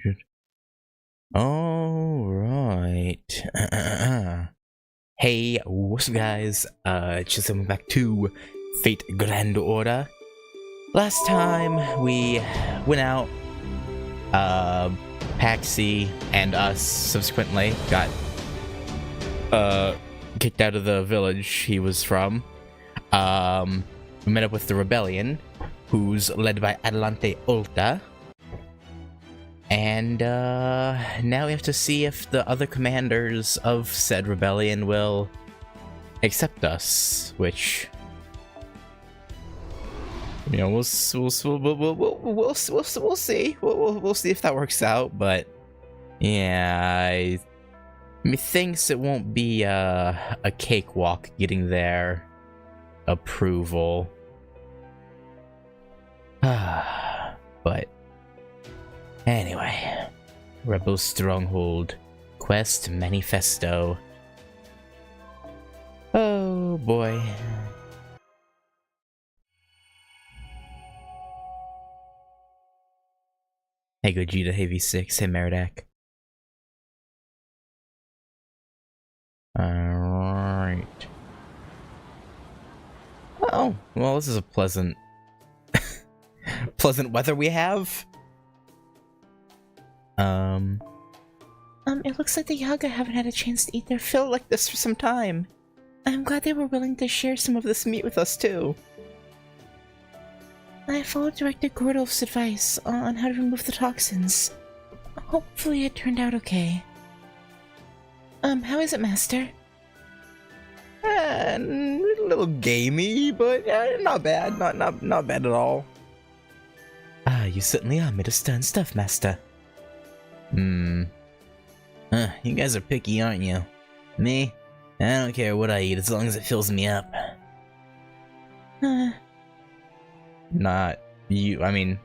100. Alright. Hey, what's up guys? Just coming back to Fate Grand Order. Last time we went out, Paxi and us subsequently got kicked out of the village he was from. We met up with the rebellion, who's led by Adelante Ulta. And now we have to see if the other commanders of said rebellion will accept us, which, you know, we'll see. We'll see if that works out. But yeah, methinks it won't be a cakewalk getting their approval. But anyway, Rebel Stronghold Quest Manifesto. Oh boy. Hey Gogeta, hey V6, hey Meridak. Alright. Oh, well, this is a pleasant weather we have. It looks like the Yaga haven't had a chance to eat their fill like this for some time. I'm glad they were willing to share some of this meat with us too. I followed Director Gordolf's advice on how to remove the toxins. Hopefully it turned out okay. How is it, Master? A little gamey, but not bad. Not bad at all. Ah, you certainly are made of stern stuff, Master. You guys are picky, aren't you? Me? I don't care what I eat as long as it fills me up. Not you, I mean...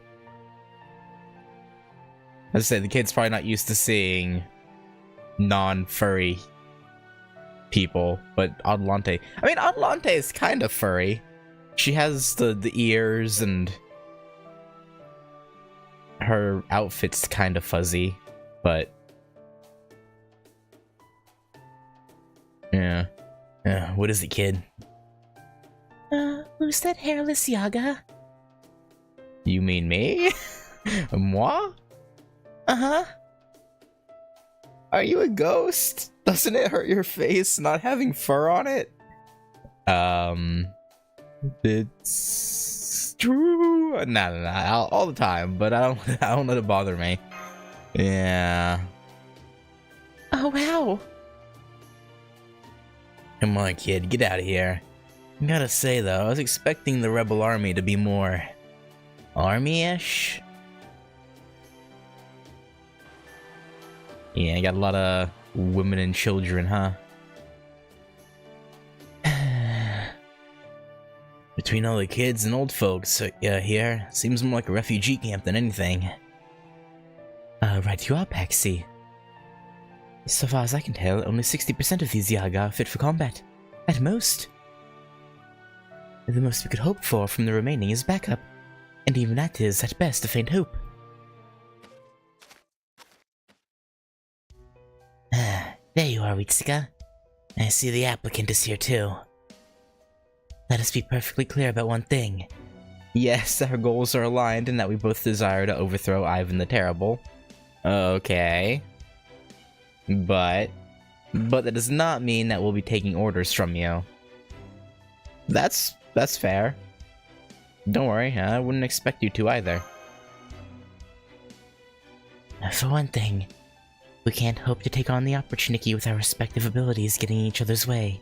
As I said, the kid's probably not used to seeing non-furry people, but Adelante... I mean, Adelante is kind of furry. She has the ears, and her outfit's kind of fuzzy, but... Yeah. What is it, kid? Who's that hairless Yaga? You mean me? Moi? Uh-huh. Are you a ghost? Doesn't it hurt your face not having fur on it? It's true. Nah, all the time, but I don't let it bother me. Yeah. Oh, wow. Come on, kid, get out of here. I gotta say, though, I was expecting the rebel army to be more army-ish. Yeah, I got a lot of women and children, huh? Between all the kids and old folks here, seems more like a refugee camp than anything. Right you are, Paxi. So far as I can tell, only 60% of these Yaga are fit for combat. At most. The most we could hope for from the remaining is backup. And even that is, at best, a faint hope. There you are, Ritsuka. I see the applicant is here too. Let us be perfectly clear about one thing. Yes, our goals are aligned in that we both desire to overthrow Ivan the Terrible. Okay. But that does not mean that we'll be taking orders from you. That's fair. Don't worry, I wouldn't expect you to either. For one thing, we can't hope to take on the opportunity with our respective abilities getting in each other's way.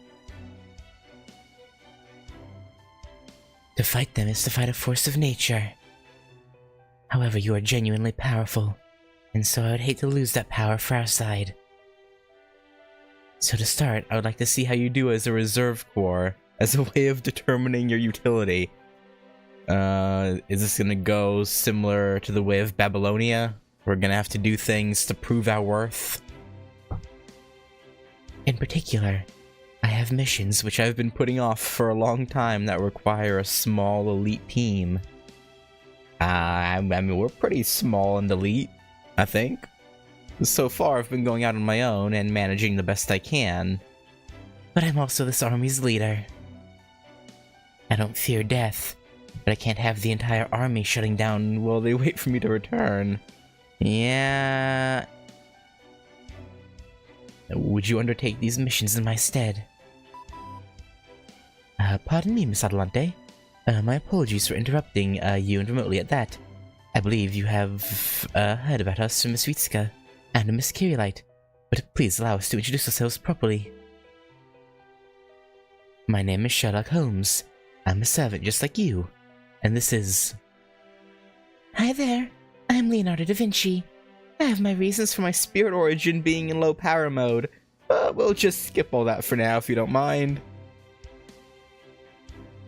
To fight them is to fight a force of nature. However, you are genuinely powerful, and so I would hate to lose that power for our side. So to start, I would like to see how you do as a reserve corps, as a way of determining your utility. Is this gonna go similar to the way of Babylonia? We're gonna have to do things to prove our worth? In particular, I have missions which I've been putting off for a long time that require a small elite team. I mean, we're pretty small and elite. I think. So far, I've been going out on my own and managing the best I can. But I'm also this army's leader. I don't fear death, but I can't have the entire army shutting down While they wait for me to return. Yeah. Would you undertake these missions in my stead? Pardon me, Miss Adelante. My apologies for interrupting you and remotely at that. I believe you have heard about us from Miss Ritska and Miss Kirillite, but please allow us to introduce ourselves properly. My name is Sherlock Holmes. I'm a servant just like you, and this is... Hi there, I'm Leonardo da Vinci. I have my reasons for my spirit origin being in low power mode, but we'll just skip all that for now if you don't mind.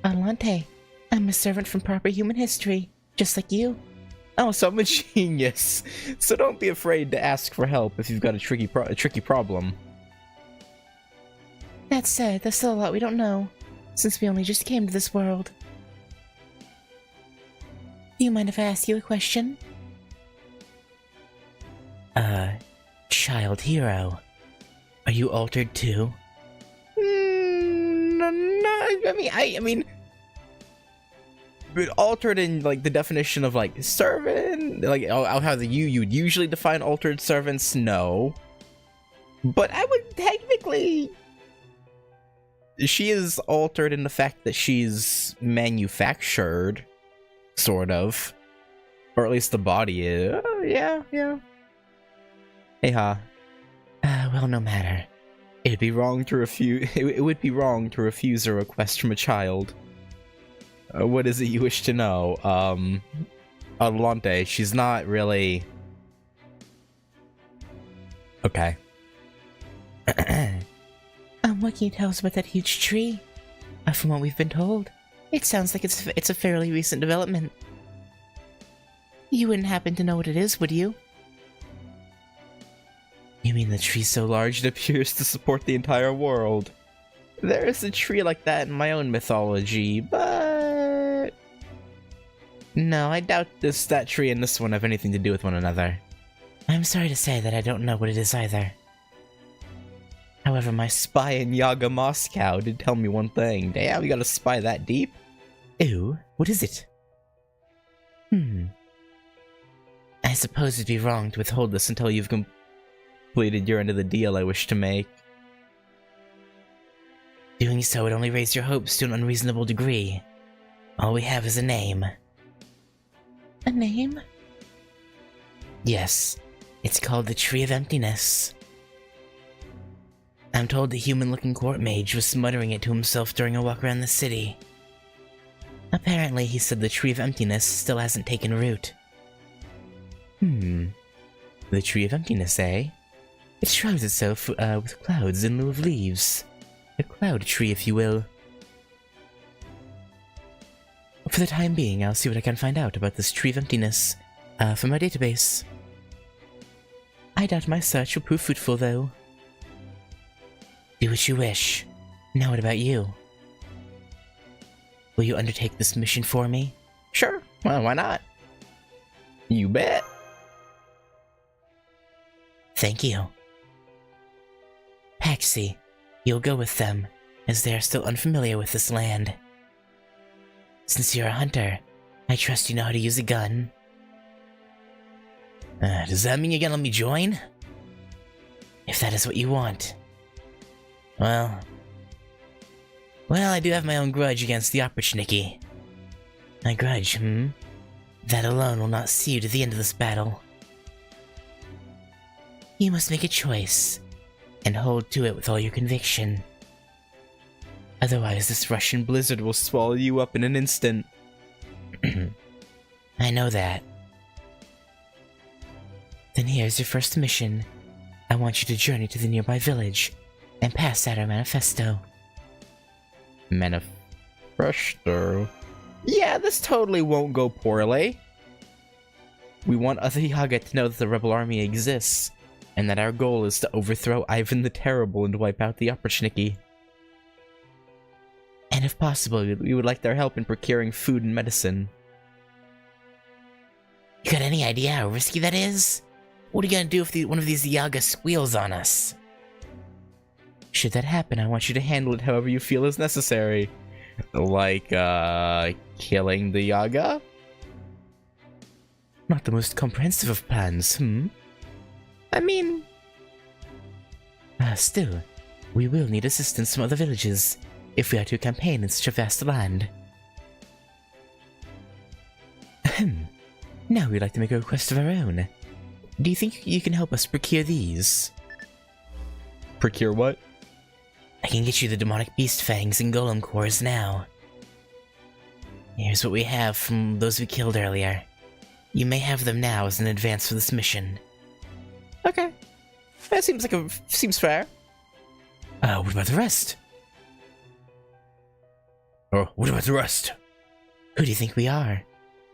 Adelante, I'm a servant from proper human history, just like you. Oh, so I'm a genius. So don't be afraid to ask for help if you've got a tricky problem. That said, there's still a lot we don't know, since we only just came to this world. Do you mind if I ask you a question? Child hero. Are you altered too? No, I mean... But altered in, like, the definition of, like, servant? Like, how you'd usually define altered servants? No. But I would technically... She is altered in the fact that she's manufactured, sort of. Or at least the body is. Yeah. Hey ha. Well, no matter. It would be wrong to refuse. It would be wrong to refuse a request from a child. What is it you wish to know? Adelante, she's not really. Okay. What can you tell us about that huge tree? From what we've been told, it sounds like it's a fairly recent development. You wouldn't happen to know what it is, would you? You mean the tree so large it appears to support the entire world? There is a tree like that in my own mythology, but... No, I doubt that tree and this one have anything to do with one another. I'm sorry to say that I don't know what it is either. However, my spy in Yaga Moscow did tell me one thing. Damn, you got a spy that deep? Ew, what is it? I suppose it'd be wrong to withhold this until you've completed your end of the deal I wish to make. Doing so would only raise your hopes to an unreasonable degree. All we have is a name. A name? Yes, it's called the Tree of Emptiness. I'm told the human-looking court mage was muttering it to himself during a walk around the city. Apparently, he said the Tree of Emptiness still hasn't taken root. The Tree of Emptiness, eh? It shrouds itself with clouds in lieu of leaves. A cloud tree, if you will. For the time being, I'll see what I can find out about this Tree of Emptiness from my database. I doubt my search will prove fruitful, though. Do what you wish. Now what about you? Will you undertake this mission for me? Sure. Well, why not? You bet. Thank you. Paxi, you'll go with them, as they are still unfamiliar with this land. Since you're a hunter, I trust you know how to use a gun. Does that mean you're gonna let me join? If that is what you want. Well, I do have my own grudge against the Opportunity. My grudge, That alone will not see you to the end of this battle. You must make a choice, and hold to it with all your conviction. Otherwise, this Russian blizzard will swallow you up in an instant. I know that. Then here's your first mission. I want you to journey to the nearby village and pass out our manifesto. Manifesto? Yeah, this totally won't go poorly. We want other Yaga to know that the rebel army exists, and that our goal is to overthrow Ivan the Terrible and wipe out the Opportunity. And if possible, we would like their help in procuring food and medicine. You got any idea how risky that is? What are you gonna do if one of these Yaga squeals on us? Should that happen, I want you to handle it however you feel is necessary. Like, killing the Yaga? Not the most comprehensive of plans, I mean... Still, we will need assistance from other villages if we are to campaign in such a vast land. Ahem. Now we'd like to make a request of our own. Do you think you can help us procure these? Procure what? I can get you the demonic beast fangs and golem cores now. Here's what we have from those we killed earlier. You may have them now as an advance for this mission. Okay. That seems fair. What about the rest? What about the rest? Who do you think we are?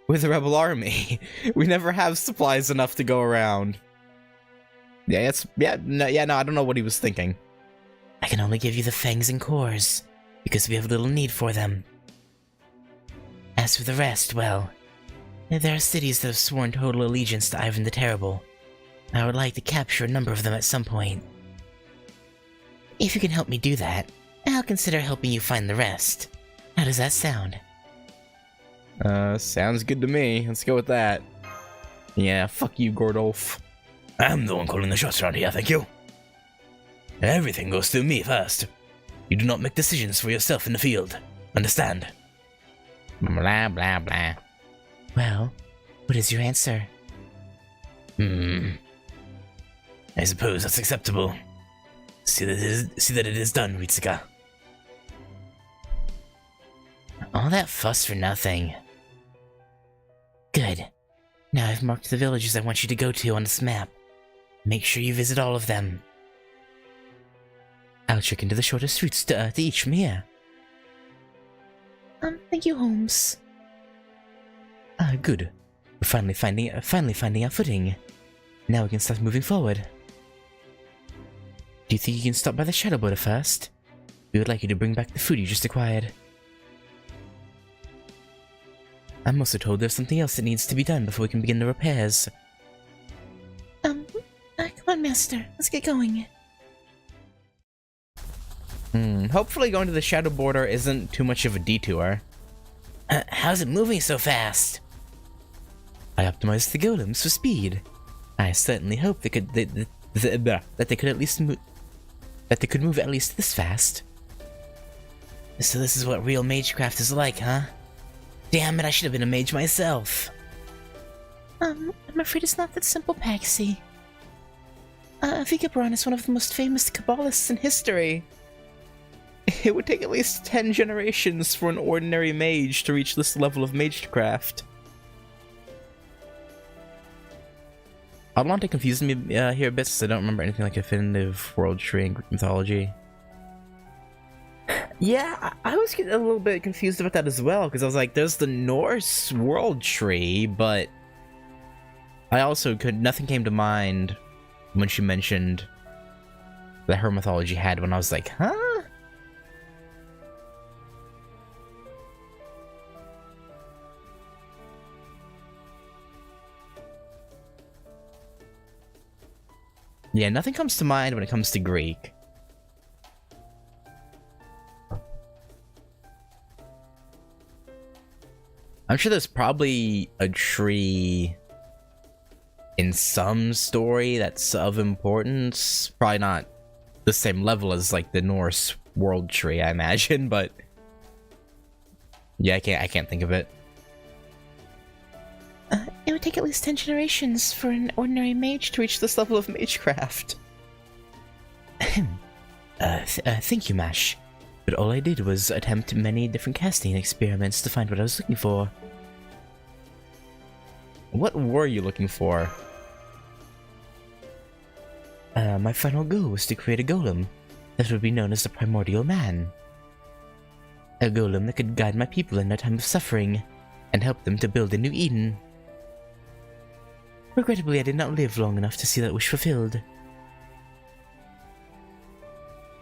We're the rebel army. We never have supplies enough to go around. No, I don't know what he was thinking. I can only give you the fangs and cores, because we have little need for them. As for the rest, well, there are cities that have sworn total allegiance to Ivan the Terrible. I would like to capture a number of them at some point. If you can help me do that, I'll consider helping you find the rest. How does that sound? Sounds good to me. Let's go with that. Yeah, fuck you, Gordolf. I'm the one calling the shots around here, thank you. Everything goes through me first. You do not make decisions for yourself in the field. Understand? Blah, blah, blah. Well, what is your answer? I suppose that's acceptable. See that it is done, Ritsuka. All that fuss for nothing. Good. Now I've marked the villages I want you to go to on this map. Make sure you visit all of them. I'll check into the shortest routes to each from here. Thank you, Holmes. Good. We're finally finding our footing. Now we can start moving forward. Do you think you can stop by the Shadow Border first? We would like you to bring back the food you just acquired. I'm also told there's something else that needs to be done before we can begin the repairs. Come on, Master. Let's get going. Hopefully going to the Shadow Border isn't too much of a detour. How's it moving so fast? I optimized the golems for speed. I certainly hope they could that they could move at least this fast. So this is what real magecraft is like, huh? Damn it, I should have been a mage myself. I'm afraid it's not that simple, Paxi. Vigabron is one of the most famous Kabbalists in history. It would take at least 10 generations for an ordinary mage to reach this level of magecraft. Atlante confused me here a bit, since I don't remember anything like Definitive World Tree in Greek mythology. Yeah, I was a little bit confused about that as well, because I was like, there's the Norse World Tree, but I also nothing came to mind when she mentioned that her mythology had one. I was like, huh? Yeah, nothing comes to mind when it comes to Greek. I'm sure there's probably a tree in some story that's of importance. Probably not the same level as like the Norse world tree, I imagine, but yeah, I can't think of it. It would take at least 10 generations for an ordinary mage to reach this level of magecraft. Thank you, Mash. But all I did was attempt many different casting experiments to find what I was looking for. What were you looking for? My final goal was to create a golem that would be known as the Primordial Man. A golem that could guide my people in their time of suffering and help them to build a new Eden. Regrettably, I did not live long enough to see that wish fulfilled.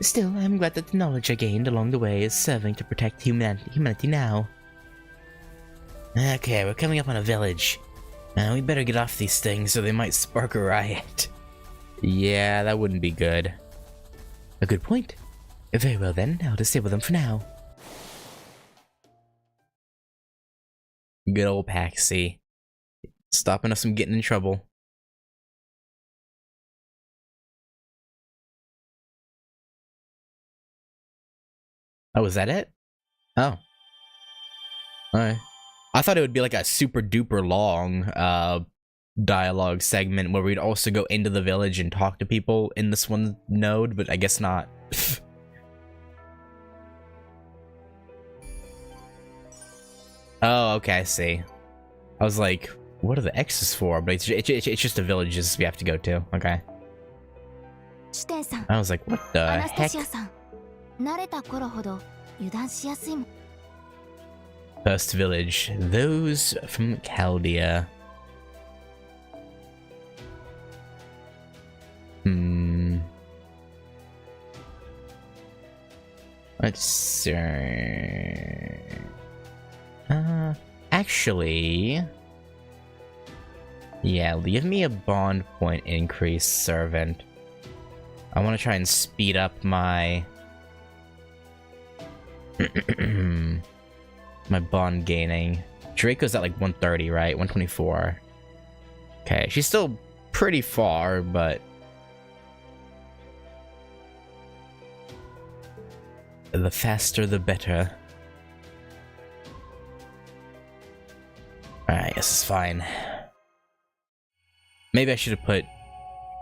Still, I am glad that the knowledge I gained along the way is serving to protect humanity now. Okay, we're coming up on a village. We better get off these things or they might spark a riot. Yeah, that wouldn't be good. A good point. Very well then, I'll disable them for now. Good old Paxi. Stopping us from getting in trouble. Oh, is that it? Oh. Alright. I thought it would be like a super duper long dialogue segment where we'd also go into the village and talk to people in this one node, but I guess not. Oh, okay, I see. I was like, what are the X's for? But it's just the villages we have to go to. Okay. 支店さん、 I was like, what ア the ナスタ heck? シアさん、慣れた頃ほど油断しやすいもん。 First village. Those from Chaldea. Let's see. Actually... Yeah, leave me a bond point increase, servant. I want to try and speed up my... my bond gaining. Draco's at like 130, right? 124. Okay, she's still pretty far, but... the faster the better. Alright, this is fine. Maybe I should have put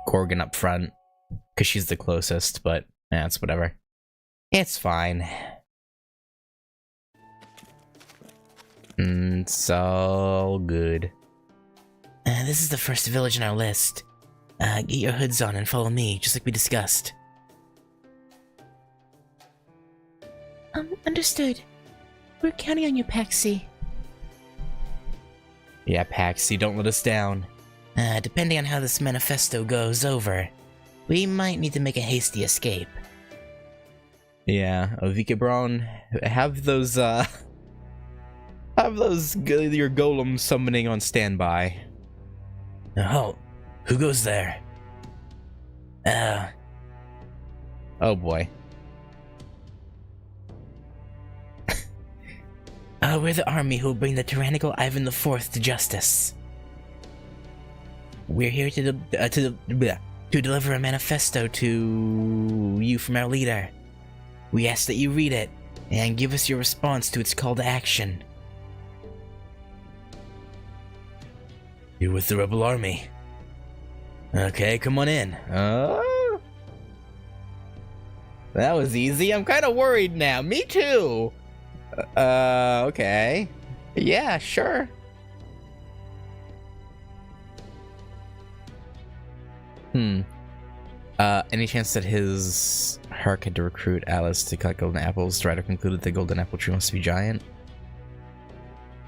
Gorgon up front, because she's the closest, but yeah, it's whatever. It's fine. It's all good. This is the first village on our list. Get your hoods on and follow me, just like we discussed. Understood. We're counting on you, Paxi. Yeah, Paxi, don't let us down. Depending on how this manifesto goes over, we might need to make a hasty escape. Yeah, Vika Braun, have those, your golems summoning on standby. Oh, who goes there? Oh boy. We're the army who will bring the tyrannical Ivan IV to justice. We're here to deliver a manifesto to you from our leader. We ask that you read it and give us your response to its call to action. You're with the rebel army. Okay, come on in. That was easy. I'm kind of worried now. Me too. Okay. Yeah, sure. Any chance that Herc had to recruit Alice to collect golden apples? Strider concluded the golden apple tree must be giant.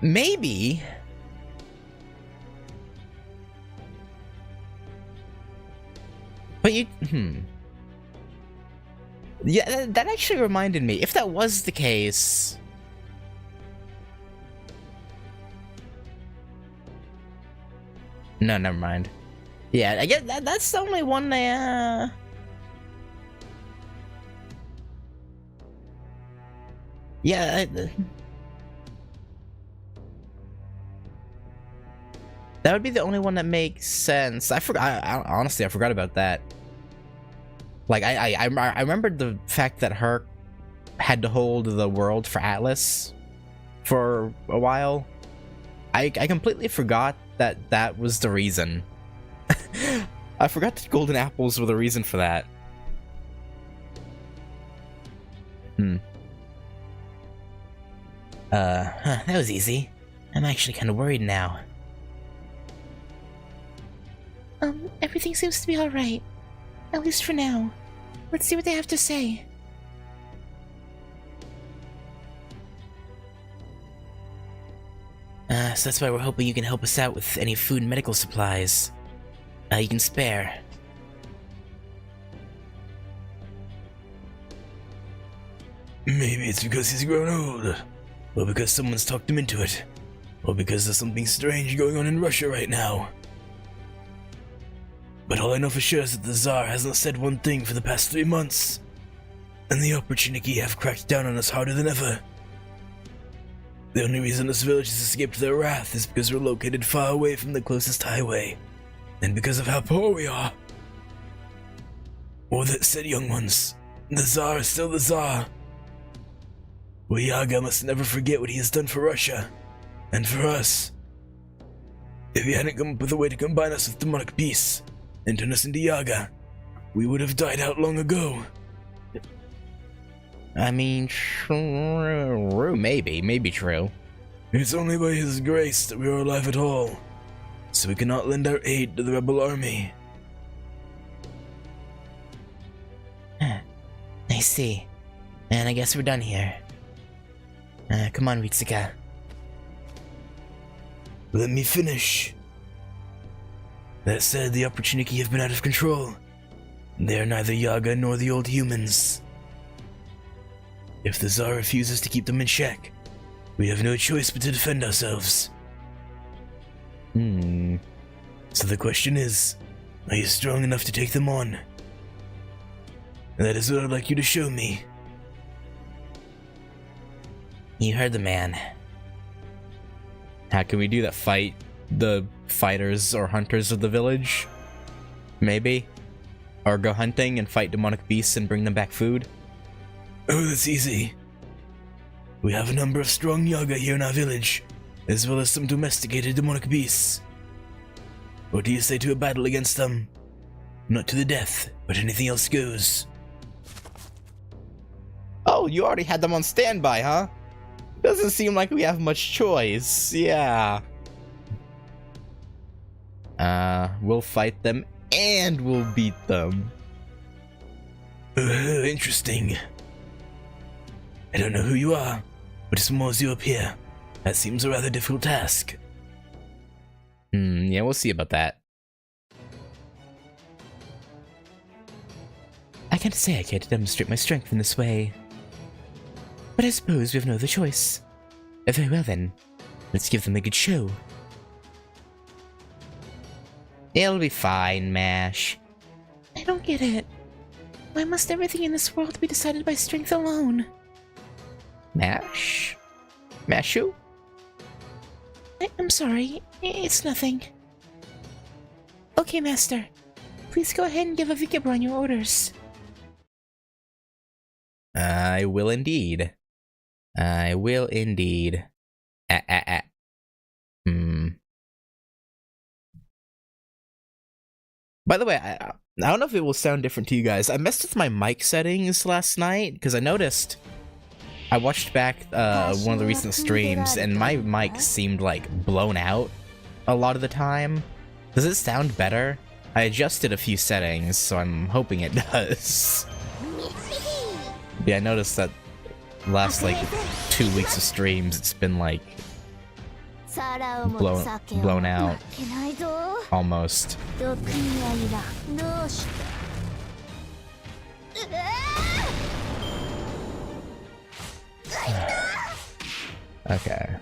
Maybe. But you, Yeah, that actually reminded me. If that was the case... No, never mind. Yeah, I guess that's the only one they, Yeah, that would be the only one that makes sense. I honestly, I forgot about that. Like, I remembered the fact that Herc had to hold the world for Atlas for a while. I completely forgot that was the reason. I forgot that golden apples were the reason for that. That was easy. I'm actually kind of worried now. Everything seems to be alright. At least for now. Let's see what they have to say. So that's why we're hoping you can help us out with any food and medical supplies. You can spare. Maybe it's because he's grown old. Or because someone's talked him into it. or because there's something strange going on in Russia right now. But all I know for sure is that the Tsar hasn't said one thing for the past 3 months, and the Opportunity have cracked down on us harder than ever. The only reason this village has escaped their wrath is because we're located far away from the closest highway, and because of how poor we are. Or that said, young ones, the Tsar is still the Tsar. We Yaga must never forget what he has done for Russia, and for us. If he hadn't come up with a way to combine us with demonic peace, and turn us into Yaga, we would have died out long ago. I mean, true, maybe true. It's only by his grace that we are alive at all, so we cannot lend our aid to the rebel army. I see. And I guess we're done here. Come on, Ritsuka. Let me finish. That said, the Opportunity have been out of control. They are neither Yaga nor the old humans. If the Tsar refuses to keep them in check, we have no choice but to defend ourselves. So the question is, are you strong enough to take them on? And that is what I'd like you to show me. You heard the man. How can we do that? Fight the fighters or hunters of the village? Maybe? Or go hunting and fight demonic beasts and bring them back food? Oh, that's easy. We have a number of strong Yaga here in our village, as well as some domesticated demonic beasts. What do you say to a battle against them? Not to the death, but anything else goes. Oh, you already had them on standby, huh? Doesn't seem like we have much choice. Yeah. We'll fight them and we'll beat them. Interesting. I don't know who you are, but as small as you appear, that seems a rather difficult task. Yeah, we'll see about that. I can't say I care to demonstrate my strength in this way. But I suppose we have no other choice. Very well then, let's give them a good show. It'll be fine, Mash. I don't get it. Why must everything in this world be decided by strength alone? Mash? Mashu? I'm sorry, it's nothing. Okay, Master. Please go ahead and give Avikabron your orders. I will indeed. I will indeed. By the way, I don't know if it will sound different to you guys. I messed with my mic settings last night because I noticed I watched back one of the recent streams and my mic seemed like blown out a lot of the time. Does it sound better? I adjusted a few settings, so I'm hoping it does. Yeah, I noticed that last like 2 weeks of streams, it's been like blown out almost. Okay.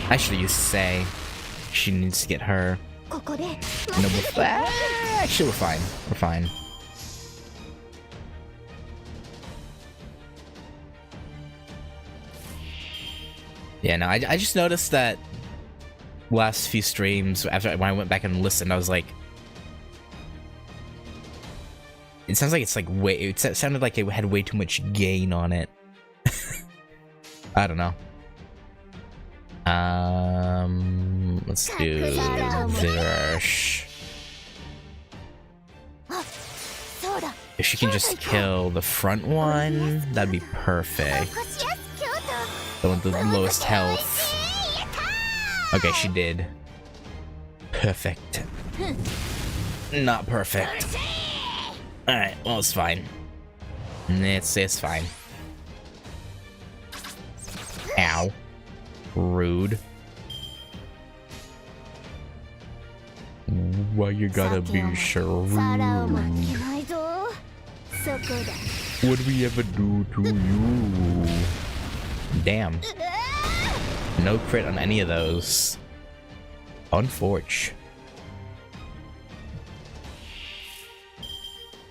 I should have used Say. She needs to get her. Noble. Actually, we're fine. We're fine. Yeah, no, I just noticed that last few streams, when I went back and listened, I was like, it sounds like it's like it sounded like it had way too much gain on it. I don't know. Let's do this. If she can just kill the front one, that'd be perfect. The one with the lowest health. Okay, she did. Perfect. Not perfect. Alright, well, it's fine. It's fine. Ow. Rude. Why you gotta be so 皿をも rude? 負けないぞそこだ What did we ever do to you? Damn. No crit on any of those. Unforge.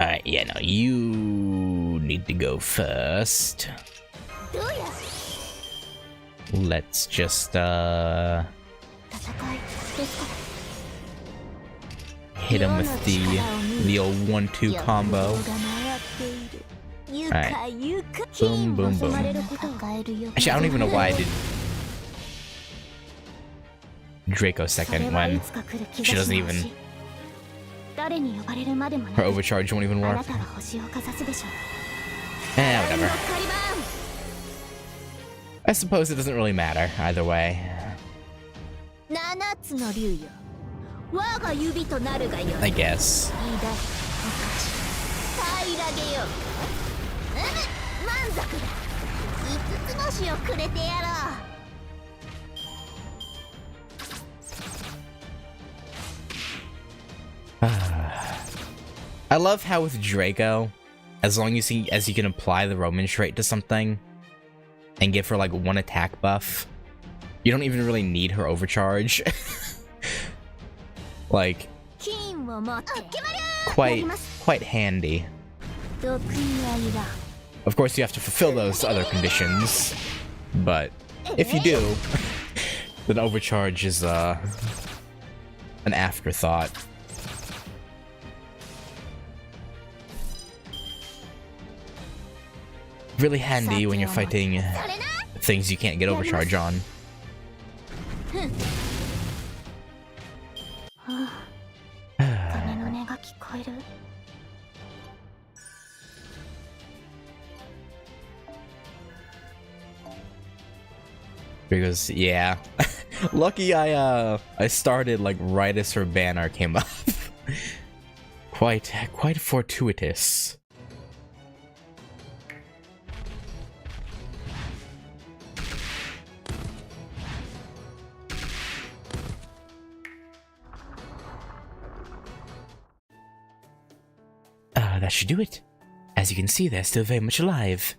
Alright, yeah, no, you need to go first. どうや Let's just, 戦いですか hit him with the old 1-2 combo. ゆ Alright. かゆか Boom, boom, boom. 抱えるよ Actually, I don't even know why I did Draco それ second はい when つか来る気 she がし doesn't ま even, す誰に呼ばれるまでもな her く overcharge won't even あ work. なたが星をかざすでしょう Eh, 第二 whatever. のカリバ I suppose it doesn't really matter either way. ン七つの竜よ我が指となるがよ I guess. 偉大おかし平らげよ満足だ五つ星をくれてやろう I love how with Draco, as long as you can apply the Roman trait to something and give her like one attack buff, you don't even really need her overcharge. Like, 金を持って決まり quite handy. 毒にはいらん Of course, you have to fulfill those other conditions, but if you do, then overcharge is an afterthought. Really handy when you're fighting things you can't get overcharge on. 鐘の音が聞こえる Because yeah, lucky I started like right as her banner came up. quite fortuitous. That should do it. As you can see, they're still very much alive.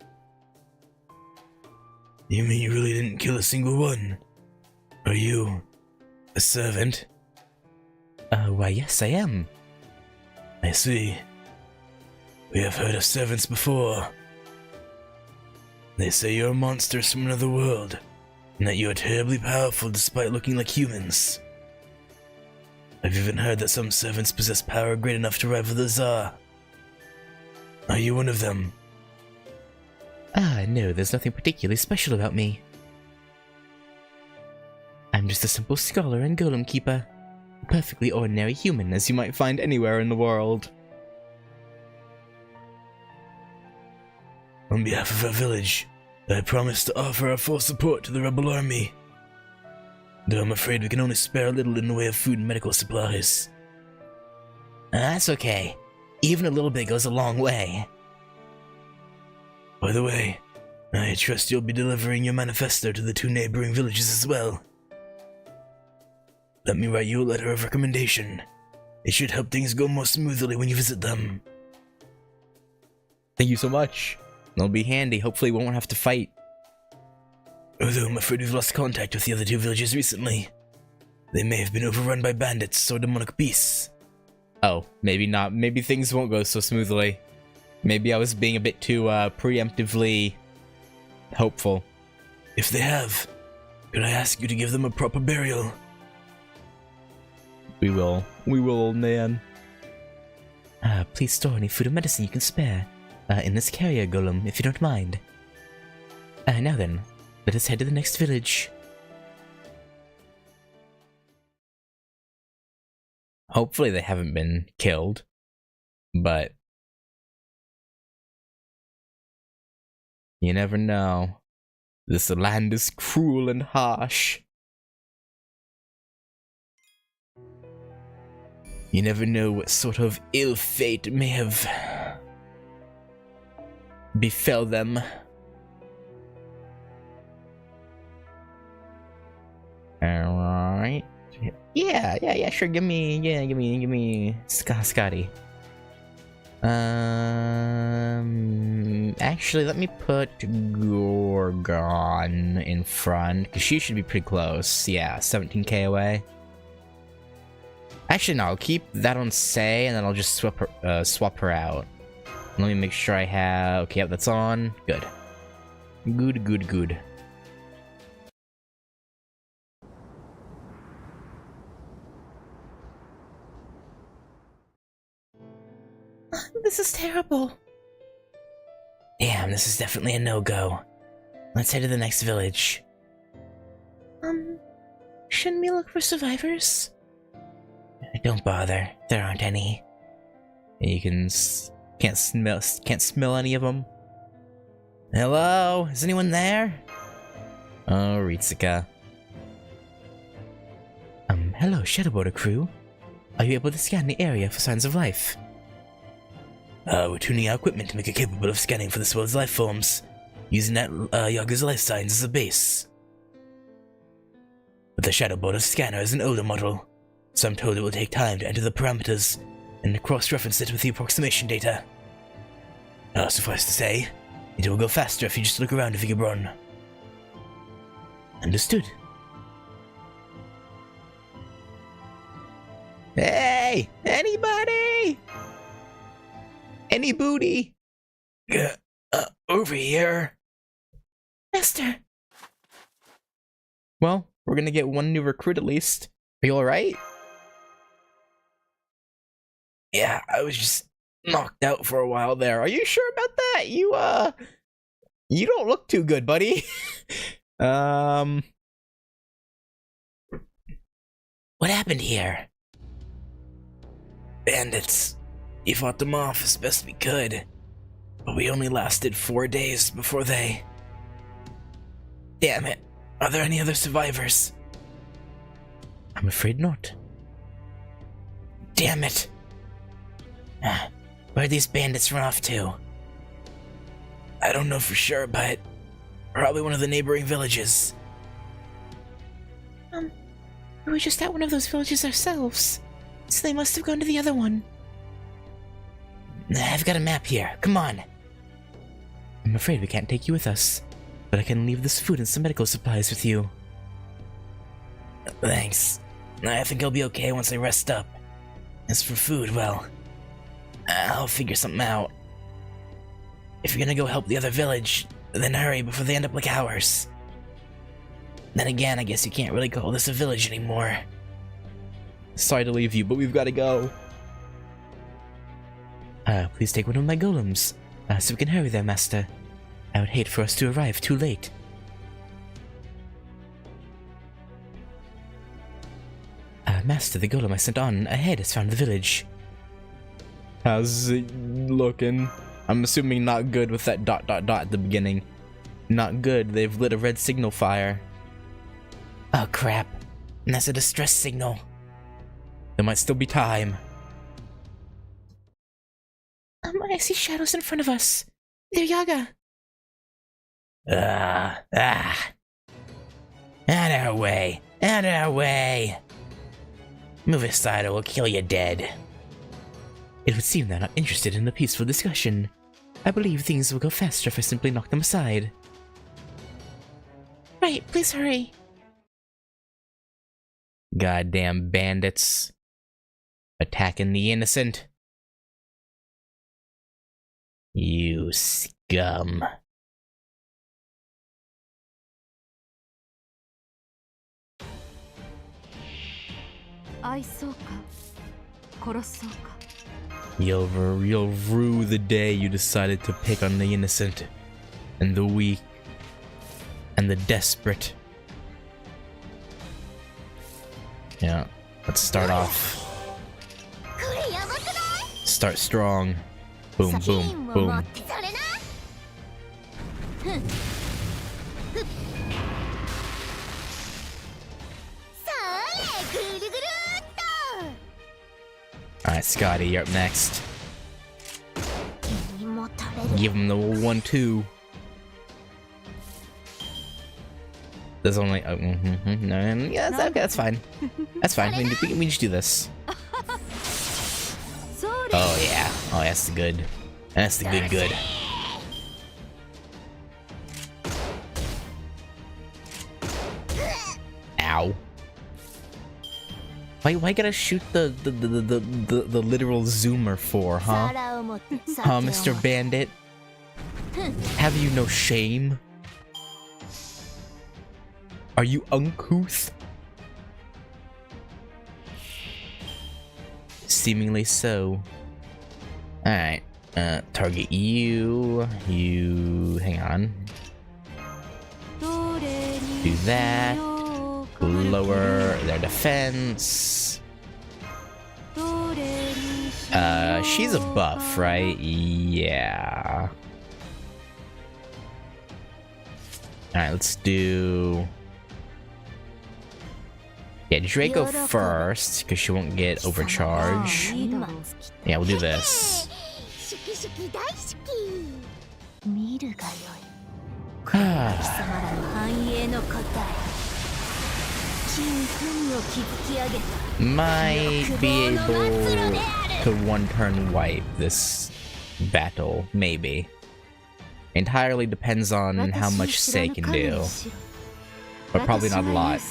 You mean you really didn't kill a single one? Are you a servant? Why yes, I am. I see. We have heard of servants before. They say you're monsters from another world, and that you are terribly powerful despite looking like humans. I've even heard that some servants possess power great enough to rival the Tsar. Are you one of them? No, there's nothing particularly special about me. I'm just a simple scholar and golem keeper. A perfectly ordinary human, as you might find anywhere in the world. On behalf of our village, I promise to offer our full support to the rebel army. Though I'm afraid we can only spare a little in the way of food and medical supplies. That's okay. Even a little bit goes a long way. By the way, I trust you'll be delivering your manifesto to the two neighboring villages as well. Let me write you a letter of recommendation. It should help things go more smoothly when you visit them. Thank you so much. It'll be handy. Hopefully we won't have to fight. Although I'm afraid we've lost contact with the other two villages recently. They may have been overrun by bandits or demonic beasts. Oh, maybe not. Maybe things won't go so smoothly. Maybe I was being a bit too preemptively hopeful. If they have, could I ask you to give them a proper burial? We will, old man. Please store any food or medicine you can spare in this carrier golem, if you don't mind. Now then, let us head to the next village. Hopefully they haven't been killed, but you never know. This land is cruel and harsh. You never know what sort of ill fate may have befell them. Alright. Yeah, sure. Give me Scotty. Actually, let me put Gorgon in front, because she should be pretty close. Yeah, 17k away. Actually, no, I'll keep that on Say, and then I'll just swap her out. Let me make sure I have... Okay, yep, that's on. Good. Good. This is terrible. Damn, this is definitely a no-go. Let's head to the next village. Shouldn't we look for survivors? Don't bother. There aren't any. You can't smell any of them. Hello? Is anyone there? Oh, Ritsuka. Hello, Shadowboarder crew. Are you able to scan the area for signs of life? We're tuning our equipment to make it capable of scanning for this world's life forms, using that Yaga's life signs as a base. But the Shadowboarder scanner is an older model, so I'm told it will take time to enter the parameters and cross-reference it with the approximation data. Suffice to say, it will go faster if you just look around Vigabron. Understood. Hey! Anybody? Any booty? Over here. Master! Well, we're gonna get one new recruit at least. Are you alright? Yeah, I was just knocked out for a while there. Are you sure about that? You don't look too good, buddy. What happened here? Bandits. We fought them off as best we could, but we only lasted 4 days before they... Damn it. Are there any other survivors? I'm afraid not. Damn it. Where'd these bandits run off to? I don't know for sure, but probably one of the neighboring villages. We were just at one of those villages ourselves, so they must have gone to the other one. I've got a map here. Come on. I'm afraid we can't take you with us, but I can leave this food and some medical supplies with you. Thanks. I think I'll be okay once I rest up. As for food, well, I'll figure something out. If you're gonna go help the other village, then hurry before they end up like ours. Then again, I guess you can't really call this a village anymore. Sorry to leave you, but we've gotta go. Please take one of my golems, so we can hurry there, Master. I would hate for us to arrive too late. Master, the golem I sent on ahead has found the village. How's it looking? I'm assuming not good with that ... at the beginning. Not good, they've lit a red signal fire. Oh crap, that's a distress signal. There might still be time. I see shadows in front of us. They're Yaga. Out of our way! Out of our way! Move aside or we'll kill you dead. It would seem they're not interested in a peaceful discussion. I believe things will go faster if I simply knock them aside. Right, please hurry. Goddamn bandits. Attacking the innocent. You scum. You'll rue the day you decided to pick on the innocent, and the weak, and the desperate. Yeah, let's start off. Start strong. Boom, boom, boom. Alright, Scotty, you're up next. Give him the 1-2. There's only no, yeah, okay, that's fine. That's fine. We just do this. Oh yeah. Oh, that's the good. That's the good. Ow. Why gotta shoot the literal zoomer for, huh? Huh, Mr. Bandit? Have you no shame? Are you uncouth? Seemingly so. Alright, target you. You, hang on. Do that. Lower their defense. She's a buff, right? Yeah. Alright, let's do... Yeah, Draco first, because she won't get overcharged. Yeah, we'll do this. Might be able to one-turn wipe this battle, maybe. Entirely depends on how much Sei can do. But probably not a lot.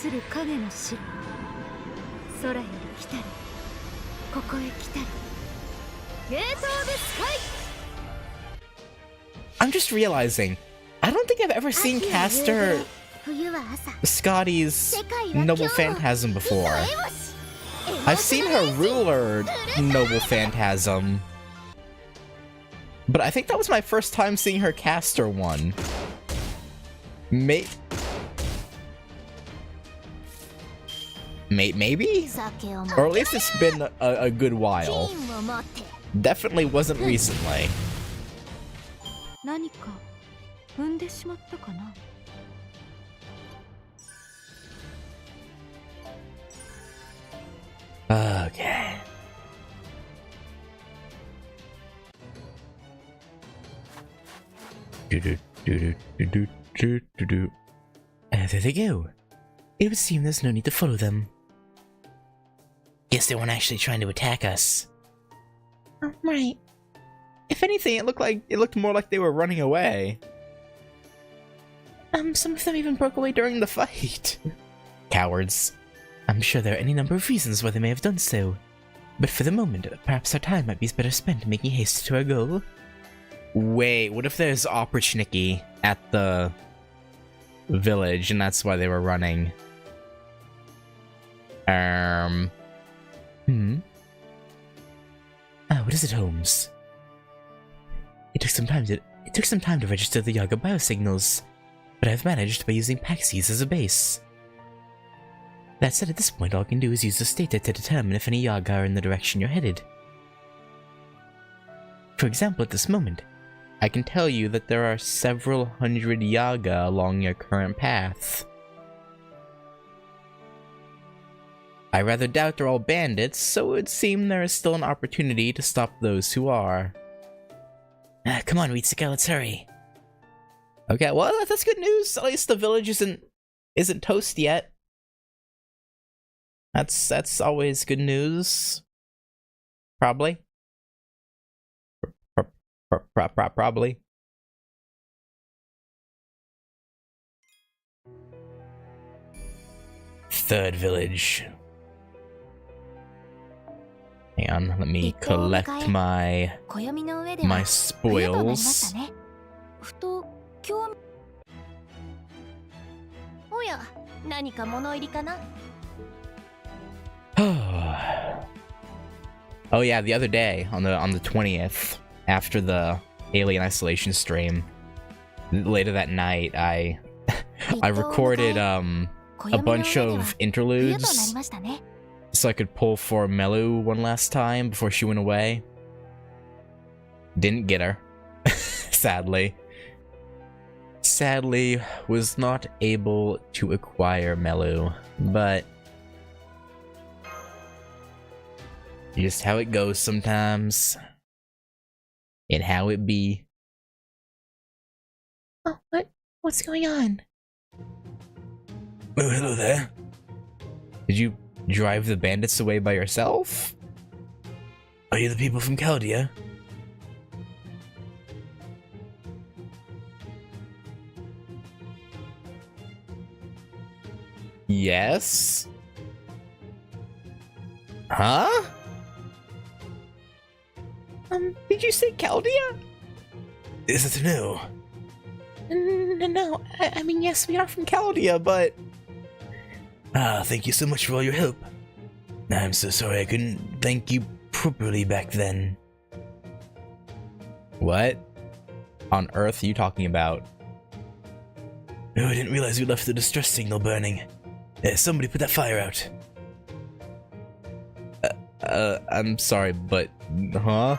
I'm just realizing, I don't think I've ever seen Caster Scotty's Noble Phantasm before. I've seen her Ruler Noble Phantasm, but I think that was my first time seeing her Caster one. Maybe? Or at least it's been a good while. Definitely wasn't recently. Okay. There they go. It would seem there's no need to follow them. Guess they weren't actually trying to attack us. Right. If anything, it looked more like they were running away. Some of them even broke away during the fight. Cowards. I'm sure there are any number of reasons why they may have done so. But for the moment, perhaps our time might be better spent making haste to our goal. Wait, what if there's opportunity at the village and that's why they were running? What is it, Holmes? It took some time to register the Yaga biosignals, but I've managed by using Paxies as a base. That said, at this point all I can do is use the Stata to determine if any Yaga are in the direction you're headed. For example, at this moment, I can tell you that there are several hundred Yaga along your current path. I rather doubt they're all bandits, so it would seem there is still an opportunity to stop those who are. Come on, Ritsuka, let's hurry. Okay, well, that's good news. At least the village isn't toast yet. That's always good news. Probably. Probably. Third village. Hang on, let me collect my spoils. Oh yeah, the other day on the 20th, after the Alien Isolation stream, later that night, I recorded a bunch of interludes so I could pull for Melu one last time before she went away. Didn't get her, sadly. Sadly, was not able to acquire Melu, but just how it goes sometimes. And how it be. Oh, what's going on? Oh, hello there. Did you drive the bandits away by yourself? Are you the people from Chaldea? Yes. Huh? Did you say Chaldea? Is it no? No, I mean, yes, we are from Chaldea, but... Ah, thank you so much for all your help. I'm so sorry I couldn't thank you properly back then. What on earth are you talking about? Oh, I didn't realize we left the distress signal burning. Somebody put that fire out. I'm sorry, but... Huh?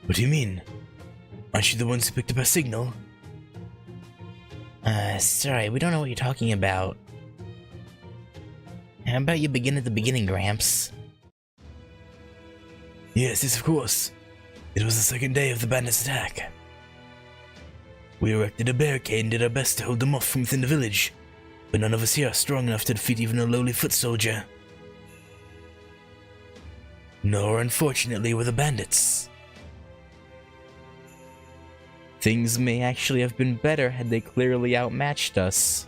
What do you mean? Aren't you the ones who picked up our signal? Sorry, we don't know what you're talking about. How about you begin at the beginning, Gramps? Yes, of course. It was the second day of the bandits' attack. We erected a barricade and did our best to hold them off from within the village, but none of us here are strong enough to defeat even a lowly foot soldier. Nor, unfortunately, were the bandits. Things may actually have been better had they clearly outmatched us.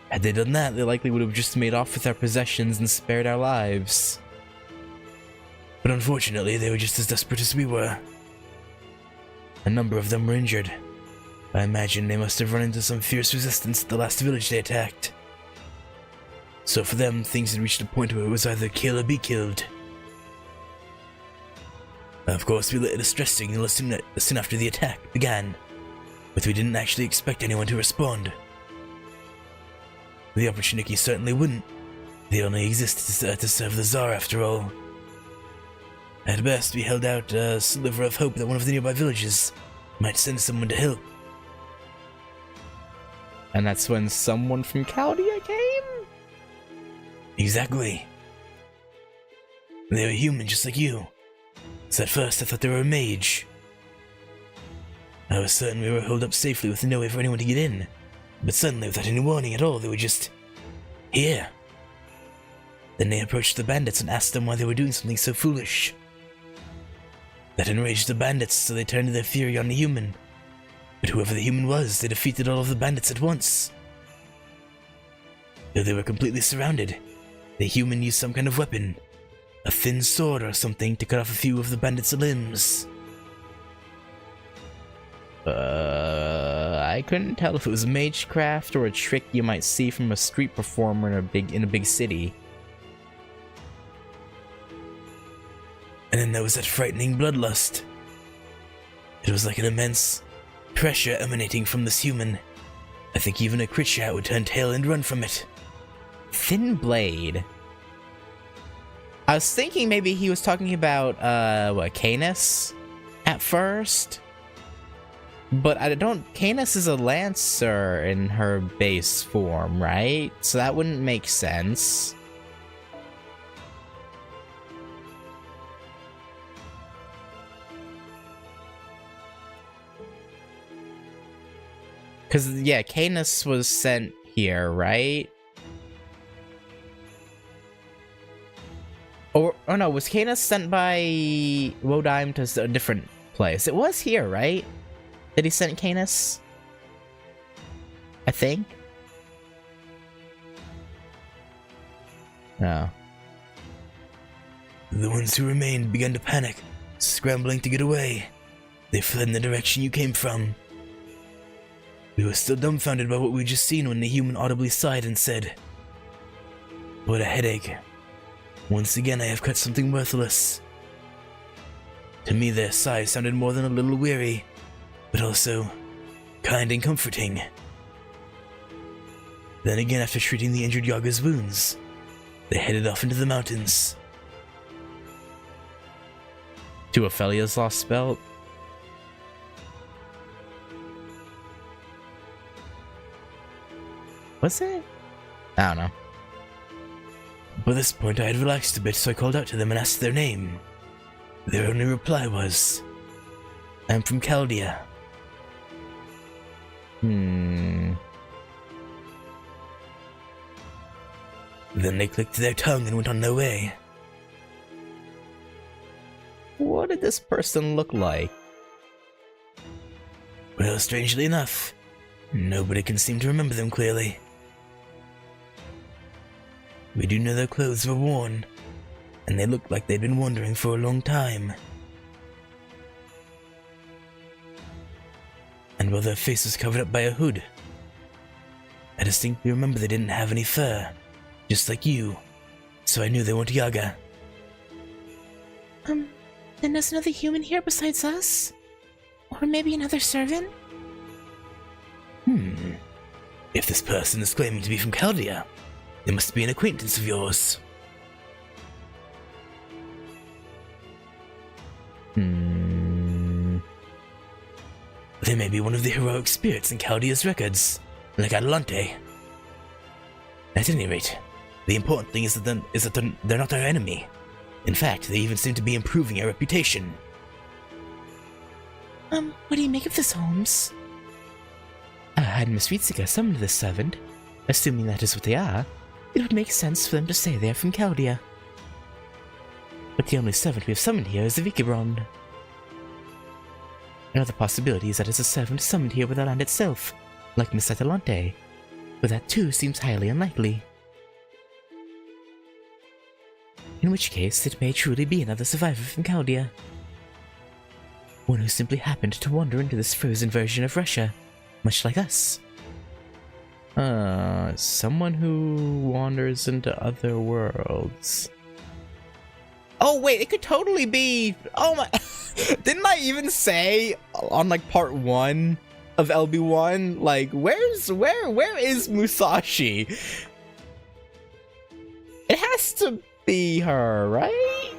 Had they done that, they likely would have just made off with our possessions and spared our lives. But unfortunately, they were just as desperate as we were. A number of them were injured. I imagine they must have run into some fierce resistance at the last village they attacked. So for them, things had reached a point where it was either kill or be killed. Of course, we lit a distress signal as soon after the attack began, but we didn't actually expect anyone to respond. The opportunity certainly wouldn't. They only exist to serve the Tsar, after all. At best, we held out a sliver of hope that one of the nearby villages might send someone to help. And that's when someone from Chaldea came? Exactly. They were human just like you. So at first I thought they were a mage. I was certain we were holed up safely with no way for anyone to get in. But suddenly, without any warning at all, they were just... here. Then they approached the bandits and asked them why they were doing something so foolish. That enraged the bandits, so they turned their fury on the human. But whoever the human was, they defeated all of the bandits at once. Though they were completely surrounded, the human used some kind of weapon. A thin sword or something to cut off a few of the bandits' limbs. I couldn't tell if it was magecraft or a trick you might see from a street performer in a big city. And then there was that frightening bloodlust. It was like an immense pressure emanating from this human. I think even a crit shot would turn tail and run from it. Thin blade. I was thinking maybe he was talking about, Canis at first? But I don't... Canis is a lancer in her base form, right? So that wouldn't make sense. Because, yeah, Canis was sent here, right? Or no, was Canis sent by Wodime to a different place? It was here, right? Did he send Canis? I think. No. The ones who remained began to panic, scrambling to get away. They fled in the direction you came from. We were still dumbfounded by what we'd just seen when the human audibly sighed and said, "What a headache. Once again I have cut something worthless." To me their sigh sounded more than a little weary, but also kind and comforting. Then again, after treating the injured Yaga's wounds, they headed off into the mountains. To Ophelia's lost belt? Was it? I don't know. By this point I had relaxed a bit, so I called out to them and asked their name. Their only reply was, "I'm from Chaldea." Hmm. Then they clicked their tongue and went on their way. What did this person look like? Well, strangely enough, nobody can seem to remember them clearly. We do know their clothes were worn, and they looked like they'd been wandering for a long time. And while their face was covered up by a hood, I distinctly remember they didn't have any fur, just like you, so I knew they weren't Yaga. Then there's another human here besides us? Or maybe another servant? If this person is claiming to be from Chaldea, they must be an acquaintance of yours. They may be one of the heroic spirits in Chaldea's records, like Adelante. At any rate, the important thing is that they're not our enemy. In fact, they even seem to be improving our reputation. What do you make of this, Holmes? Had Miss Ritsuka summoned this servant, assuming that is what they are, it would make sense for them to say they are from Chaldea. But the only servant we have summoned here is the Vikibron. Another possibility is that it's a servant summoned here by the land itself, like Miss Atalante, but that too seems highly unlikely. In which case, it may truly be another survivor from Chaldea. One who simply happened to wander into this frozen version of Russia, much like us. Someone who wanders into other worlds. Oh wait, it could totally be. Oh my! Didn't I even say on like part 1 of LB1? Like, where is Musashi? It has to be her, right?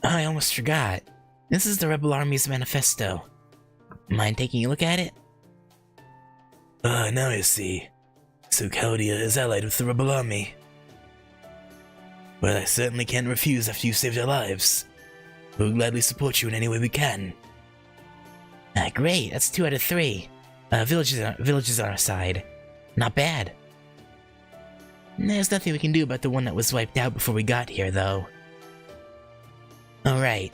I almost forgot. This is the Rebel Army's manifesto. Mind taking a look at it? Now I see. So Chaldea is allied with the Rebel Army. Well, I certainly can't refuse after you saved our lives. We'll gladly support you in any way we can. Great, that's 2 out of 3. Villages on our side. Not bad. There's nothing we can do about the one that was wiped out before we got here, though. Alright.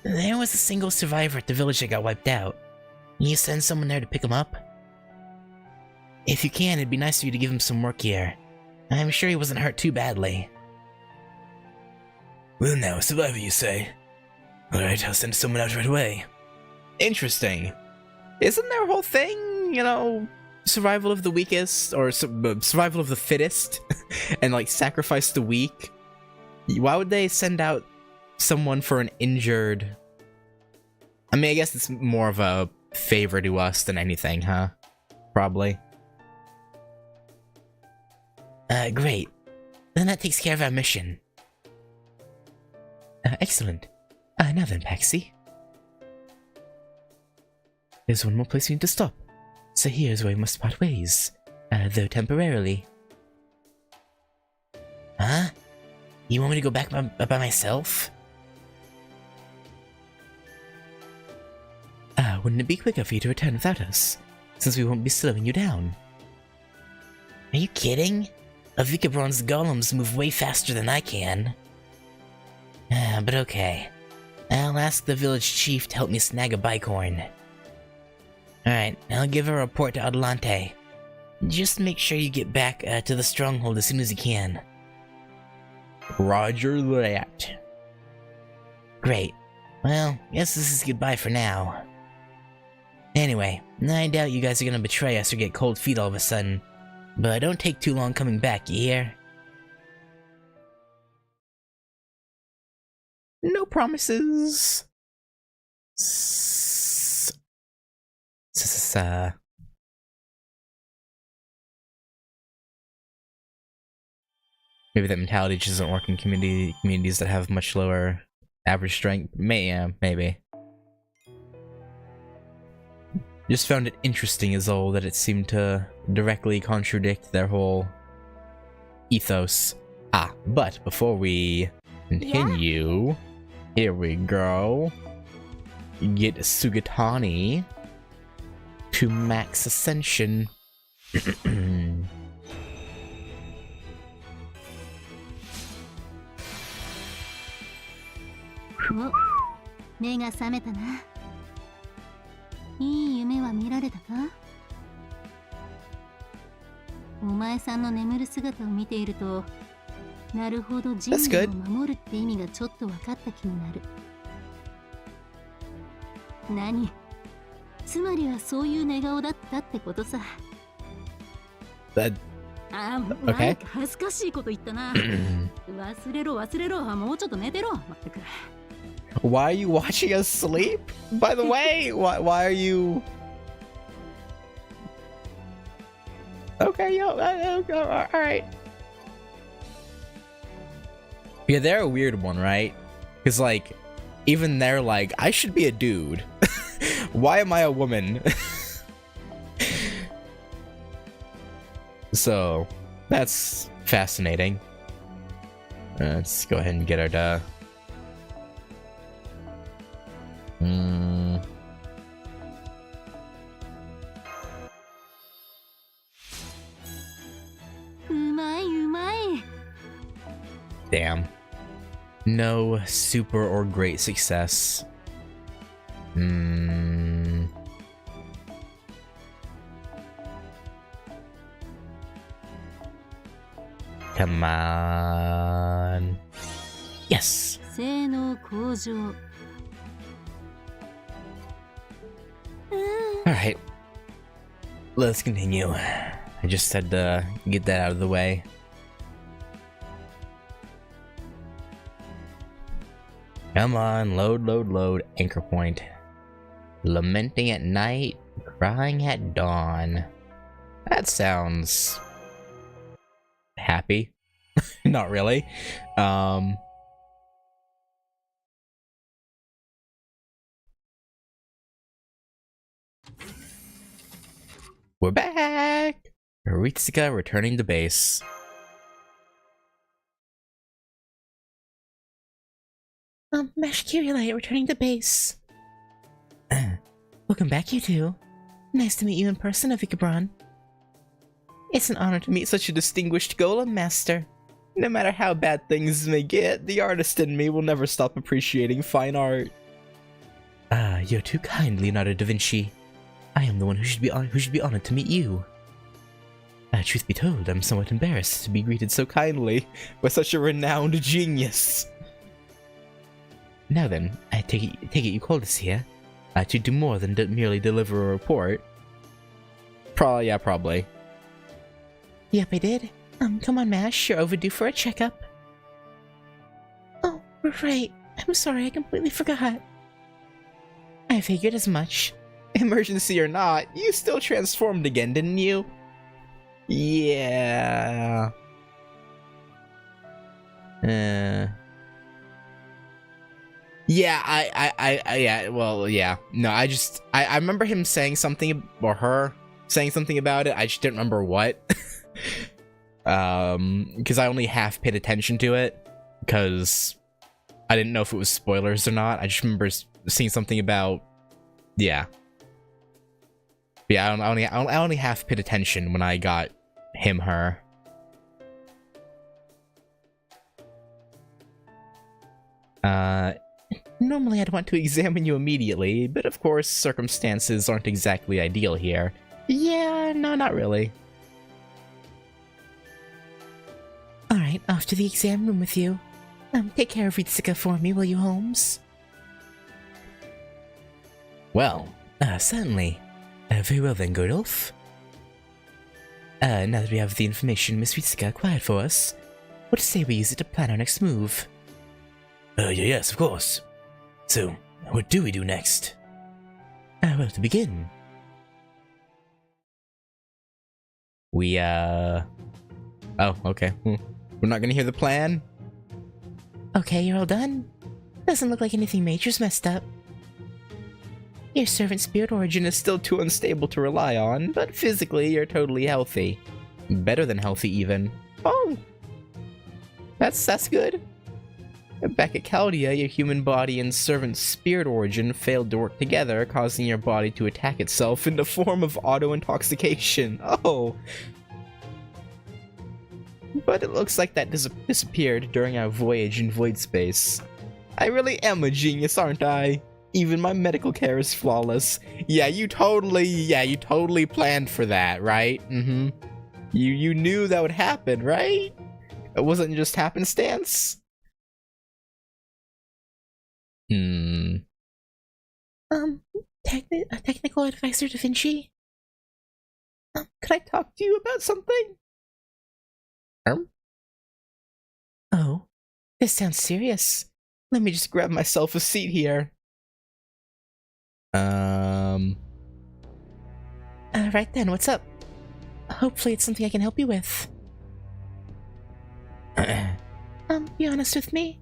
There was a single survivor at the village that got wiped out. Can you send someone there to pick him up? If you can, it'd be nice of you to give him some work here. I'm sure he wasn't hurt too badly. Well now, a survivor you say? Alright, I'll send someone out right away. Interesting. Isn't their whole thing, you know, survival of the weakest, or survival of the fittest, and like sacrifice the weak? Why would they send out someone for an injured... I mean, I guess it's more of a favor to us than anything, huh? Probably. Great. Then that takes care of our mission. Excellent. Now then, Paxi. There's one more place we need to stop. So here's where we must part ways. Though temporarily. Huh? You want me to go back by myself? Wouldn't it be quicker for you to return without us? Since we won't be slowing you down. Are you kidding? A Vikabron's golems move way faster than I can. But okay. I'll ask the village chief to help me snag a bicorn. Alright, I'll give a report to Adelante. Just make sure you get back to the stronghold as soon as you can. Roger that. Great. Well, guess this is goodbye for now. Anyway, I doubt you guys are gonna betray us or get cold feet all of a sudden. But don't take too long coming back, you hear? No promises. Maybe that mentality just doesn't work in communities that have much lower average strength. Maybe. Just found it interesting as all that it seemed to directly contradict their whole ethos. But before we continue, Here we go. Get Sugatani to max ascension. お、目が覚めたな。いい夢は見られたか？お前さんの眠る姿を見ていると、なるほど人類を守るって意味がちょっと分かった気になる。何？つまりはそういう寝顔だったってことさ。ああ、もうなんか恥ずかしいこと言ったな。忘れろ忘れろ。もうちょっと寝てろ。まったく。Why are you watching us sleep? By the way, why are you? Okay, yo, all right. Yeah, they're a weird one, right? Because like, even they're like, I should be a dude. Why am I a woman? So, that's fascinating. Let's go ahead and get our duh. Damn. No super or great success. Come on. Yes. Alright. Let's continue. I just had to get that out of the way. Come on, load, load, load. Anchor point. Lamenting at night, crying at dawn. That sounds happy. Not really. We're back! Ritsuka returning to base. Mash Kirillite returning to base. Welcome back, you two. Nice to meet you in person, Avikabron. It's an honor to meet such a distinguished golem master. No matter how bad things may get, the artist in me will never stop appreciating fine art. You're too kind, Leonardo da Vinci. I am the one who should be honored to meet you. Truth be told, I'm somewhat embarrassed to be greeted so kindly by such a renowned genius. Now then, I take it you called us here to do more than merely deliver a report. Probably. Yep, I did. Come on, Mash, you're overdue for a checkup. Oh, right. I'm sorry, I completely forgot. I figured as much. Emergency or not, you still transformed again, didn't you? Yeah. Yeah, well, yeah. No, I remember him saying something, or her saying something about it. I just didn't remember what. Because I only half paid attention to it, because I didn't know if it was spoilers or not. I just remember seeing something about, yeah. Yeah, I only half paid attention when I got him, her. Normally I'd want to examine you immediately, but of course circumstances aren't exactly ideal here. Yeah, no, not really. Alright, off to the exam room with you. Take care of Ritsuka for me, will you, Holmes? Well, certainly. Very well then, Godolph. Now that we have the information Miss Ritsuka acquired for us, what to say we use it to plan our next move? Yes, of course. So, what do we do next? Well, to begin, we, Oh, okay. We're not gonna hear the plan? Okay, you're all done? Doesn't look like anything major's messed up. Your servant spirit origin is still too unstable to rely on, but physically you're totally healthy. Better than healthy, even. Oh! That's good. Back at Chaldea, your human body and servant spirit origin failed to work together, causing your body to attack itself in the form of auto-intoxication. Oh! But it looks like that disappeared during our voyage in void space. I really am a genius, aren't I? Even my medical care is flawless. Yeah, you totally planned for that, right? Mm-hmm. You knew that would happen, right? It wasn't just happenstance? Technical advisor Da Vinci? Could I talk to you about something? Oh, this sounds serious. Let me just grab myself a seat here. Right then, what's up? Hopefully it's something I can help you with. Be honest with me.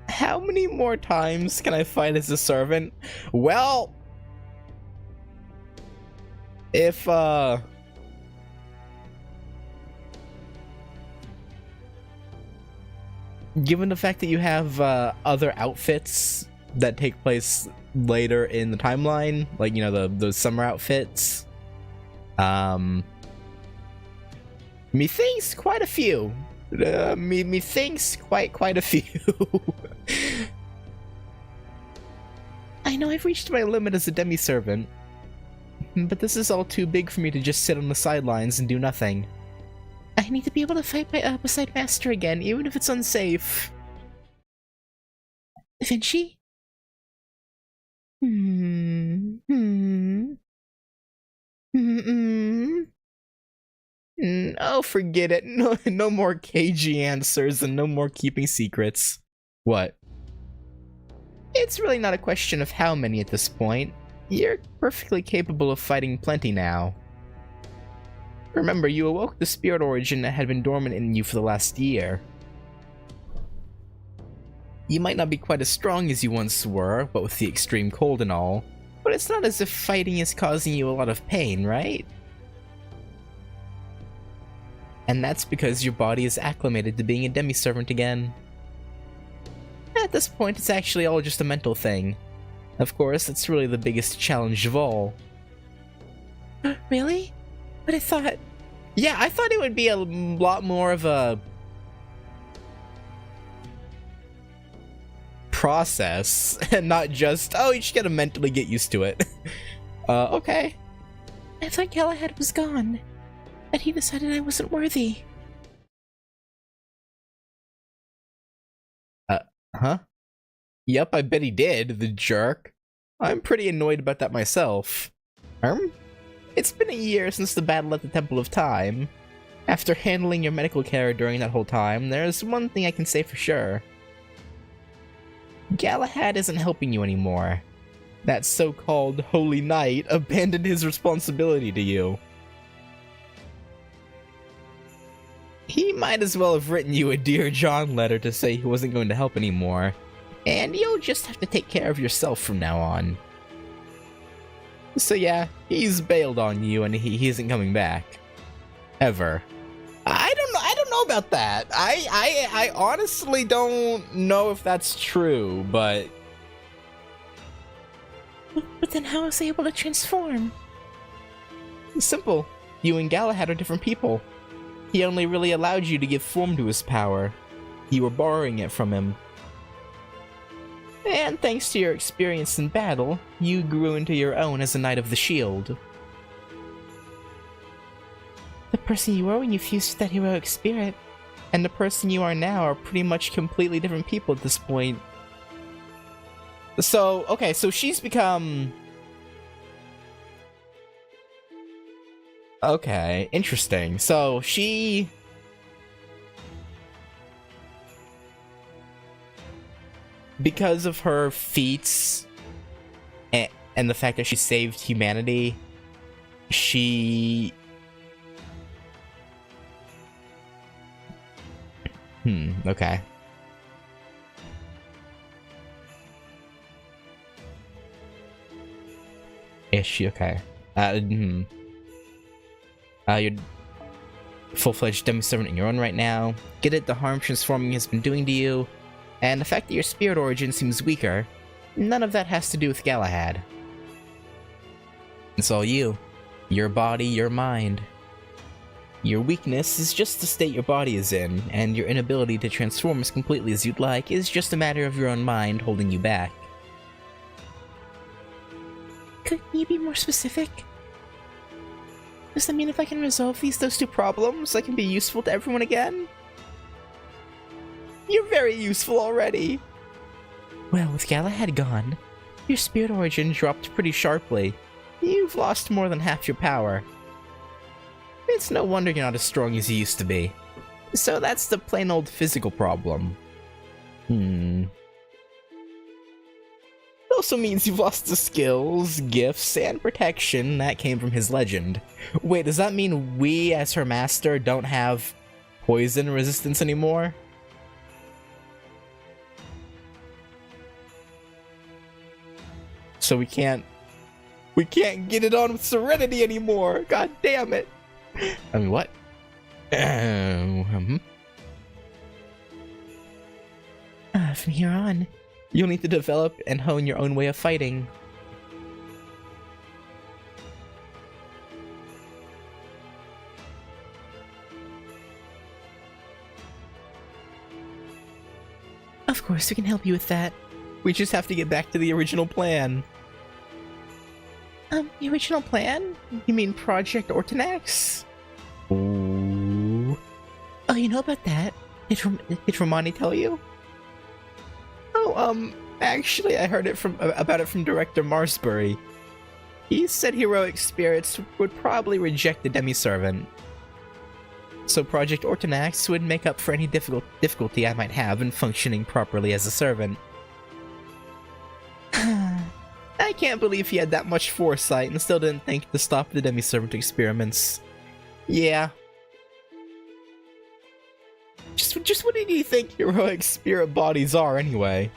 How many more times can I fight as a servant? Well, if, given the fact that you have, other outfits that take place later in the timeline, like, you know, those summer outfits, methinks quite a few. Methinks quite a few. I know I've reached My limit as a demi-servant, but this is all too big for me to just sit on the sidelines and do nothing. I need to be able to fight beside Master again, even if it's unsafe. Da Vinci? Oh, forget it. No more cagey answers and no more keeping secrets. What? It's really not a question of how many at this point. You're perfectly capable of fighting plenty now. Remember, you awoke the spirit origin that had been dormant in you for the last year. You might not be quite as strong as you once were, what with the extreme cold and all, but it's not as if fighting is causing you a lot of pain, right? And that's because your body is acclimated to being a demi-servant again. At this point, it's actually all just a mental thing. Of course, it's really the biggest challenge of all. Really? But I thought... Yeah, I thought it would be a lot more of a... process, and not just, oh, you just gotta mentally get used to it. Okay. I thought Galahad was gone, and he decided I wasn't worthy. Huh? Yep, I bet he did, the jerk. I'm pretty annoyed about that myself. It's been a year since the battle at the Temple of Time. After handling your medical care during that whole time, there's one thing I can say for sure. Galahad isn't helping you anymore. That so-called Holy Knight abandoned his responsibility to you. He might as well have written you a Dear John letter to say he wasn't going to help anymore, and you'll just have to take care of yourself from now on. So yeah, he's bailed on you and he isn't coming back. Ever. I don't know about that. I honestly don't know if that's true, but... But then how was I able to transform? Simple. You and Galahad are different people. He only really allowed you to give form to his power. You were borrowing it from him. And thanks to your experience in battle, you grew into your own as a Knight of the Shield. The person you were when you fused with that heroic spirit, and the person you are now are pretty much completely different people at this point. So, okay, so she's become... Okay, interesting. So, she... Because of her feats and the fact that she saved humanity, she... Okay. Is she okay? You're full-fledged demi-servant in your own right now. Get it? The harm transforming has been doing to you. And the fact that your spirit origin seems weaker, none of that has to do with Galahad. It's all you. Your body, your mind. Your weakness is just the state your body is in, and your inability to transform as completely as you'd like is just a matter of your own mind holding you back. Could you be more specific? Does that mean if I can resolve those two problems, I can be useful to everyone again? You're very useful already! Well, with Galahad gone, your spirit origin dropped pretty sharply. You've lost more than half your power. It's no wonder you're not as strong as you used to be. So that's the plain old physical problem. It also means you've lost the skills, gifts, and protection that came from his legend. Wait, does that mean we, as her master, don't have poison resistance anymore? So we can't get it on with Serenity anymore. God damn it. I mean, what? From here on, you'll need to develop and hone your own way of fighting. of course we can help you with that. We just have to get back to the original plan. The original plan? You mean Project Ortanax? Ooh. Oh, you know about that? Did Romani tell you? Oh, actually I heard about it from Director Marsbury. He said heroic spirits would probably reject the demi-servant. So Project Ortanax would make up for any difficulty I might have in functioning properly as a servant. I can't believe he had that much foresight and still didn't think to stop the demi-servant experiments. Yeah. Just what did he think heroic spirit bodies are anyway?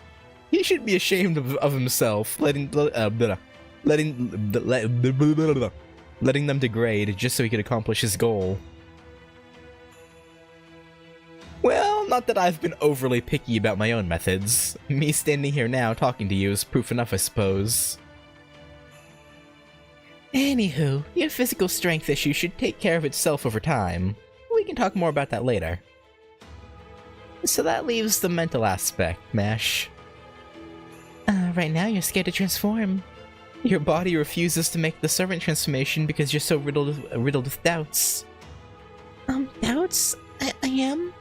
He should be ashamed of himself, letting them degrade just so he could accomplish his goal. Well, not that I've been overly picky about my own methods. Me standing here now talking to you is proof enough, I suppose. Anywho, your physical strength issue should take care of itself over time. We can talk more about that later. So that leaves the mental aspect, Mash. Right now you're scared to transform. Your body refuses to make the servant transformation because you're so riddled with doubts. Doubts? I am?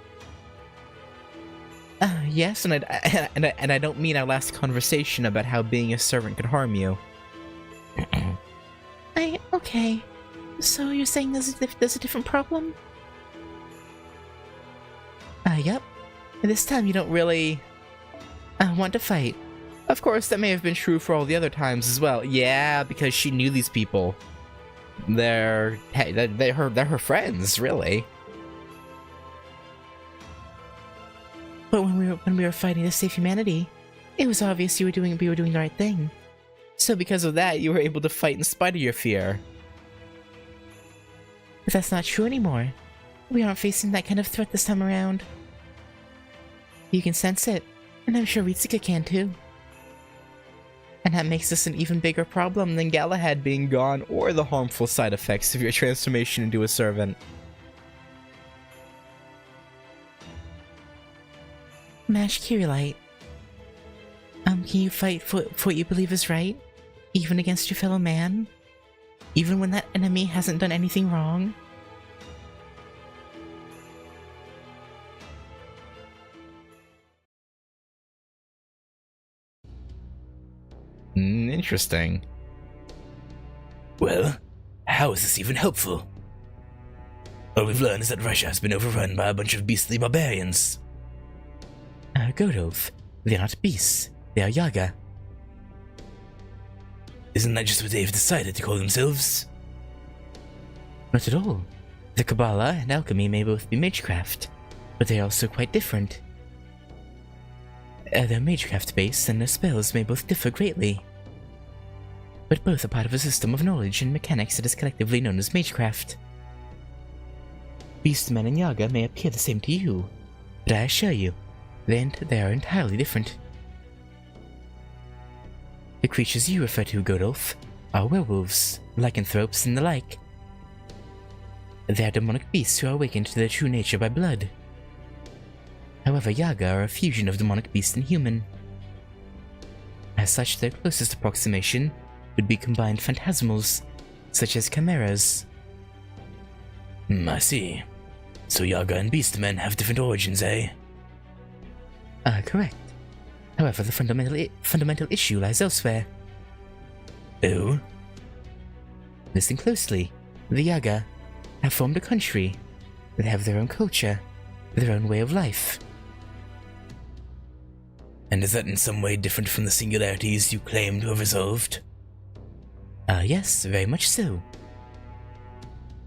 Yes, and I don't mean our last conversation about how being a servant could harm you. Okay. So you're saying there's a different problem? Yep. This time you don't really want to fight. Of course, that may have been true for all the other times as well. Yeah, because she knew these people. They're her friends, really. But when we were fighting to save humanity, it was obvious we were doing the right thing. So because of that, you were able to fight in spite of your fear. But that's not true anymore. We aren't facing that kind of threat this time around. You can sense it, and I'm sure Ritsuka can too. And that makes this an even bigger problem than Galahad being gone or the harmful side effects of your transformation into a servant. Mash Kirillite. Can you fight for what you believe is right? Even against your fellow man? Even when that enemy hasn't done anything wrong? Interesting. Well, how is this even helpful? All we've learned is that Russia has been overrun by a bunch of beastly barbarians. Godov, they're not beasts, they are Yaga. Isn't that just what they've decided to call themselves? Not at all. The Kabbalah and alchemy may both be magecraft, but they are also quite different. Their magecraft base and their spells may both differ greatly, but both are part of a system of knowledge and mechanics that is collectively known as magecraft. Beastmen and Yaga may appear the same to you, but I assure you, They are entirely different. The creatures you refer to, Godolph, are werewolves, lycanthropes, and the like. They are demonic beasts who are awakened to their true nature by blood. However, Yaga are a fusion of demonic beast and human. As such, their closest approximation would be combined phantasmals, such as chimeras. I see. So Yaga and Beastmen have different origins, eh? Correct. However, the fundamental issue lies elsewhere. Oh? Listen closely. The Yaga have formed a country. They have their own culture, their own way of life. And is that in some way different from the singularities you claim to have resolved? Yes, very much so.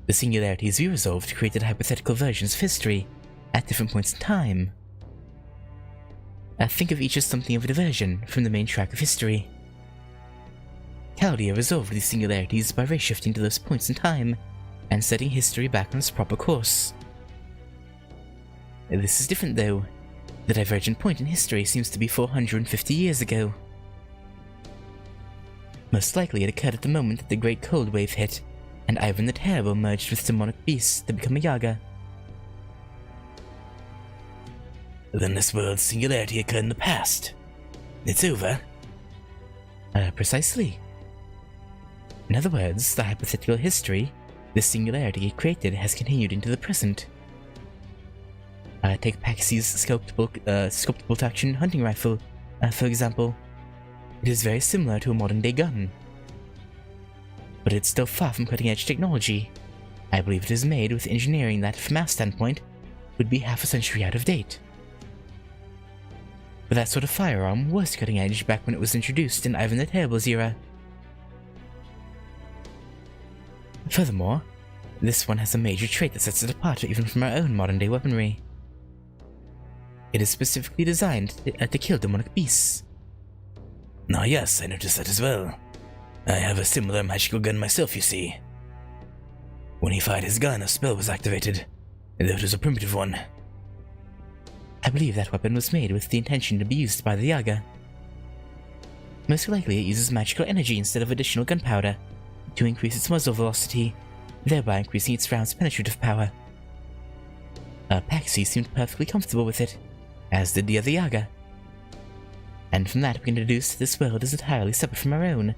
The singularities we resolved created hypothetical versions of history at different points in time. Think of each as something of a diversion from the main track of history. Chaldea resolved these singularities by ray-shifting to those points in time and setting history back on its proper course. This is different though. The divergent point in history seems to be 450 years ago. Most likely it occurred at the moment that the Great Cold Wave hit, and Ivan the Terrible merged with demonic beasts to become a Yaga. Then this world's singularity occurred in the past. It's over? Precisely. In other words, the hypothetical history this singularity it created has continued into the present. Take Paxy's sculptable traction hunting rifle, for example. It is very similar to a modern-day gun. But it's still far from cutting-edge technology. I believe it is made with engineering that, from our standpoint, would be half a century out of date. But that sort of firearm was cutting-edge back when it was introduced in Ivan the Terrible's era. Furthermore, this one has a major trait that sets it apart even from our own modern-day weaponry. It is specifically designed to kill demonic beasts. Ah yes, I noticed that as well. I have a similar magical gun myself, you see. When he fired his gun, a spell was activated, though it was a primitive one. I believe that weapon was made with the intention to be used by the Yaga. Most likely it uses magical energy instead of additional gunpowder to increase its muzzle velocity, thereby increasing its round's penetrative power. Paxy seemed perfectly comfortable with it, as did the other Yaga. And from that we can deduce that this world is entirely separate from our own.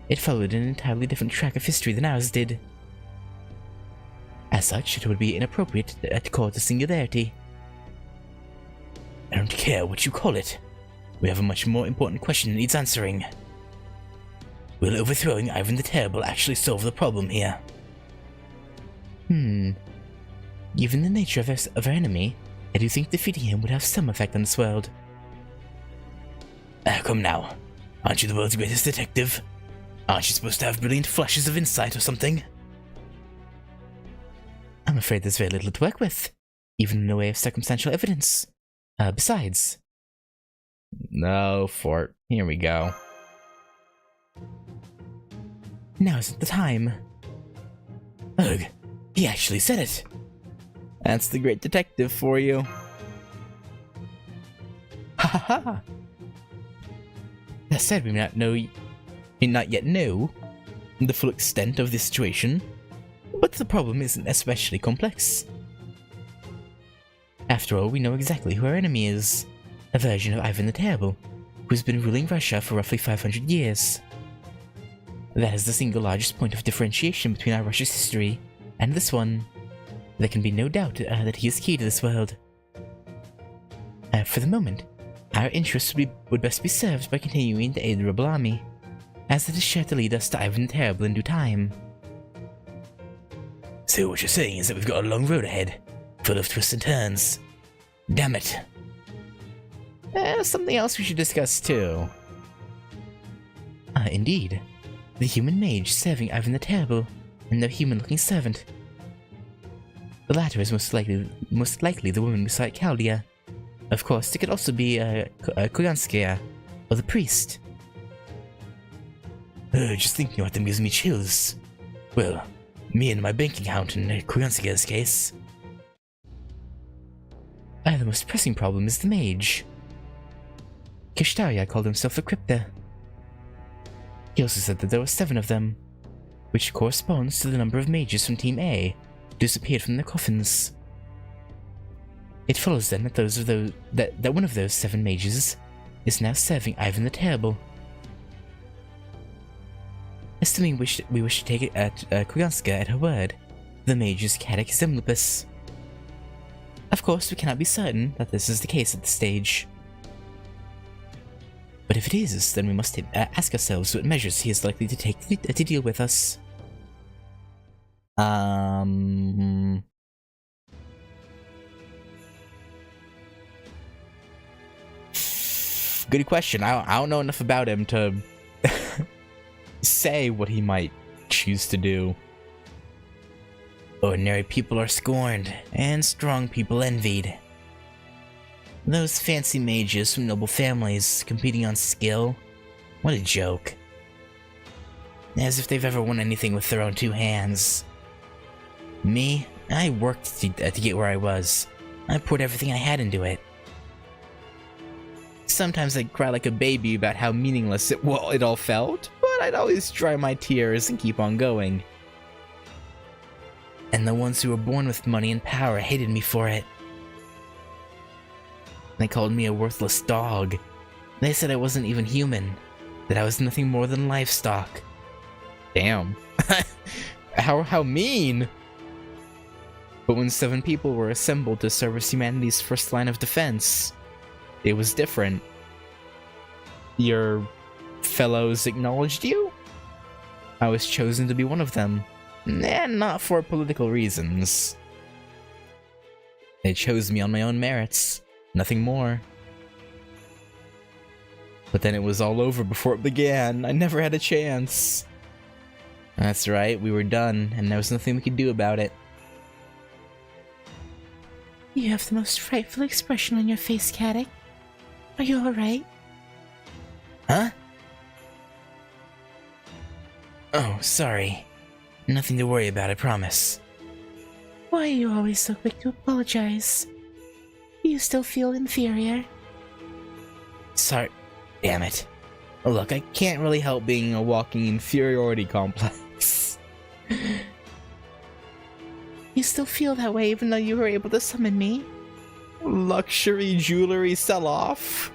It followed an entirely different track of history than ours did. As such, it would be inappropriate to call it a singularity. I don't care what you call it. We have a much more important question that needs answering. Will overthrowing Ivan the Terrible actually solve the problem here? Given the nature of our enemy, I do think defeating him would have some effect on this world. Come now. Aren't you the world's greatest detective? Aren't you supposed to have brilliant flashes of insight or something? I'm afraid there's very little to work with, even in the way of circumstantial evidence. Besides... No, Fort. Here we go. Now isn't the time. Ugh, he actually said it. That's the great detective for you. Ha ha ha! That said, we may not yet know the full extent of this situation, but the problem isn't especially complex. After all, we know exactly who our enemy is, a version of Ivan the Terrible, who's been ruling Russia for roughly 500 years. That is the single largest point of differentiation between our Russia's history and this one. There can be no doubt that he is key to this world. For the moment, our interests would best be served by continuing to aid the rebel army, as it is sure to lead us to Ivan the Terrible in due time. So what you're saying is that we've got a long road ahead, full of twists and turns. Damn it. Something else we should discuss too. Indeed. The human mage serving Ivan the Terrible, and their human-looking servant. The latter is most likely the woman beside Chaldea. Of course, it could also be Kuyanskaya, or the priest. Just thinking about them gives me chills. Well, me and my bank account in Kuyanskaya's case. The most pressing problem is the mage. Kishtaria called himself a crypta. He also said that there were 7 of them, which corresponds to the number of mages from Team A who disappeared from their coffins. It follows then that one of those 7 mages is now serving Ivan the Terrible. Assuming we wish to take it at Kuganska at her word, the mage is Kadik Zemlupus. Of course, we cannot be certain that this is the case at this stage. But if it is, then we must ask ourselves what measures he is likely to take to deal with us. Good question. I don't know enough about him to say what he might choose to do. Ordinary people are scorned, and strong people envied. Those fancy mages from noble families competing on skill? What a joke. As if they've ever won anything with their own 2 hands. Me? I worked to get where I was. I poured everything I had into it. Sometimes I'd cry like a baby about how meaningless it all felt, but I'd always dry my tears and keep on going. And the ones who were born with money and power hated me for it. They called me a worthless dog. They said I wasn't even human, that I was nothing more than livestock. Damn. How mean! But when 7 people were assembled to service humanity's first line of defense, it was different. Your fellows acknowledged you? I was chosen to be one of them, and not for political reasons. They chose me on my own merits, nothing more. But then it was all over before it began. I never had a chance. That's right, we were done, and there was nothing we could do about it. You have the most frightful expression on your face, Kadik. Are you alright? Huh? Oh, sorry. Nothing to worry about, I promise. Why are you always so quick to apologize? Do you still feel inferior? Sorry. Damn it. Look, I can't really help being a walking inferiority complex. You still feel that way even though you were able to summon me? Luxury jewelry sell-off?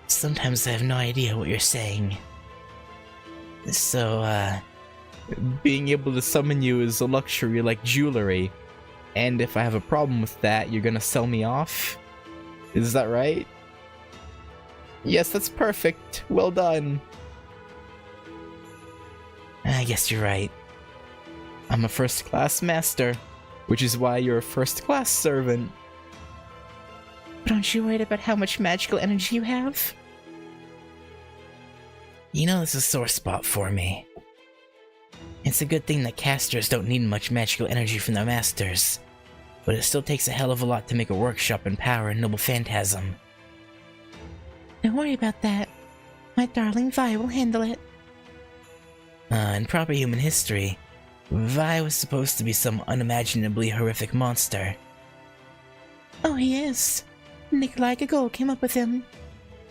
Sometimes I have no idea what you're saying. So, being able to summon you is a luxury like jewelry. And if I have a problem with that, you're gonna sell me off? Is that right? Yes, that's perfect. Well done. I guess you're right. I'm a first-class master, which is why you're a first-class servant. But aren't you worried about how much magical energy you have? You know, this is a sore spot for me. It's a good thing that casters don't need much magical energy from their masters, but it still takes a hell of a lot to make a workshop in power and noble phantasm. Don't worry about that. My darling Vi will handle it. In proper human history, Vi was supposed to be some unimaginably horrific monster. Oh, he is. Nikolai Gogol came up with him.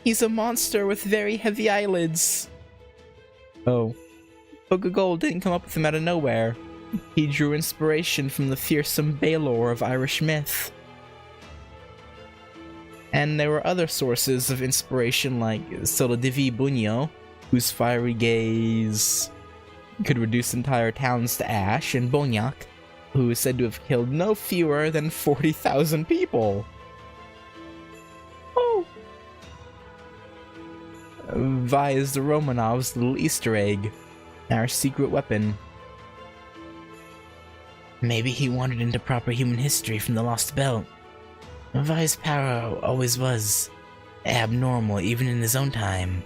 He's a monster with very heavy eyelids. Oh. But Gogol didn't come up with him out of nowhere. He drew inspiration from the fearsome Baelor of Irish myth. And there were other sources of inspiration like Solodivi Bunyo, whose fiery gaze could reduce entire towns to ash, and Bonyak, who is said to have killed no fewer than 40,000 people. Oh! Vi is the Romanovs' little Easter egg, our secret weapon. Maybe he wandered into proper human history from the Lost Belt. Vi's power always was abnormal, even in his own time.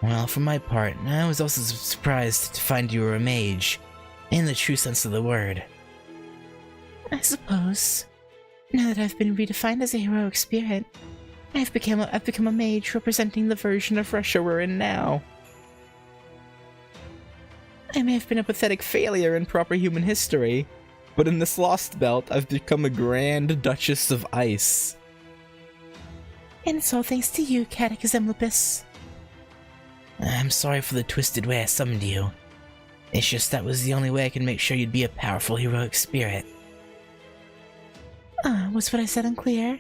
Well, for my part, I was also surprised to find you were a mage, in the true sense of the word. I suppose. Now that I've been redefined as a heroic spirit, I've become a mage representing the version of Russia we're in now. I may have been a pathetic failure in proper human history, But in this Lost Belt, I've become a Grand Duchess of Ice. And it's all thanks to you, Catechism Lupus. I'm sorry for the twisted way I summoned you. It's just that was the only way I could make sure you'd be a powerful heroic spirit. Was what I said unclear?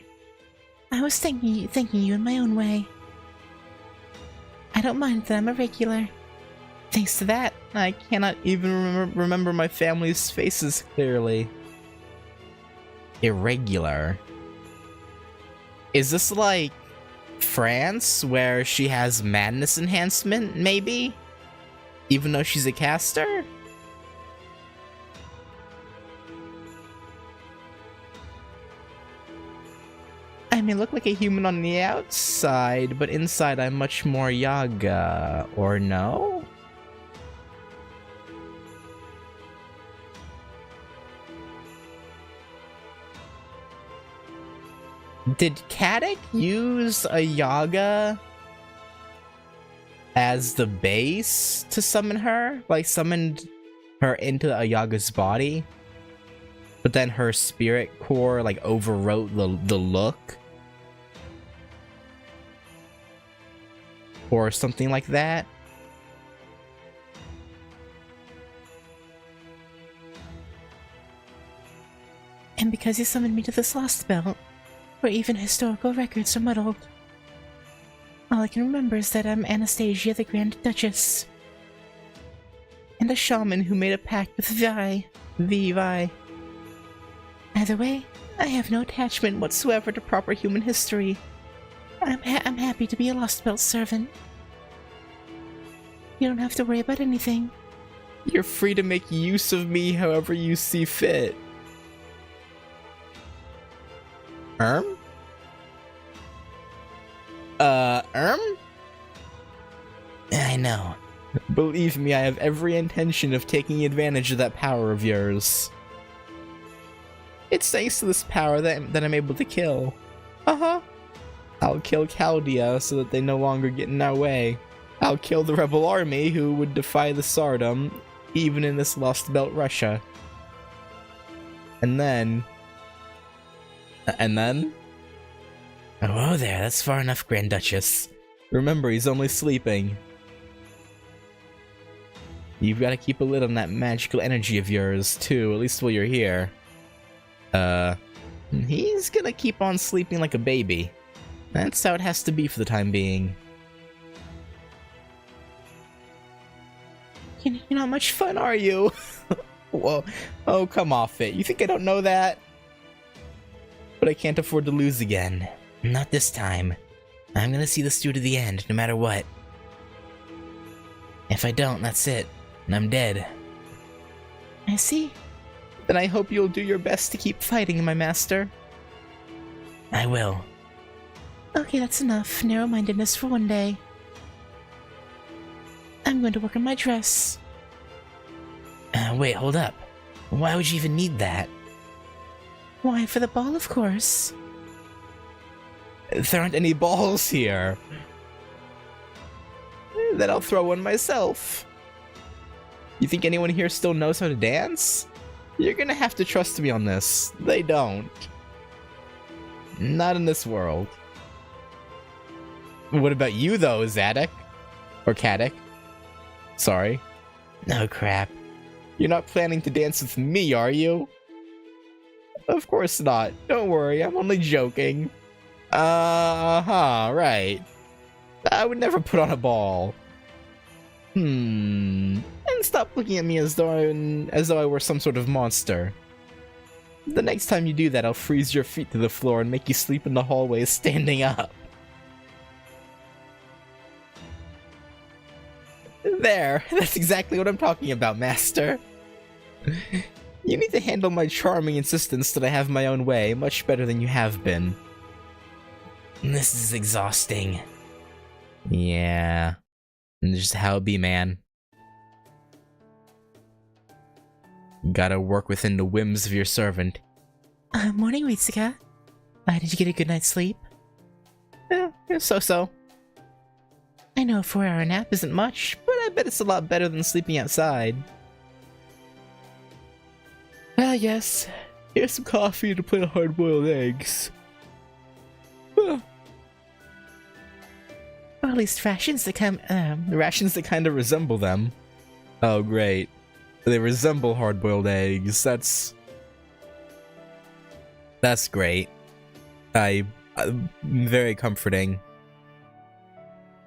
I was thanking you in my own way. I don't mind that I'm a regular. Thanks to that, I cannot even remember my family's faces clearly. Irregular. Is this like France, where she has madness enhancement, maybe? Even though she's a caster? I may look like a human on the outside, but inside I'm much more Yaga, or no? Did Katic use a Yaga as the base to summon her? Like, summoned her into a Yaga's body? But then her spirit core, like, overwrote the look? Or something like that? And because you summoned me to this Lost Belt, where even historical records are muddled, all I can remember is that I'm Anastasia, the Grand Duchess, and a shaman who made a pact with Vi. Either way, I have no attachment whatsoever to proper human history. I'm happy to be a Lost Belt servant. You don't have to worry about anything. You're free to make use of me however you see fit. I know. Believe me, I have every intention of taking advantage of that power of yours. It's thanks to this power that I'm able to kill. I'll kill Chaldea so that they no longer get in our way. I'll kill the rebel army who would defy the Tsardom, even in this Lost Belt Russia. And then... Oh, there, that's far enough, Grand Duchess. Remember, he's only sleeping. You've got to keep a lid on that magical energy of yours, too, at least while you're here. He's gonna keep on sleeping like a baby. That's how it has to be for the time being. You're not much fun, Are you? Whoa. Oh, come off it. You think I don't know that? But I can't afford to lose again. Not this time. I'm gonna see this through to the end, no matter what. If I don't, that's it. And I'm dead. I see. Then I hope you'll do your best to keep fighting, my master. I will. Okay, that's enough narrow-mindedness for one day. I'm going to work on my dress. Wait, hold up. Why would you even need that? Why, for the ball, of course. There aren't any balls here. Then I'll throw one myself. You think anyone here still knows how to dance? You're gonna have to trust me on this. They don't. Not in this world. What about you, though, Zadok? Or Katic? Sorry. Oh, crap. You're not planning to dance with me, are you? Of course not. Don't worry, I'm only joking. Right. I would never put on a ball. And stop looking at me as though I were some sort of monster. The next time you do that, I'll freeze your feet to the floor and make you sleep in the hallway standing up. There, that's exactly what I'm talking about, Master. You need to handle my charming insistence that I have my own way much better than you have been. This is exhausting. Yeah. And just how it be, man. Gotta work within the whims of your servant. Morning, Ritsuka. Did you get a good night's sleep? So-so. I know a 4-hour nap isn't much, But I bet it's a lot better than sleeping outside. Ah, yes. Here's some coffee and a plate of hard-boiled eggs. Or at least rations that Rations that kind of resemble them. Oh, great. They resemble hard-boiled eggs. That's great. Very comforting.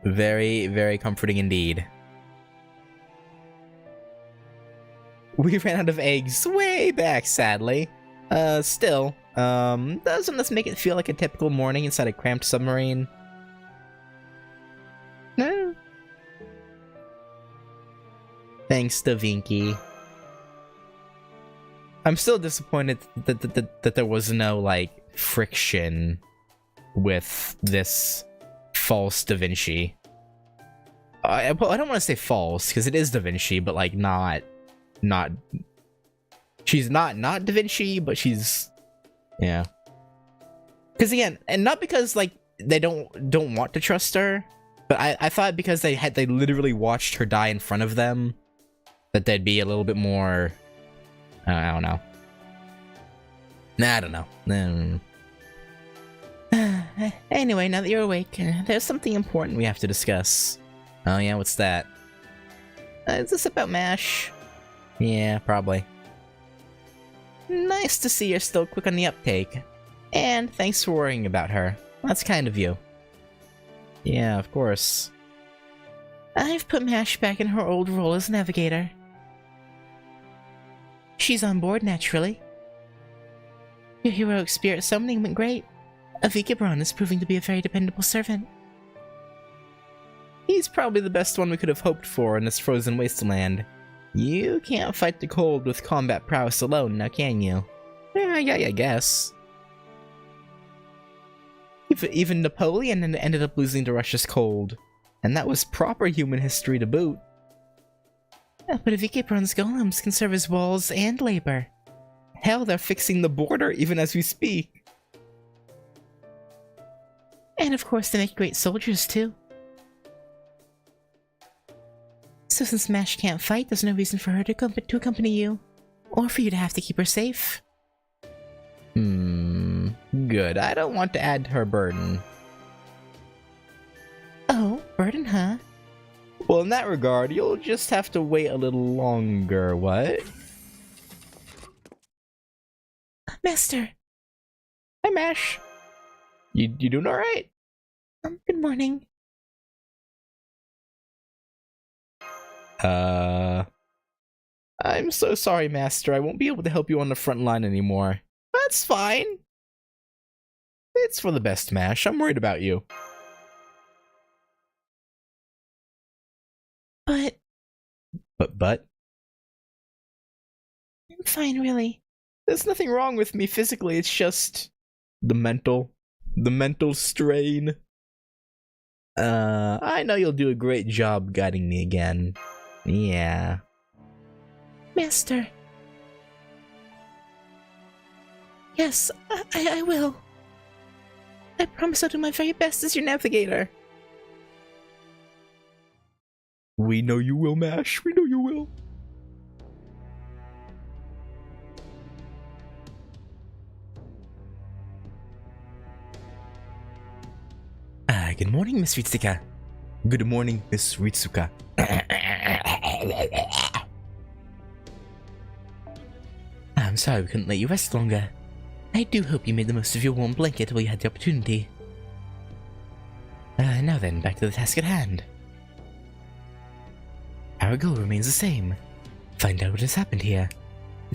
Very, very comforting indeed. We ran out of eggs way back, sadly. Still, doesn't this make it feel like a typical morning inside a cramped submarine? No. Thanks to Vinky. I'm still disappointed that there was no, like, friction with this false Da Vinci. I don't want to say false, because it is Da Vinci, but, like, not... She's not Da Vinci, but she's... Yeah. Because, again, and not because, like, they don't want to trust her, but I thought because they literally watched her die in front of them, that they'd be a little bit more... I don't know. Nah, I don't know. Anyway, now that you're awake, there's something important we have to discuss. Oh yeah, what's that? Is this about MASH? Yeah, probably. Nice to see you're still quick on the uptake. And thanks for worrying about her. That's kind of you. Yeah, of course. I've put MASH back in her old role as navigator. She's on board, naturally. Your heroic spirit summoning went great. Avikibron is proving to be a very dependable servant. He's probably the best one we could have hoped for in this frozen wasteland. You can't fight the cold with combat prowess alone, now can you? Yeah, I guess. Even Napoleon ended up losing to Russia's cold. And that was proper human history to boot. But Avikibron's golems can serve as walls and labor. Hell, they're fixing the border even as we speak. And of course they make great soldiers too. So since MASH can't fight, there's no reason for her to accompany you. Or for you to have to keep her safe. Good. I don't want to add to her burden. Oh, burden, huh? Well, in that regard, you'll just have to wait a little longer, what? Master! Hi, Mash. You doing alright? Good morning. I'm so sorry, Master. I won't be able to help you on the front line anymore. That's fine. It's for the best, Mash. I'm worried about you. But? I'm fine, really. There's nothing wrong with me physically, it's just... the mental strain. I know you'll do a great job guiding me again. Yeah. Master. Yes, I will. I promise I'll do my very best as your navigator. We know you will, Mash. We know you will. Good morning, Miss Ritsuka. Good morning, Miss Ritsuka. I'm sorry we couldn't let you rest longer. I do hope you made the most of your warm blanket while you had the opportunity. Now then, back to the task at hand. Our goal remains the same. Find out what has happened here.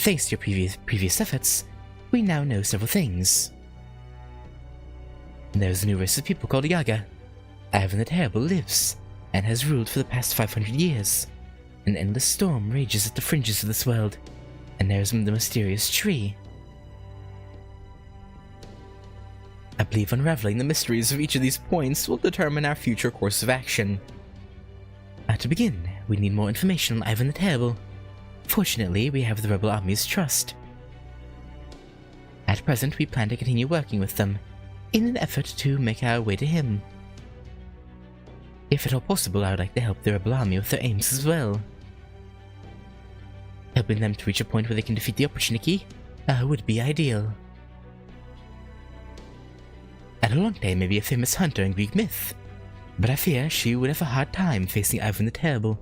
Thanks to your previous efforts, we now know several things. There's a new race of people called Yaga. Ivan the Terrible lives, and has ruled for the past 500 years. An endless storm rages at the fringes of this world, and there's the mysterious tree. I believe unraveling the mysteries of each of these points will determine our future course of action. To begin, we need more information on Ivan the Terrible. Fortunately, we have the rebel army's trust. At present, we plan to continue working with them, in an effort to make our way to him. If at all possible, I would like to help the rebel army with their aims as well. Helping them to reach a point where they can defeat the Opportunity would be ideal. Adelante may be a famous hunter in Greek myth, but I fear she would have a hard time facing Ivan the Terrible.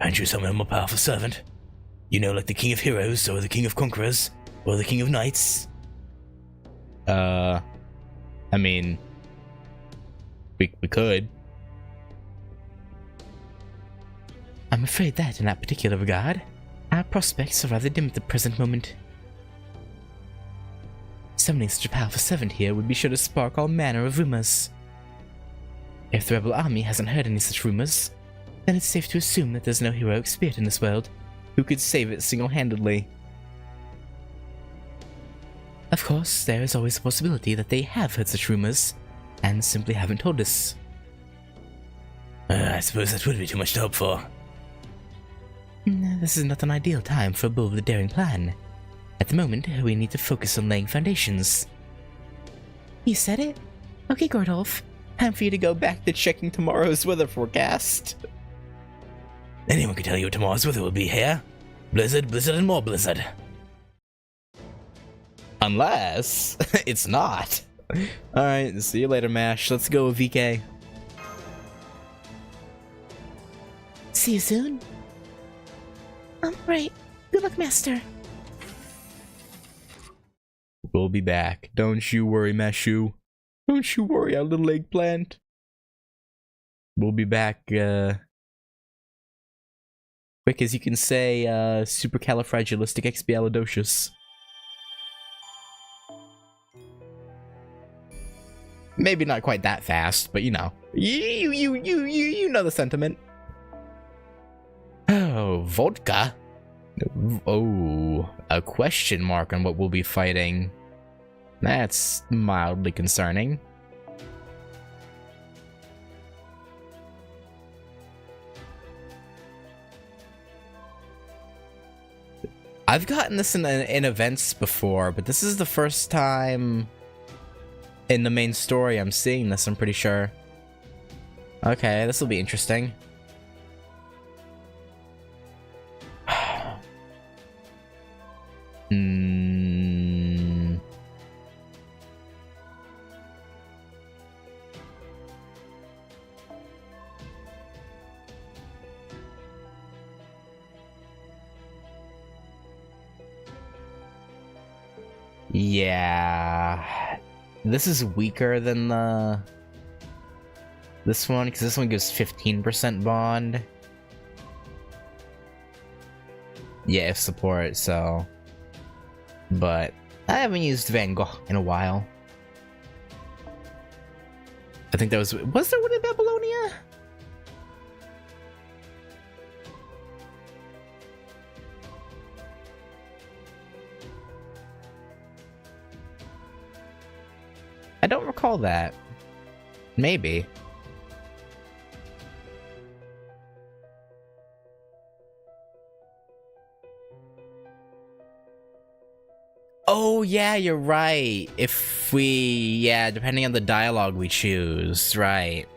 Can't you summon a more powerful servant? You know, like the King of Heroes, or the King of Conquerors, or the King of Knights? I mean, we could. I'm afraid that, in that particular regard, our prospects are rather dim at the present moment. Summoning such a powerful servant here would be sure to spark all manner of rumors. If the rebel army hasn't heard any such rumors, then it's safe to assume that there's no heroic spirit in this world Who could save it single-handedly? Of course, there is always the possibility that they have heard such rumors, and simply haven't told us. I suppose that would be too much to hope for. This is not an ideal time for a bull with a daring plan. At the moment, we need to focus on laying foundations. You said it? Okay, Gordolf. Time for you to go back to checking tomorrow's weather forecast. Anyone can tell you what tomorrow's weather will be here. Blizzard, blizzard, and more blizzard. Unless it's not. Alright, see you later, MASH. Let's go, VK. See you soon. Right. Good luck, Master. We'll be back. Don't you worry, Mashu. Don't you worry, our little eggplant. We'll be back, quick as you can say, supercalifragilisticexpialidocious. Maybe not quite that fast, but you know. You know the sentiment. Oh, vodka? Oh, a question mark on what we'll be fighting. That's mildly concerning. I've gotten this in events before, but this is the first time in the main story I'm seeing this, I'm pretty sure. Okay, this will be interesting. Yeah, this is weaker than this one, because this one gives 15% bond. Yeah, if support, so. But I haven't used Van Gogh in a while. I think that was there one in Babylonia? I don't recall that. Maybe. Oh, yeah, you're right. If yeah, depending on the dialogue we choose, right.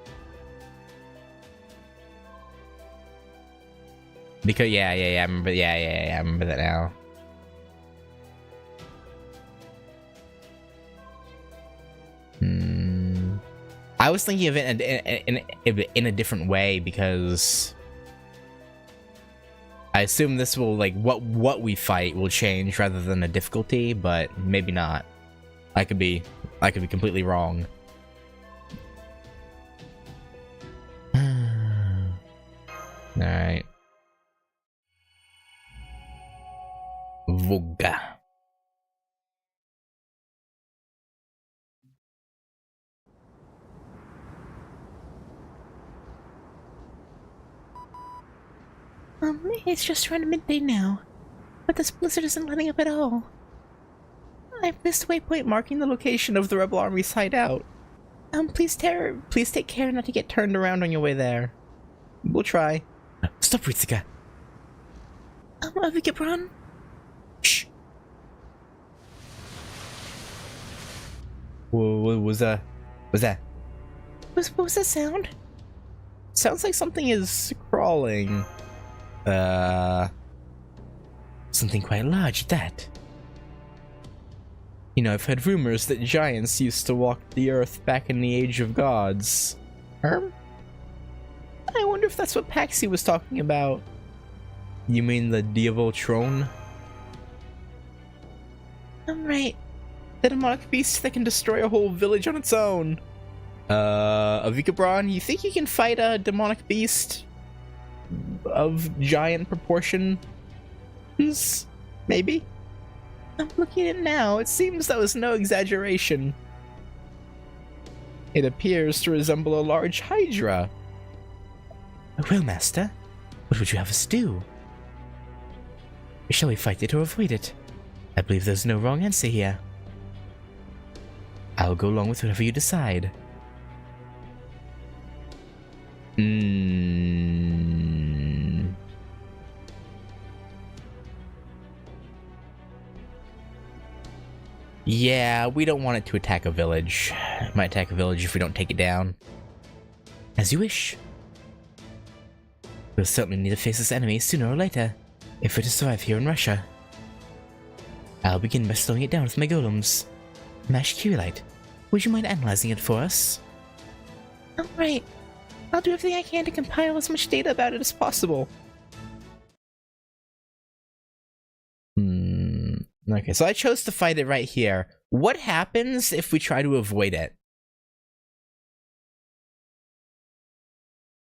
Because, yeah, I remember, I remember that now. I was thinking of it in a different way, because I assume this will, like, what we fight will change rather than a difficulty, but maybe not. I could be completely wrong. Alright. Voga. It's just around midday now, but this blizzard isn't letting up at all. I've missed a waypoint marking the location of the rebel army's hideout. Please take care not to get turned around on your way there. We'll try. Stop, Ritsuka. Vikibron? Shh. What was that? What was that sound? Sounds like something is crawling. Something quite large at that. You know, I've heard rumors that giants used to walk the earth back in the Age of Gods. I wonder if that's what Paxi was talking about. You mean the Diavol Throne? Right. The demonic beast that can destroy a whole village on its own. Avikabron, you think you can fight a demonic beast of giant proportions? Maybe? I'm looking at it now. It seems that was no exaggeration. It appears to resemble a large hydra. Well, Master, what would you have us do? Shall we fight it or avoid it? I believe there's no wrong answer here. I'll go along with whatever you decide. Yeah, we don't want it to attack a village. It might attack a village if we don't take it down. As you wish. We'll certainly need to face this enemy sooner or later, if we're to survive here in Russia. I'll begin by slowing it down with my golems. Mash Curelite, would you mind analyzing it for us? Alright. I'll do everything I can to compile as much data about it as possible. Okay, so I chose to fight it right here. What happens if we try to avoid it?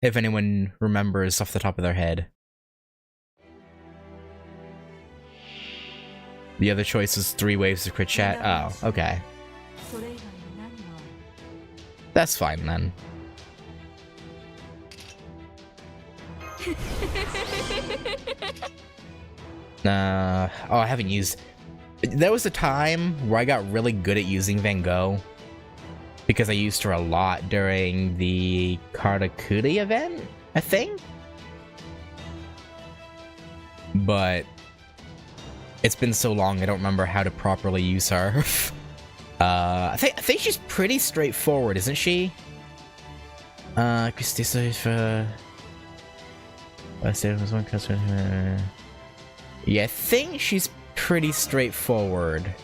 If anyone remembers off the top of their head. The other choice is 3 waves of crit chat. Oh, okay. That's fine then. Oh, I haven't used... There was a time where I got really good at using Van Gogh because I used her a lot during the Karakuri event, I think? But it's been so long I don't remember how to properly use her. I think she's pretty straightforward, isn't she? Yeah, I think she's pretty straightforward.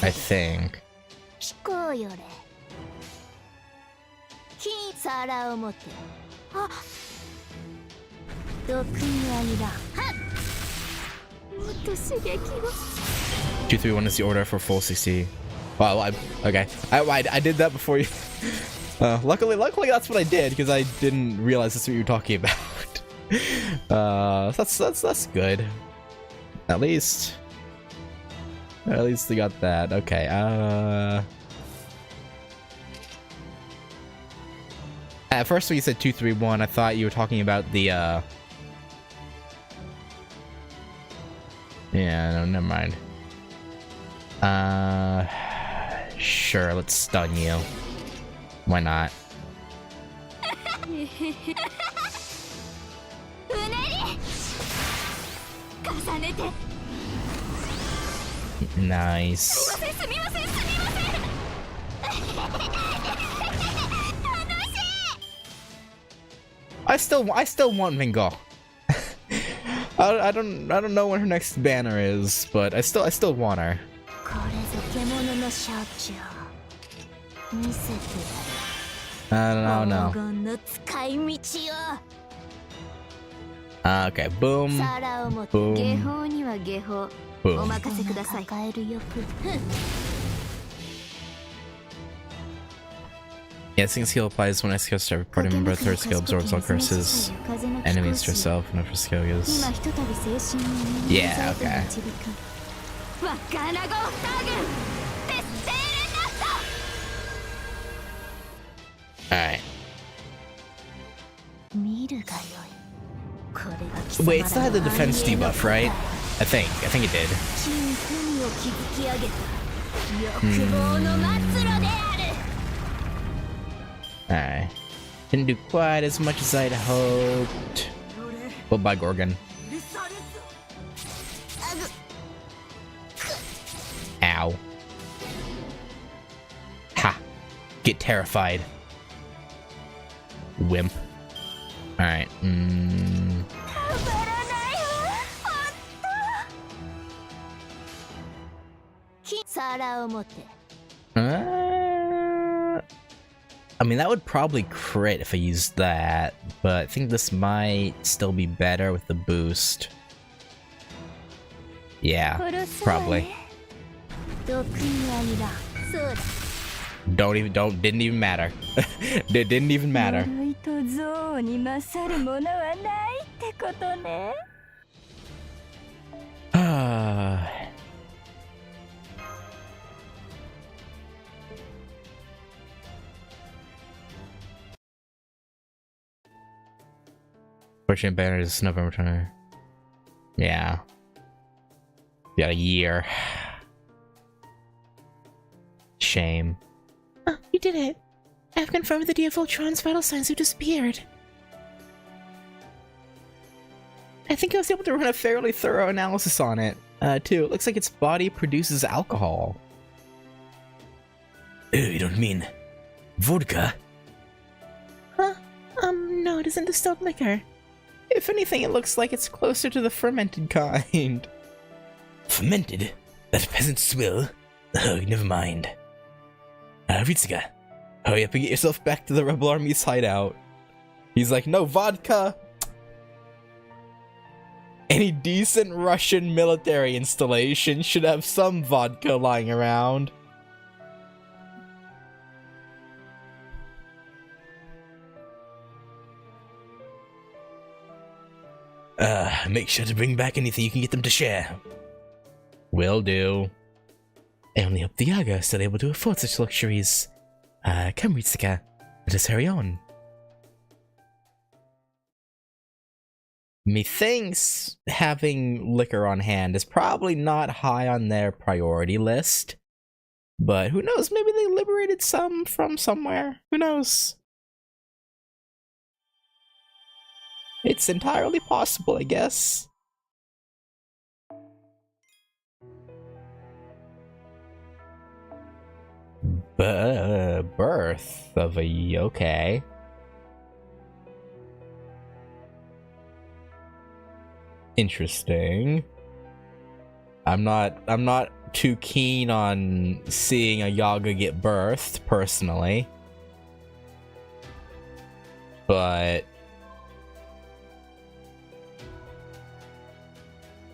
I think. Two, 3, 1 is the order for full 60. Wow, okay. I did that before you. Luckily that's what I did because I didn't realize that's what you were talking about. That's good. At least they got that. Okay. At first when you said 2, 3, 1, I thought you were talking about the Yeah, no, never mind. Sure, let's stun you. Why not? Nice. I still want Mingo. I don't know when her next banner is, but I still want her. I don't know. Okay, boom. Boom. Boom. Yeah, single skill applies when I skill start reporting. Remember, third skill absorbs all curses, enemies to yourself, and upper skill goes. Yeah, okay. Alright. Wait, it still had the defense debuff, right? I think it did. Alright. Didn't do quite as much as I'd hoped. Well, bye, Gorgon. Wow. Ha. Get terrified. Wimp. Alright. たまらないわほんとき皿を持て I mean, that would probably crit if I used that, but I think this might still be better with the boost. Yeah, probably. 毒にはいらんそうだ Didn't even matter. It didn't even matter. 呪いと憎悪に勝るものはないってことね Fortunate banner is November 20. Yeah. Got a year. Shame. Oh, you did it. I've confirmed the DF Ultron's vital signs have disappeared. I think I was able to run a fairly thorough analysis on it, too. It looks like its body produces alcohol. Ew, you don't mean vodka? Huh? No, it isn't distilled liquor. If anything, it looks like it's closer to the fermented kind. Fermented? That peasant swill? Oh, never mind. Ritsuka. Hurry up and get yourself back to the Rebel Army's hideout. He's like, no vodka! Any decent Russian military installation should have some vodka lying around. Make sure to bring back anything you can get them to share. Will do. I only hope the Yaga are still able to afford such luxuries. Come, Ritsuka. Let us hurry on. Methinks having liquor on hand is probably not high on their priority list. But who knows, maybe they liberated some from somewhere. Who knows? It's entirely possible, I guess. Birth of a... okay. Interesting. I'm not too keen on seeing a Yaga get birthed, personally. But...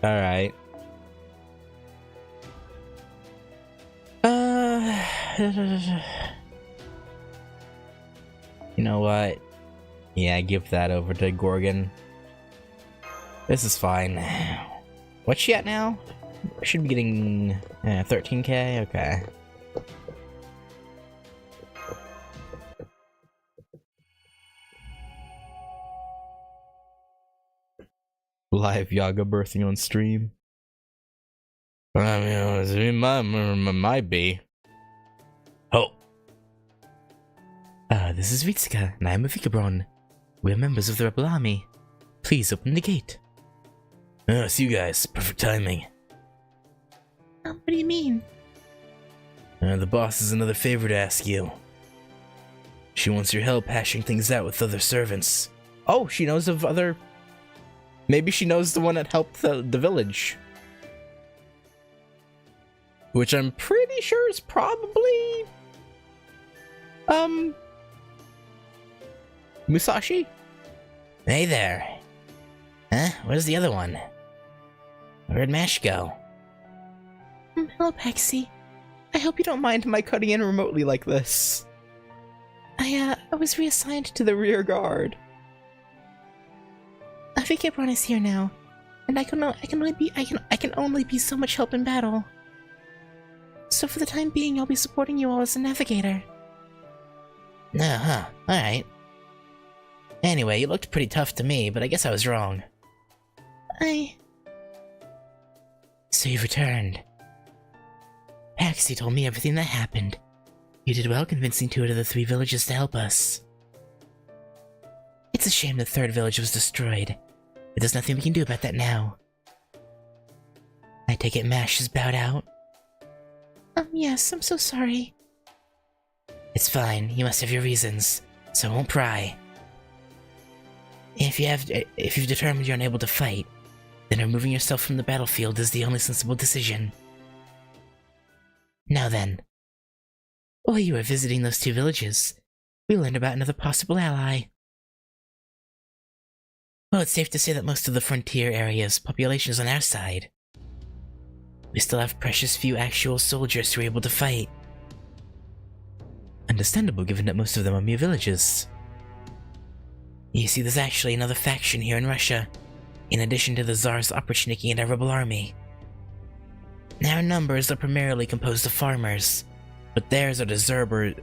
alright. You know what? Yeah, give that over to Gorgon. This is fine. What's she at now? Should be getting 13k? Okay. Live Yaga birthing on stream. I mean, it might be. Oh. This is Ritsuka, and I am a Vikabron. We are members of the Rebel Army. Please open the gate. See you guys. Perfect timing. What do you mean? The boss has another favor to ask you. She wants your help hashing things out with other servants. Oh, she knows of other... maybe she knows the one that helped the village. Which I'm pretty sure is probably... Musashi? Hey there. Huh? Where's the other one? Where'd Mash go? Hello, Paxi. I hope you don't mind my cutting in remotely like this. I was reassigned to the rear guard. Vikabron is here now, and I can only be so much help in battle. So for the time being, I'll be supporting you all as a navigator. Alright. Anyway, you looked pretty tough to me, but I guess I was wrong. So you've returned. Paxi told me everything that happened. You did well convincing 2 out of the 3 villages to help us. It's a shame the 3rd village was destroyed, but there's nothing we can do about that now. I take it Mash is bowed out? Yes, I'm so sorry. It's fine, you must have your reasons, so I won't pry. If you've determined you're unable to fight, then removing yourself from the battlefield is the only sensible decision. Now then, while you were visiting those two villages, we learned about another possible ally. Well, it's safe to say that most of the frontier area's population is on our side. We still have precious few actual soldiers who are able to fight. Understandable, given that most of them are mere villages. You see, there's actually another faction here in Russia, in addition to the Tsar's Oprichniki and our rebel army. Our numbers are primarily composed of farmers, but theirs are deserters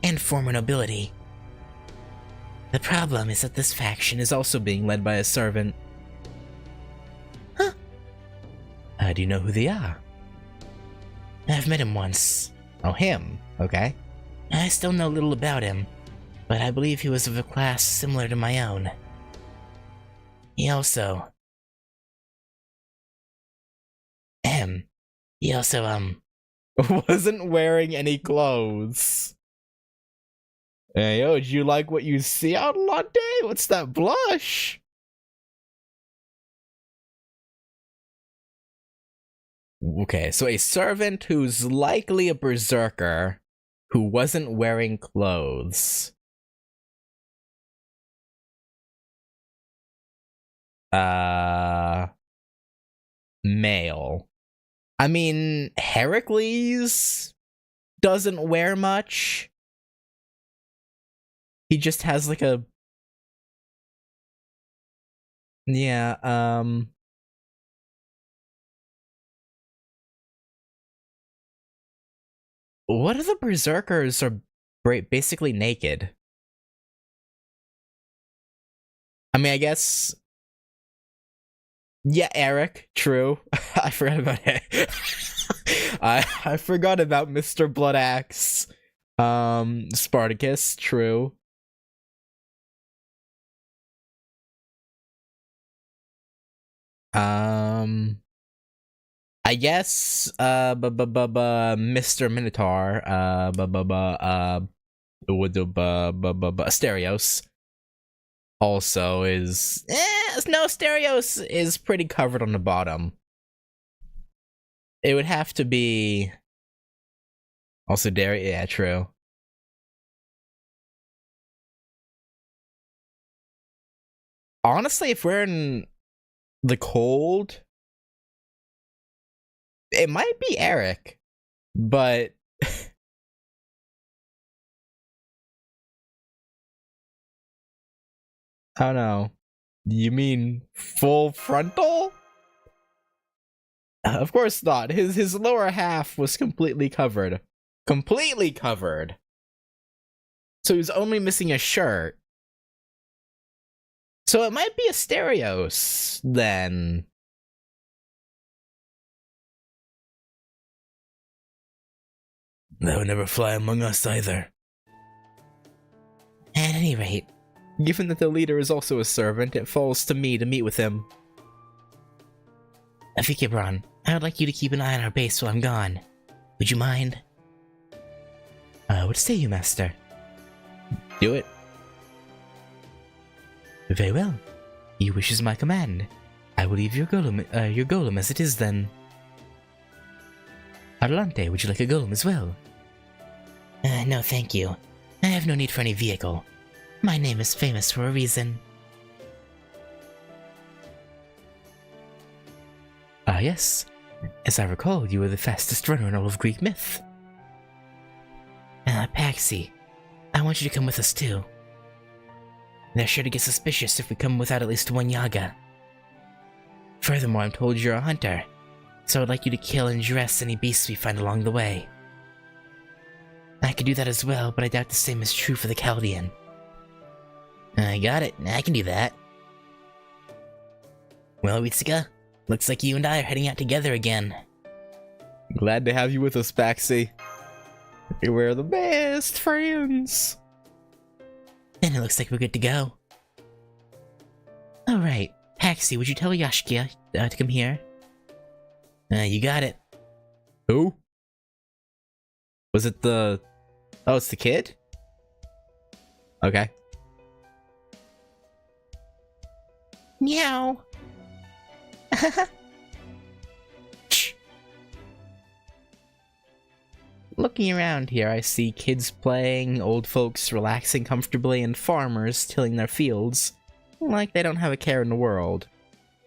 and former nobility. The problem is that this faction is also being led by a servant. Huh? Do you know who they are? I've met him once. Oh, him. Okay. I still know little about him, but I believe he was of a class similar to my own. He also, wasn't wearing any clothes. Hey, yo, did you like what you see out, Latte? What's that blush? Okay, so a servant who's likely a berserker who wasn't wearing clothes. Male. I mean, Heracles doesn't wear much. He just has like a... Yeah, what are the berserkers are basically naked? I mean, I guess... Yeah, Eric, true. I forgot about it. I forgot about Mr. Bloodaxe. Spartacus, true. I guess, Mr. Minotaur, Asterios also is, no, Asterios is pretty covered on the bottom. It would have to be, also Darius, yeah, true. Honestly, if we're in the cold, it might be Eric, but I don't know. You mean full frontal? Of course not. His lower half was completely covered. Completely covered. So he was only missing a shirt. So it might be Asterios, then. That would never fly among us either. At any rate, Given that the leader is also a servant, it falls to me to meet with him. Afikibron, I would like you to keep an eye on our base while I'm gone. Would you mind? What say you, Master? Do it. Very well. Your wish is my command. I will leave your golem as it is then. Arlante, would you like a golem as well? No, thank you. I have no need for any vehicle. My name is famous for a reason. Ah, yes. As I recall, you were the fastest runner in all of Greek myth. Paxi, I want you to come with us too. They're sure to get suspicious if we come without at least one Yaga. Furthermore, I'm told you're a hunter, so I'd like you to kill and dress any beasts we find along the way. I could do that as well, but I doubt the same is true for the Chaldean. I got it. I can do that. Well, Witsuka, looks like you and I are heading out together again. Glad to have you with us, Paxi. We're the best friends. Then it looks like we're good to go. Alright, Paxi, would you tell Yashkia to come here? You got it. Who? Was it the... Oh, it's the kid? Okay. Meow. Looking around here, I see kids playing, old folks relaxing comfortably, and farmers tilling their fields like they don't have a care in the world.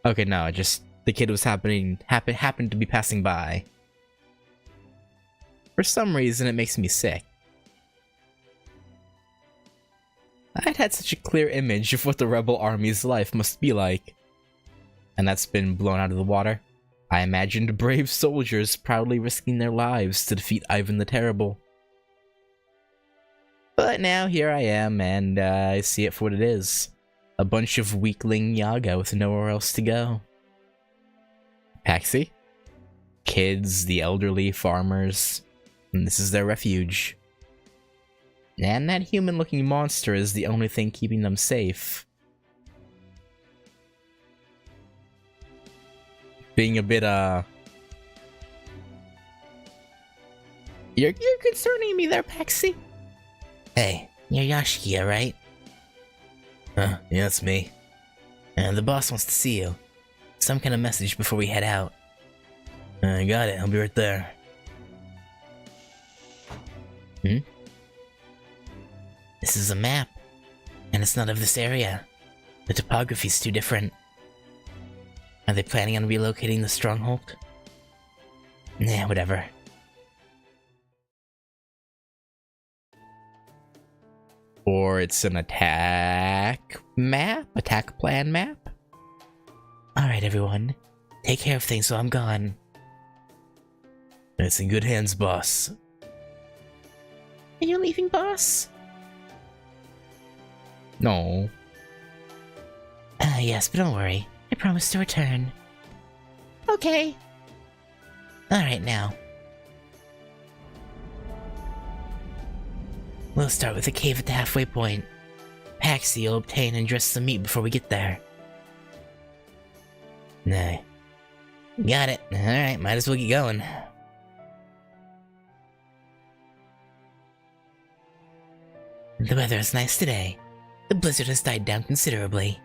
Okay, no, just the kid was happened to be passing by. For some reason, it makes me sick. I'd had such a clear image of what the rebel army's life must be like. And that's been blown out of the water. I imagined brave soldiers proudly risking their lives to defeat Ivan the Terrible. But now here I am, and I see it for what it is. A bunch of weakling Yaga with nowhere else to go. Paxi? Kids, the elderly, farmers, and this is their refuge. And that human-looking monster is the only thing keeping them safe. Being a bit, You're concerning me there, Paxi. Hey, you're Yashiya, right? Yeah, it's me. The boss wants to see you. Some kind of message before we head out. I got it, I'll be right there. This is a map, and it's not of this area. The topography's too different. Are they planning on relocating the stronghold? Nah, whatever. Or it's an attack map? Attack plan map? Alright, everyone. Take care of things while I'm gone. It's in good hands, boss. Are you leaving, boss? No. Yes, but don't worry. I promise to return. Okay. Alright now. We'll start with a cave at the halfway point. Paxi will obtain and dress some meat before we get there. Nah. Got it. Alright, might as well get going. The weather is nice today. The blizzard has died down considerably.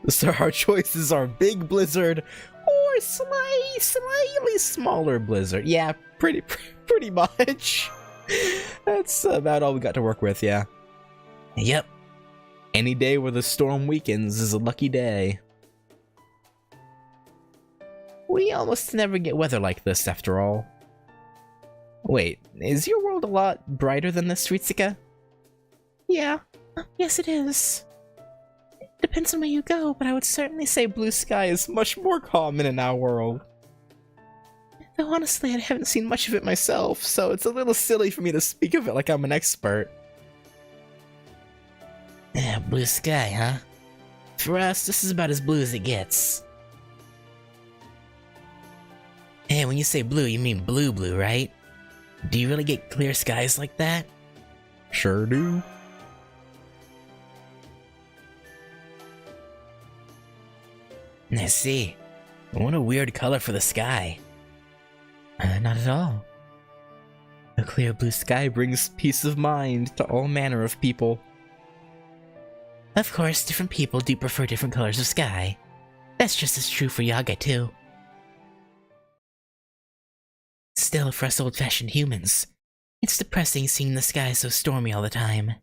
So our choices are big blizzard or slightly smaller blizzard. Yeah, pretty much. That's about all we got to work with, yeah. Yep. Any day where the storm weakens is a lucky day. We almost never get weather like this, after all. Wait, is your world a lot brighter than this, Ritsuka? Yeah. Yes, it is. Depends on where you go, but I would certainly say Blue sky is much more common in our world. though honestly I haven't seen much Much of it myself, so it's a little silly for me to speak of it like I'm an expert. Yeah, blue sky, huh? For us, this is about as blue as it gets. Hey, when you say blue, you mean blue, right? Do you really get clear skies like that? Sure do. I see. What a weird color for the sky. Not at all. A clear blue sky brings peace of mind to all manner of people. Of course, different people do prefer different colors of sky. That's just as true for Yaga, too. Still, for us old-fashioned humans, it's depressing seeing the sky so stormy all the time.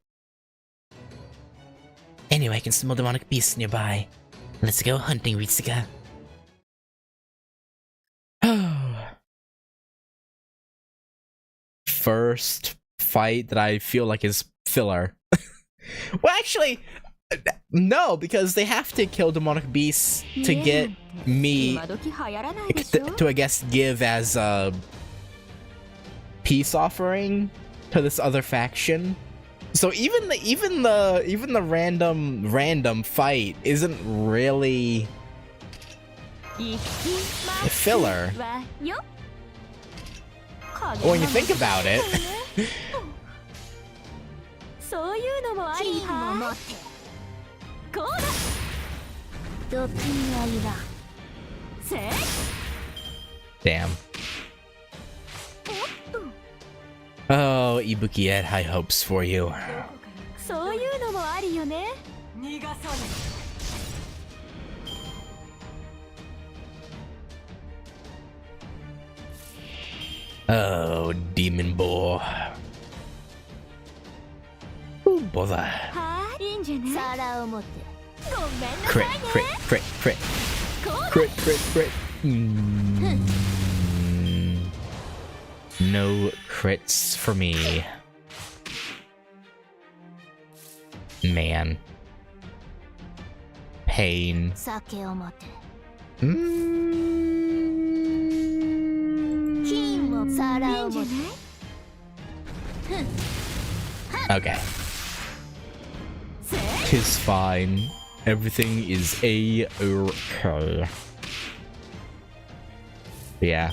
Anyway, I can smell demonic beasts nearby. Let's go hunting, Ritsuka. First fight that I feel like is filler. Well, actually, no, because they have to kill demonic beasts to get me to, I guess, give as a peace offering to this other faction. So even the random fight isn't really filler. When you think about it. Damn. Oh, Ibuki had high hopes for you. そういうのもありよね。 Oh, demon boy. Oh, bother. はい、いいんじゃない。皿を持って。ごめんなさ Crit, いね。 crit, crit, crit. こうだ。 Crit, crit, crit. No crits for me. Man. Pain. 酒を持って。 Mm. 金も皿を持って。 Okay. 'Tis fine. Everything is a-okay. Yeah.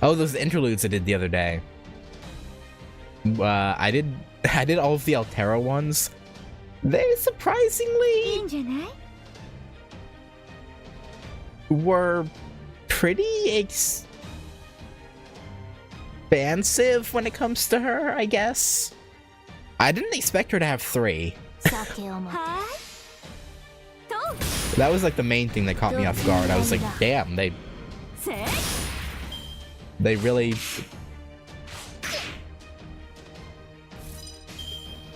Oh, those interludes I did the other day. I did all of the Altera ones. They いい surprisingly んじゃない。 were pretty expansive when it comes to her, I guess. I didn't expect her to have 3. 酒を持って。はい。と。 That was like the main thing that caught me off guard. I was like, damn, せい。 they really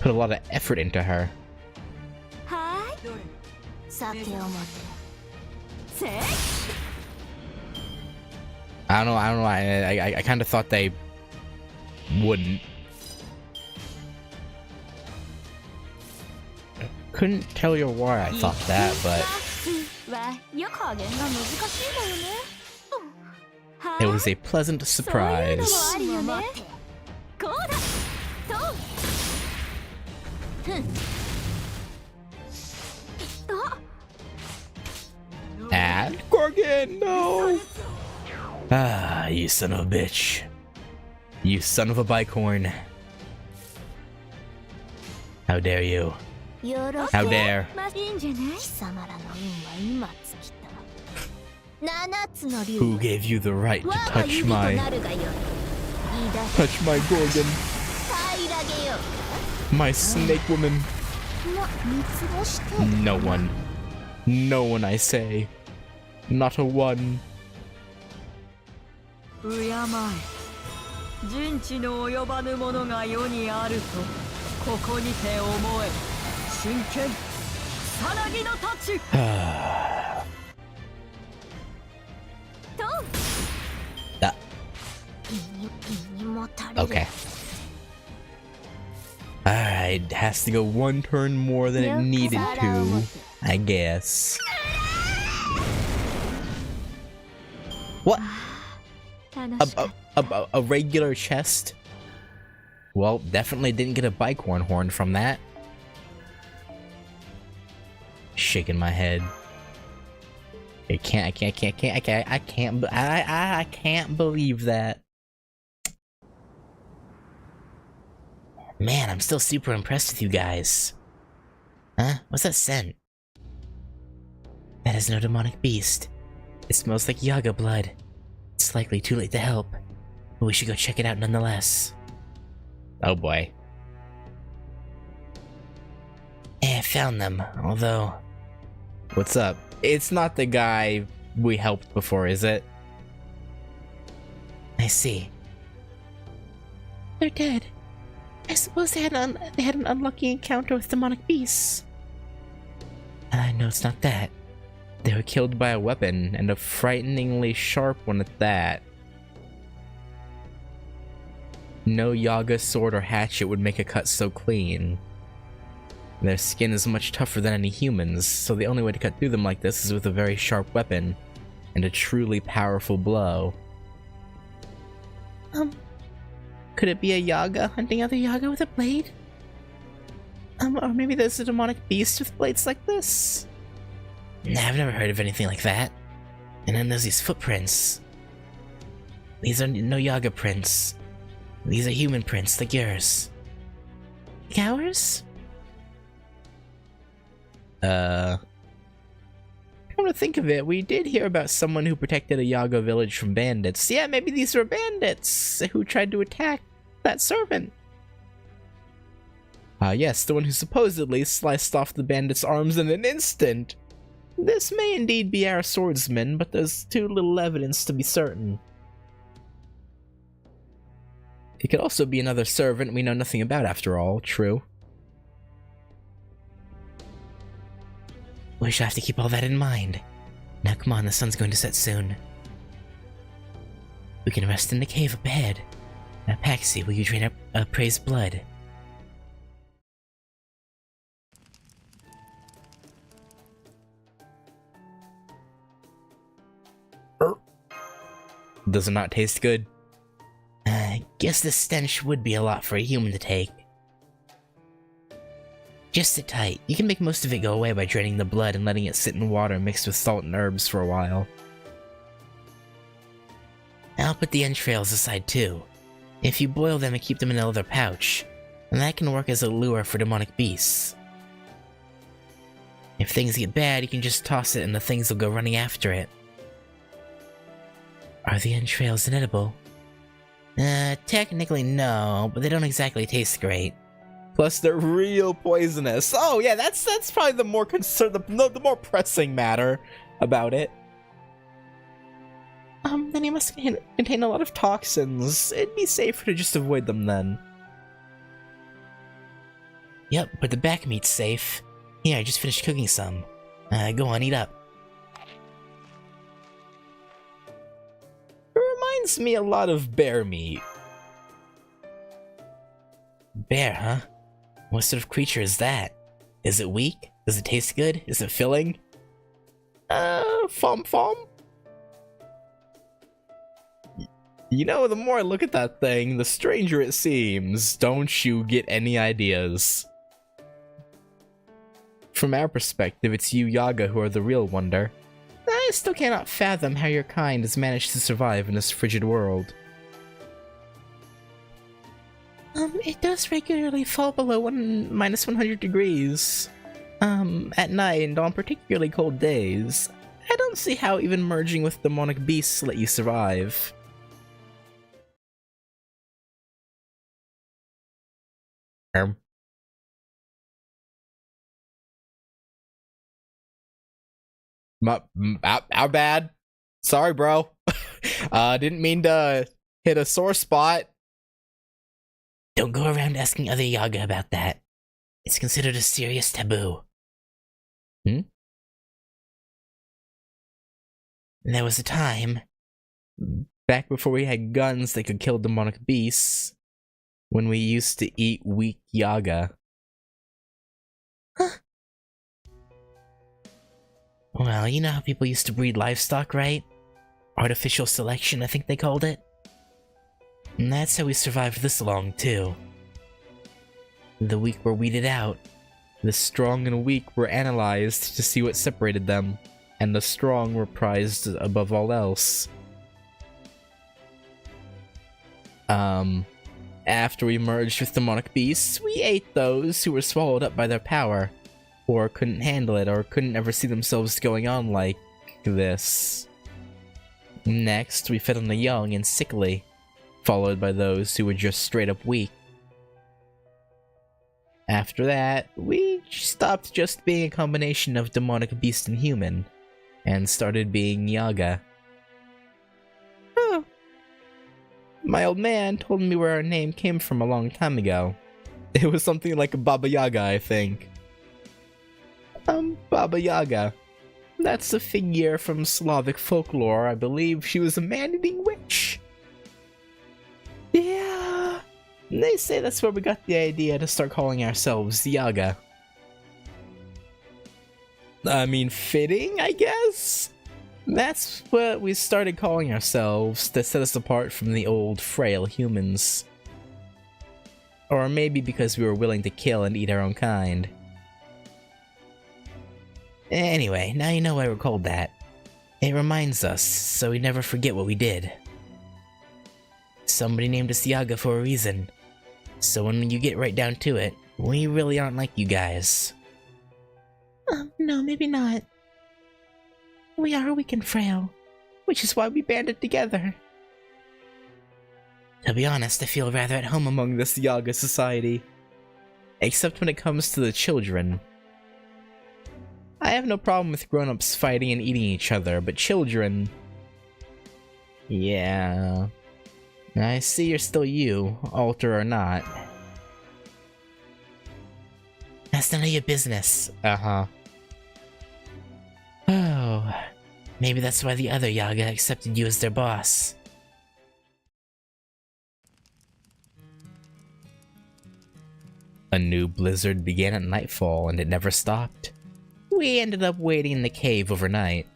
put a lot of effort into her. はい。酒を持って。せい。 I don't know. I kind of thought they wouldn't. Couldn't tell you why I thought that, but はよく加減が難しいのよね。は it い。 was a pleasant そういうのも surprise. ありよね。こうだ。と。ふん。と。 And Gorgon, no! Ah, you son of a bitch. You son of a bicorn. How dare you? よろし How dare? まあいいんじゃない。貴様らの運は今尽きた。七つの竜。 Who gave you the right to 我が touch 指と my なるがよい。言い出し touch my Gorgon, 平らげよ。 my snake woman? 見過ごして。 No one. No one, I say. Not a one. 敬え人知の及ばぬものが世にあるとここにて思え真剣さなぎの太刀 と。 Ah, 胃にもたれる。 okay. Alright, has to go one turn more than it needed to, I guess. What? 楽しかっ A regular chest? Well, definitely didn't get a bicorn horn from that. Shaking my head. I can't believe that. Man, I'm still super impressed with you guys. Huh? What's that scent? That is no demonic beast. It smells like Yaga blood. It's likely too late to help, but we should go check it out nonetheless. Oh boy. I found them, although... What's up? It's not the guy we helped before, is it? I see. They're dead. I suppose they had an unlucky encounter with demonic beasts. No, it's not that. They were killed by a weapon, and a frighteningly sharp one at that. No Yaga sword or hatchet would make a cut so clean. Their skin is much tougher than any humans, so the only way to cut through them like this is with a very sharp weapon, and a truly powerful blow. Could it be a Yaga hunting other Yaga with a blade? Or maybe there's a demonic beast with blades like this? Nah, I've never heard of anything like that. And then there's these footprints. These are no Yaga prints. These are human prints, like yours. Like ours? I don't Come to think of it, we did hear about someone who protected a Yaga village from bandits. Yeah, maybe these were bandits who tried to attack that servant. Yes, the one who supposedly sliced off the bandit's arms in an instant. This may indeed be our swordsman, but there's too little evidence to be certain. It could also be another servant we know nothing about after all, true. We shall have to keep all that in mind. Now come on, the sun's going to set soon. We can rest in the cave up ahead. Now Paxi, will you drain our prey's blood? Does it not taste good? I guess the stench would be a lot for a human to take. Just sit tight. You can make most of it go away by draining the blood and letting it sit in water mixed with salt and herbs for a while. I'll put the entrails aside too. If you boil them and keep them in a leather pouch, then that can work as a lure for demonic beasts. If things get bad, you can just toss it and the things will go running after it. Are the entrails inedible? Technically no, but they don't exactly taste great. Plus, they're real poisonous. Oh yeah, that's probably the more the more pressing matter about it. Then he must contain a lot of toxins. It'd be safer to just avoid them then. Yep, but the back meat's safe. Here, I just finished cooking some. Go on, eat up. It reminds me a lot of bear meat. Bear, huh? What sort of creature is that? Is it weak? Does it taste good? Is it filling? Fom. You know, the more I look at that thing, the stranger it seems. Don't you get any ideas? From our perspective, it's you Yaga who are the real wonder. I still cannot fathom how your kind has managed to survive in this frigid world. It does regularly fall below minus 100 degrees. At night and on particularly cold days. I don't see how even merging with demonic beasts let you survive. Our bad. Sorry, bro. Didn't mean to hit a sore spot. Don't go around asking other Yaga about that. It's considered a serious taboo. There was a time, back before we had guns that could kill demonic beasts, when we used to eat weak Yaga. Huh. Well, you know how people used to breed livestock, right? Artificial selection, I think they called it. And that's how we survived this long, too. The weak were weeded out. The strong and weak were analyzed to see what separated them, and the strong were prized above all else. After we merged with demonic beasts, we ate those who were swallowed up by their power, or couldn't handle it, or couldn't ever see themselves going on like this. Next, we fed on the young and sickly, followed by those who were just straight up weak. After that, we stopped just being a combination of demonic beast and human, and started being Yaga. Oh. My old man told me where our name came from a long time ago. It was something like Baba Yaga, I think. Baba Yaga. That's a figure from Slavic folklore. I believe she was a man-eating witch. Yeah, they say that's where we got the idea to start calling ourselves Yaga. I mean, fitting, I guess? That's what we started calling ourselves to set us apart from the old, frail humans. Or maybe because we were willing to kill and eat our own kind. Anyway, now you know why we're called that. It reminds us, so we never forget what we did. Somebody named us Yaga for a reason. So when you get right down to it, we really aren't like you guys. No, maybe not. We are weak and frail, which is why we banded together. To be honest, I feel rather at home among this Yaga society. Except when it comes to the children. I have no problem with grown-ups fighting and eating each other, but children... Yeah... I see you're still you, alter or not. That's none of your business. Uh-huh. Oh... Maybe that's why the other Yaga accepted you as their boss. A new blizzard began at nightfall, and it never stopped. We ended up waiting in the cave overnight.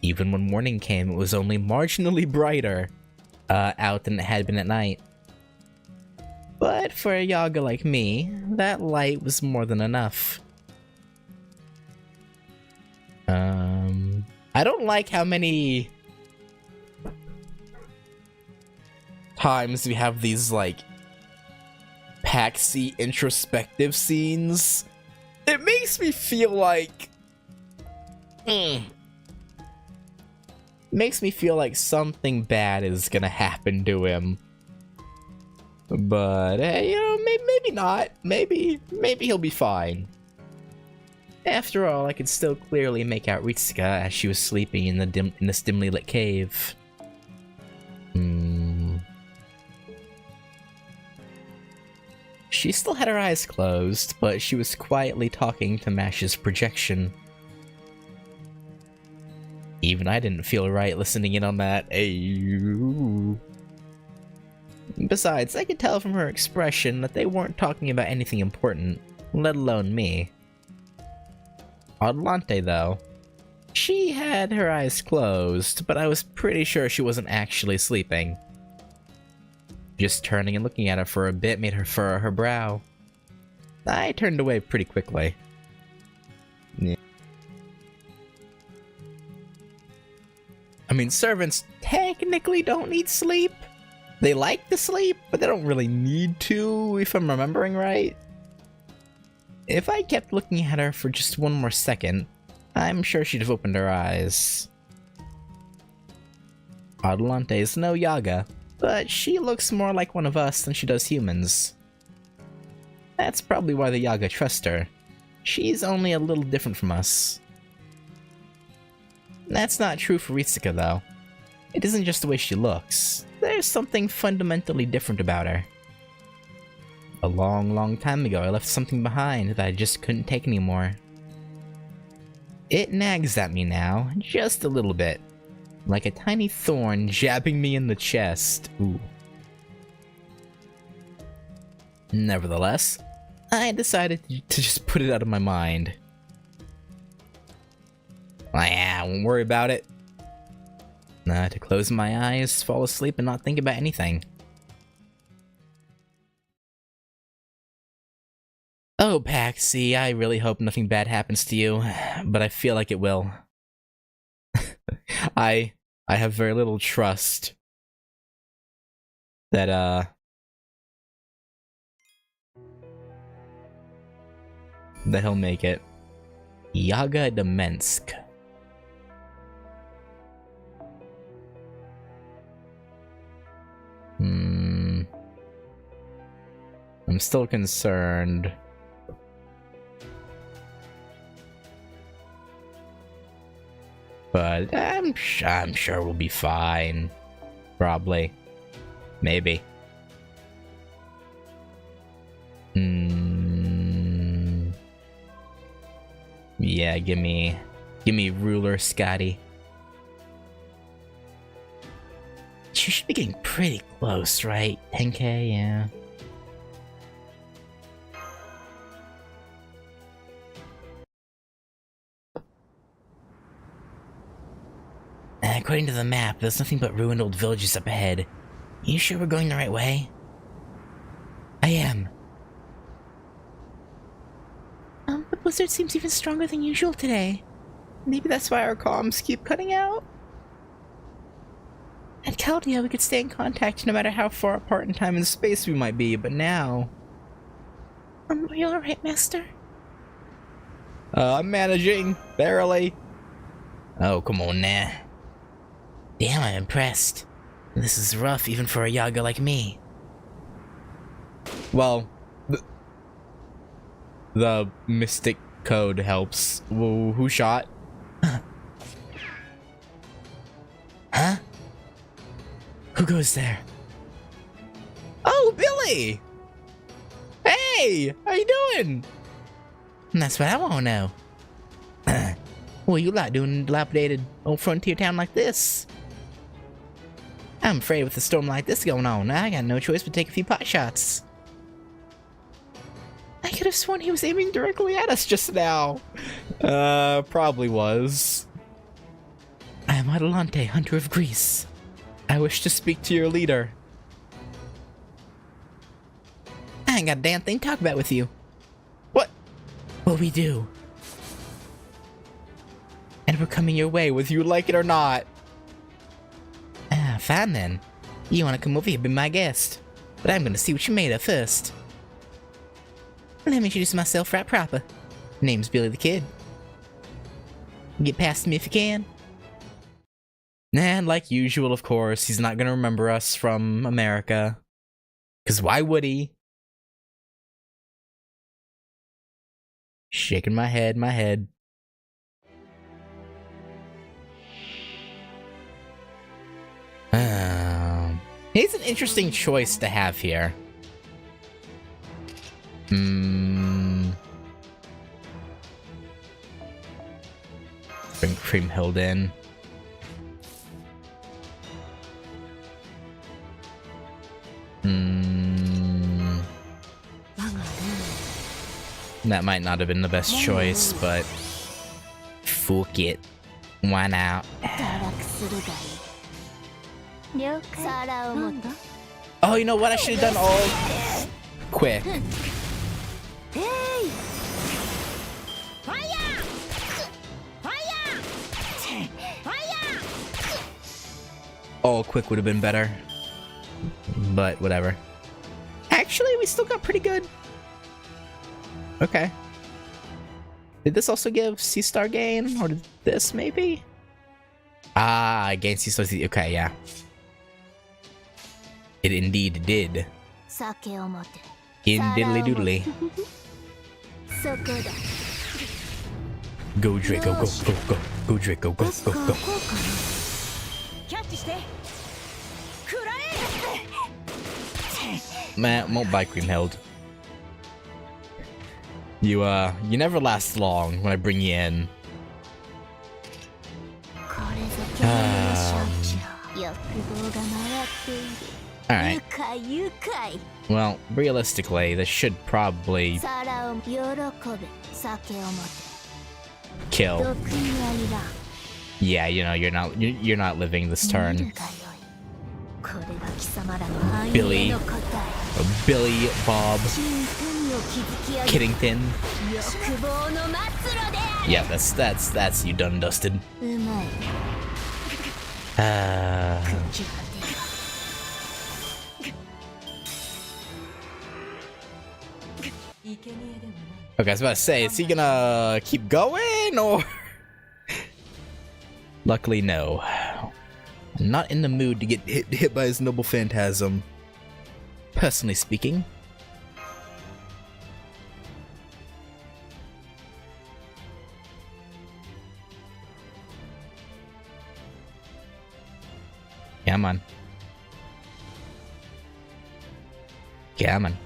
Even when morning came, it was only marginally brighter out than it had been at night. But for a Yaga like me, that light was more than enough. I don't like how many times we have these, like, Paxi introspective scenes. It makes me feel like... Makes me feel like something bad is gonna happen to him. But, hey, you know, maybe not. Maybe he'll be fine. After all, I could still clearly make out Ritsuka as she was sleeping in this dimly lit cave. She still had her eyes closed, but she was quietly talking to Mash's projection. Even I didn't feel right listening in on that. Besides, I could tell from her expression that they weren't talking about anything important, let alone me. Adelante, though. She had her eyes closed, but I was pretty sure she wasn't actually sleeping. Just turning and looking at her for a bit made her furrow her brow. I turned away pretty quickly. Yeah. I mean, servants technically don't need sleep. They like to sleep, but they don't really need to, if I'm remembering right. If I kept looking at her for just one more second, I'm sure she'd have opened her eyes. Adelante is no Yaga, but she looks more like one of us than she does humans. That's probably why the Yaga trust her. She's only a little different from us. That's not true for Ritsuka, though. It isn't just the way she looks. There's something fundamentally different about her. A long time ago, I left something behind that I just couldn't take anymore. It nags at me now, just a little bit. Like a tiny thorn jabbing me in the chest. Ooh. Nevertheless, I decided to just put it out of my mind. I won't worry about it. To close my eyes, fall asleep, and not think about anything. Oh, Paxi, I really hope nothing bad happens to you, but I feel like it will. I have very little trust that, that he'll make it. Yaga Demensk. I'm still concerned. But I'm sure we'll be fine. Probably. Maybe. Yeah, give me ruler, Scotty. You should be getting pretty close, right? 10k, yeah. According to the map, there's nothing but ruined old villages up ahead. You sure we're going the right way? I am. The blizzard seems even stronger than usual today. Maybe that's why our comms keep cutting out? At Chaldea, we could stay in contact no matter how far apart in time and space we might be, but now... Are you alright, Master? I'm managing, barely. Oh, come on now. Damn, I'm impressed. This is rough even for a Yaga like me. Well, the mystic code helps. Whoa, who shot? Huh? Who goes there? Oh, Billy! Hey, how you doing? That's what I want to know. What you like doing in a dilapidated old frontier town like this? I'm afraid with a storm like this going on, I got no choice but take a few pot shots. I could have sworn he was aiming directly at us just now. Probably was. I am Adelante, Hunter of Greece. I wish to speak to your leader. I ain't got a damn thing to talk about with you. What? What we do? And we're coming your way, whether you like it or not. Ah, fine then. You wanna come over here, be my guest. But I'm gonna see what you're made of first. Let me introduce myself right proper. Name's Billy the Kid. Get past me if you can. And like usual, of course, he's not gonna remember us from America. 'Cause why would he? Shaking my head, He's an interesting choice to have here. Bring Creamhild in. That might not have been the best choice, but fuck it. Why not? 堕落するがいい了解皿を持って Oh, you know what? I should have done all quick. ファイヤーファイヤーファイヤー All quick would have been better. But whatever. Actually, we still got pretty good. Okay. Did this also give C-Star gain? Or did this maybe? Ah, gain C-Star. Okay, yeah. It indeed did. 酒を持て In diddly doodly. そこだ Go Draco, go, go, go. Go Draco, go, 確 go, か go. こうかなキャッチして食らえ Man, won't buy Creamhild. You never last long when I bring you in. これぞキャリア社長欲望が回っている Alright. 愉快愉快 Well, realistically, this should probably 皿を喜べ酒を持て kill. 毒にはいらん Yeah, you know, you're not living this 見 turn. るがよいこれが貴様らの繁栄 Billy の答え Billy Bob 金富を築き上げ Kiddington. 欲望の末路である Yeah, that's you done dusted. うまい Uh, 口が出る okay, I was about to say, is he gonna keep going or? Luckily, no. I'm not in the mood to get hit by his noble phantasm. Personally speaking. Come on. Come on.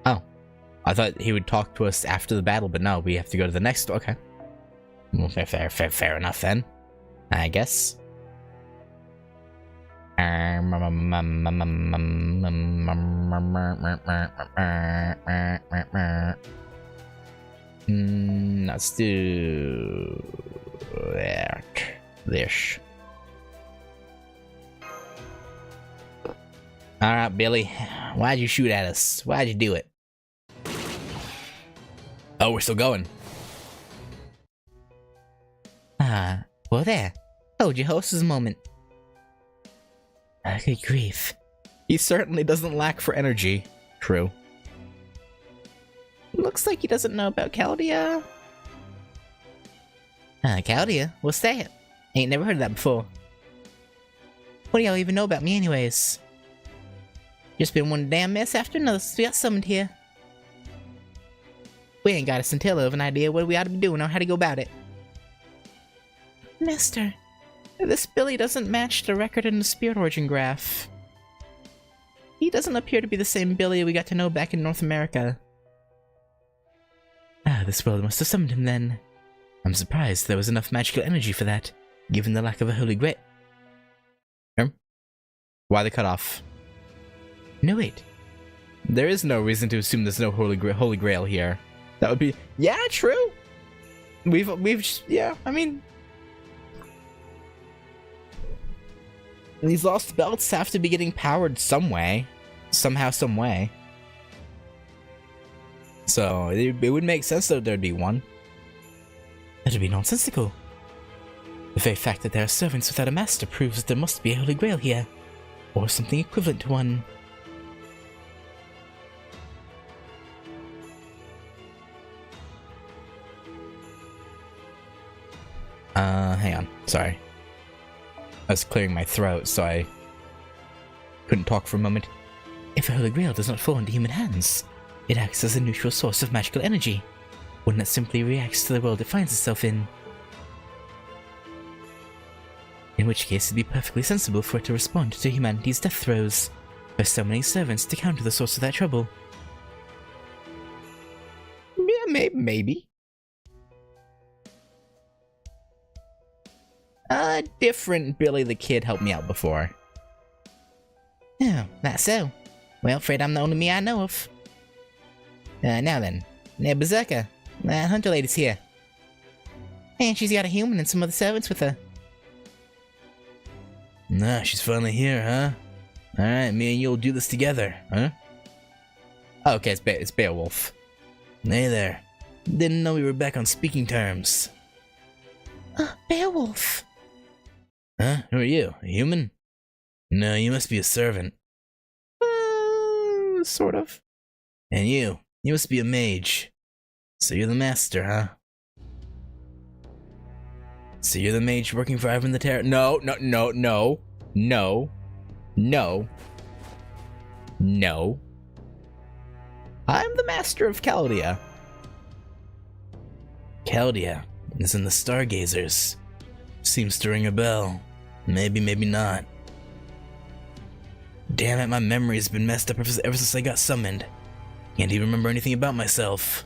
Oh. I thought he would talk to us after the battle, but no, we have to go to the next. Okay. Well, fair enough then. I guess. Let's do this. Alright, Billy. Why'd you shoot at us? Why'd you do it? Oh, we're still going. Ah, well there. Hold your horse's moment. Good grief. He certainly doesn't lack for energy. True. Looks like he doesn't know about Caldia. Claudia, what's that? Ain't never heard of that before. What do y'all even know about me anyways? Just been one damn mess after another since we got summoned here. We ain't got a scintilla of an idea what we ought to be doing or how to go about it. Master, this Billy doesn't match the record in the Spirit Origin graph. He doesn't appear to be the same Billy we got to know back in North America. This world must have summoned him then. I'm surprised there was enough magical energy for that, given the lack of a holy grail. Why the cutoff? No, wait. There is no reason to assume there's no holy grail here. That would be... Yeah, true! Yeah, I mean... These lost belts have to be getting powered some way. Somehow, some way. So, it would make sense that there'd be one. That'd be nonsensical. The very fact that there are servants without a master proves that there must be a holy grail here. Or something equivalent to one. Hang on. Sorry. I was clearing my throat, so I couldn't talk for a moment. If a holy grail does not fall into human hands, it acts as a neutral source of magical energy, one that simply reacts to the world it finds itself in. In which case it'd be perfectly sensible for it to respond to humanity's death throes, by summoning servants to counter the source of that trouble. Yeah, maybe. A different Billy the Kid helped me out before. Oh, that's so. Well, afraid I'm the only me I know of. Now then, Berserker, that hunter lady's here. And she's got a human and some other servants with her. Nah, she's finally here, huh? Alright, me and you'll do this together, huh? Oh, okay, it's Beowulf. Hey there. Didn't know we were back on speaking terms. Beowulf! Huh? Who are you? A human? No, you must be a servant. Sort of. And you must be a mage. So you're the master, huh? So you're the mage working for Ivan the Terror? No. I'm the master of Chaldea. Chaldea is in the Stargazers. Seems to ring a bell. Maybe, maybe not. Damn it, my memory's been messed up ever since I got summoned. Can't even remember anything about myself.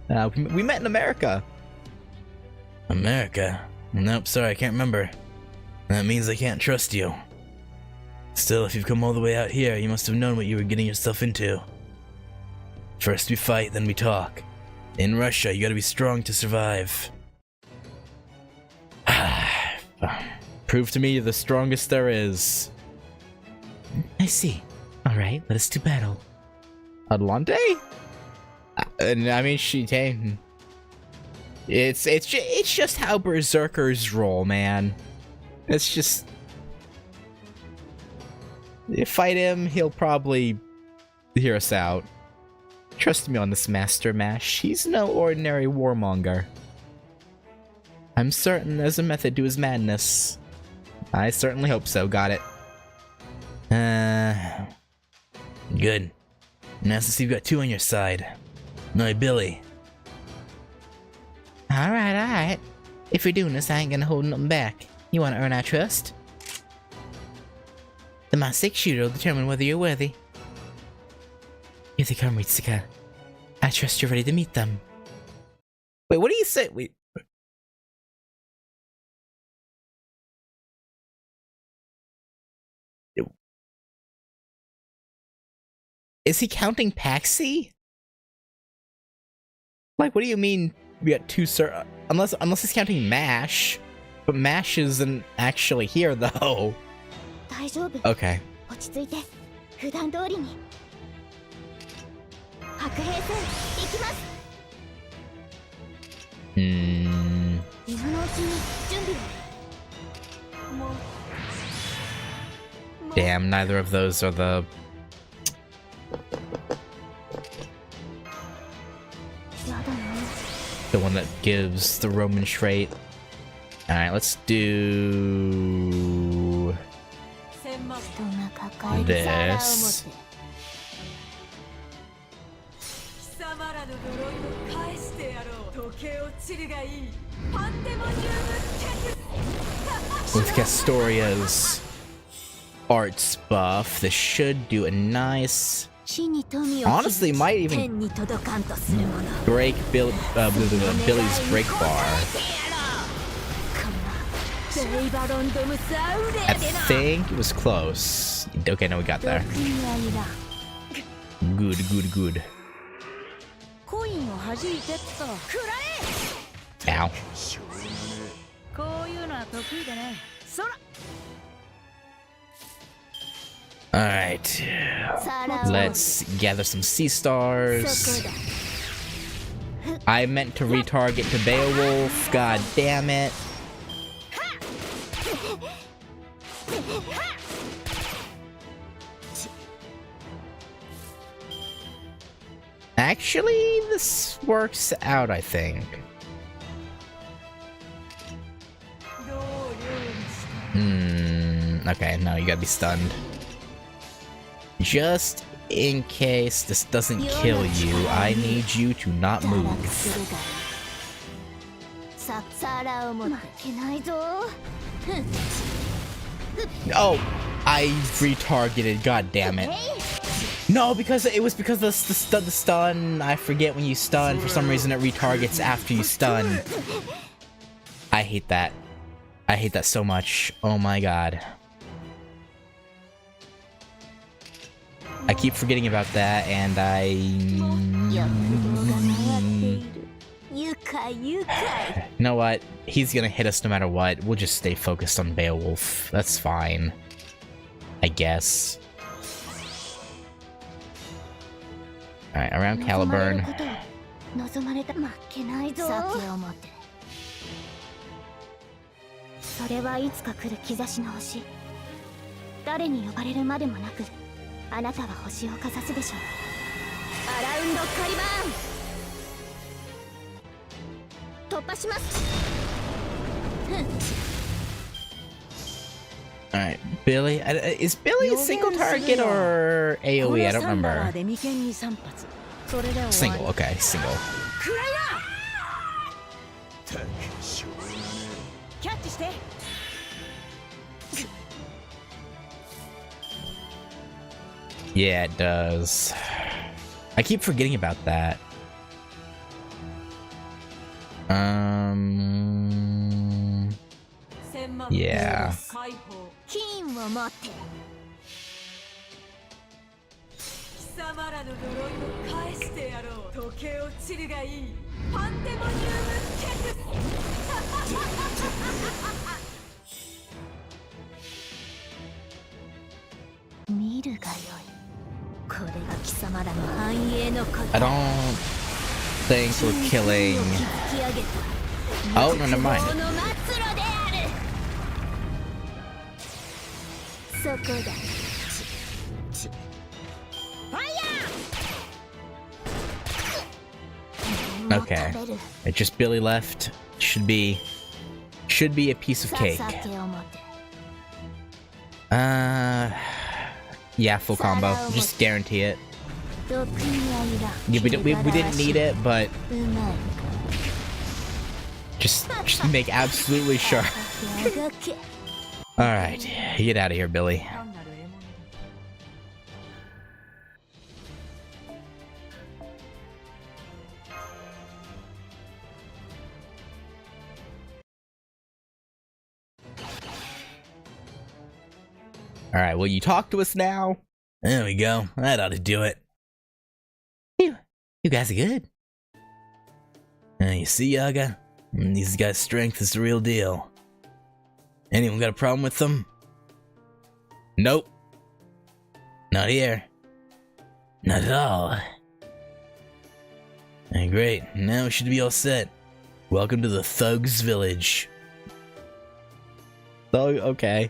We met in America. America? Nope, sorry, I can't remember. That means I can't trust you. Still, if you've come all the way out here, you must have known what you were getting yourself into. First we fight, then we talk. In Russia, you gotta be strong to survive. Prove to me you're the strongest there is. I see. Alright, let us do battle. Adelante? I mean, it's just how berserkers roll, man. It's just... You fight him, he'll probably hear us out. Trust me on this, Master Mash. He's no ordinary warmonger. I'm certain there's a method to his madness. I certainly hope so. Got it. Good. Nice to see you've got two on your side. No, Billy. Alright. If you're doing this, I ain't gonna hold nothing back. You wanna earn our trust? Then my 6-shooter will determine whether you're worthy. Here they come, Ritsuka. I trust you're ready to meet them. Wait, what do you say? Wait. Is he counting Paxi? Like, what do you mean we got two unless he's counting MASH. But MASH isn't actually here, though. Okay. Damn, neither of those are the... The one that gives the Roman trait. Alright, let's do... 千万人が抱える This. 皿を持って貴様らの呪いを返してやろう。時計落ちるがいい。パンデモニウムテク With Castoria's arts buff, this should do a nice 地に富を Honestly, might even 天に届かんとするもの break Billy's break bar. ベイバロンドムスアウレ I でな think it was close. Okay, no, we got 毒 there. にはいらん Good, good, good. コインを弾いてっとくらえ Ow. こういうのは得意でねそら Alright. 皿を Let's gather some sea そ stars. こだ I meant to retarget to Beowulf. God damn it. Actually, this works out, I think. どう料理した Okay, no, you gotta be stunned. Just in case this doesn't kill you, I need you to not 堕落 move. するがいいさ皿を持って負けないぞ Oh, I retargeted. God damn it. No, because it was because the stun. I forget when you stun. For some reason, it retargets after you stun. I hate that. I hate that so much. Oh my god. I keep forgetting about that, and 躍動が回っている愉快愉快 You know what? He's gonna hit us no matter what. We'll just stay focused on Beowulf. That's fine. I guess. Alright, around 望まれる Caliburn. ことを望まれた負けないぞ酒を持ってそれはいつか来る兆しの星誰に呼ばれるまでもなくあなたは星をかざすでしょうアラウンドカリバーン突破します Alright, Billy. Is Billy a single target or AoE? I don't remember. で眉間に3発それで終わり Single, okay, single. くらいだキャッチして Yeah, it does. I keep forgetting about that. Yeah. 解放金を持って貴様らの呪いを返してやろう時計落ちるがいいパンデモニウムテク見るがよいこれが貴様らの繁栄のこと I don't think we're killing. 築き上げた Oh, no, never mind. この末路であるそこだファイヤー Okay. 食べる It's just Billy left. Should be a piece of cake. 酒を持て Yeah, full combo. Just guarantee it. 毒にはいらん Yeah, we didn't need it, but うまい just make absolutely sure. あがけ All right, get out of here, Billy. 単なる獲物だ All right, will you talk to us now? There we go. That ought to do it. You guys are good. You see, Yaga? These guys' strength is the real deal. Anyone got a problem with them? Nope. Not here. Not at all. Great, now we should be all set. Welcome to the Thugs Village. Oh, okay.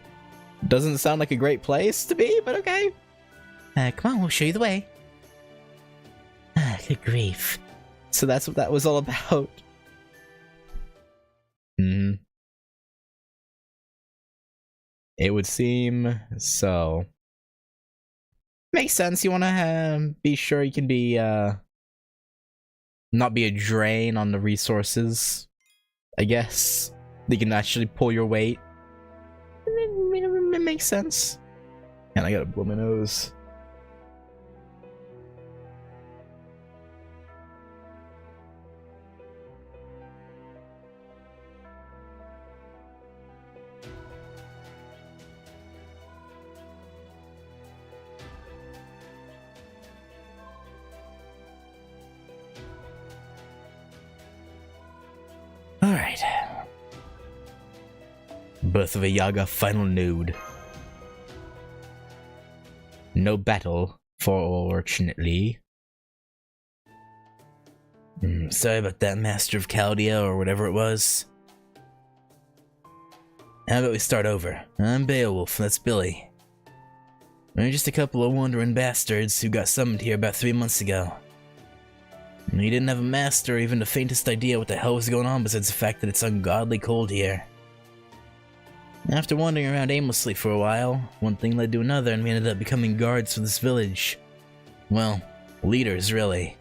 Doesn't sound like a great place to be, but okay. Come on, we'll show you the way. Good grief. So that's what that was all about. It would seem so. Makes sense. You want to be sure you can be, not be a drain on the resources, I guess. You can actually pull your weight. It makes sense. And I gotta blow my nose. Alright. Birth of a Yaga final nude. No battle, fortunately. Sorry about that, Master of Chaldea, or whatever it was. How about we start over? I'm Beowulf, that's Billy. We're just a couple of wandering bastards who got summoned here about 3 months ago. We didn't have a master or even the faintest idea what the hell was going on besides the fact that it's ungodly cold here. After wandering around aimlessly for a while, one thing led to another and we ended up becoming guards for this village. Well, leaders, really.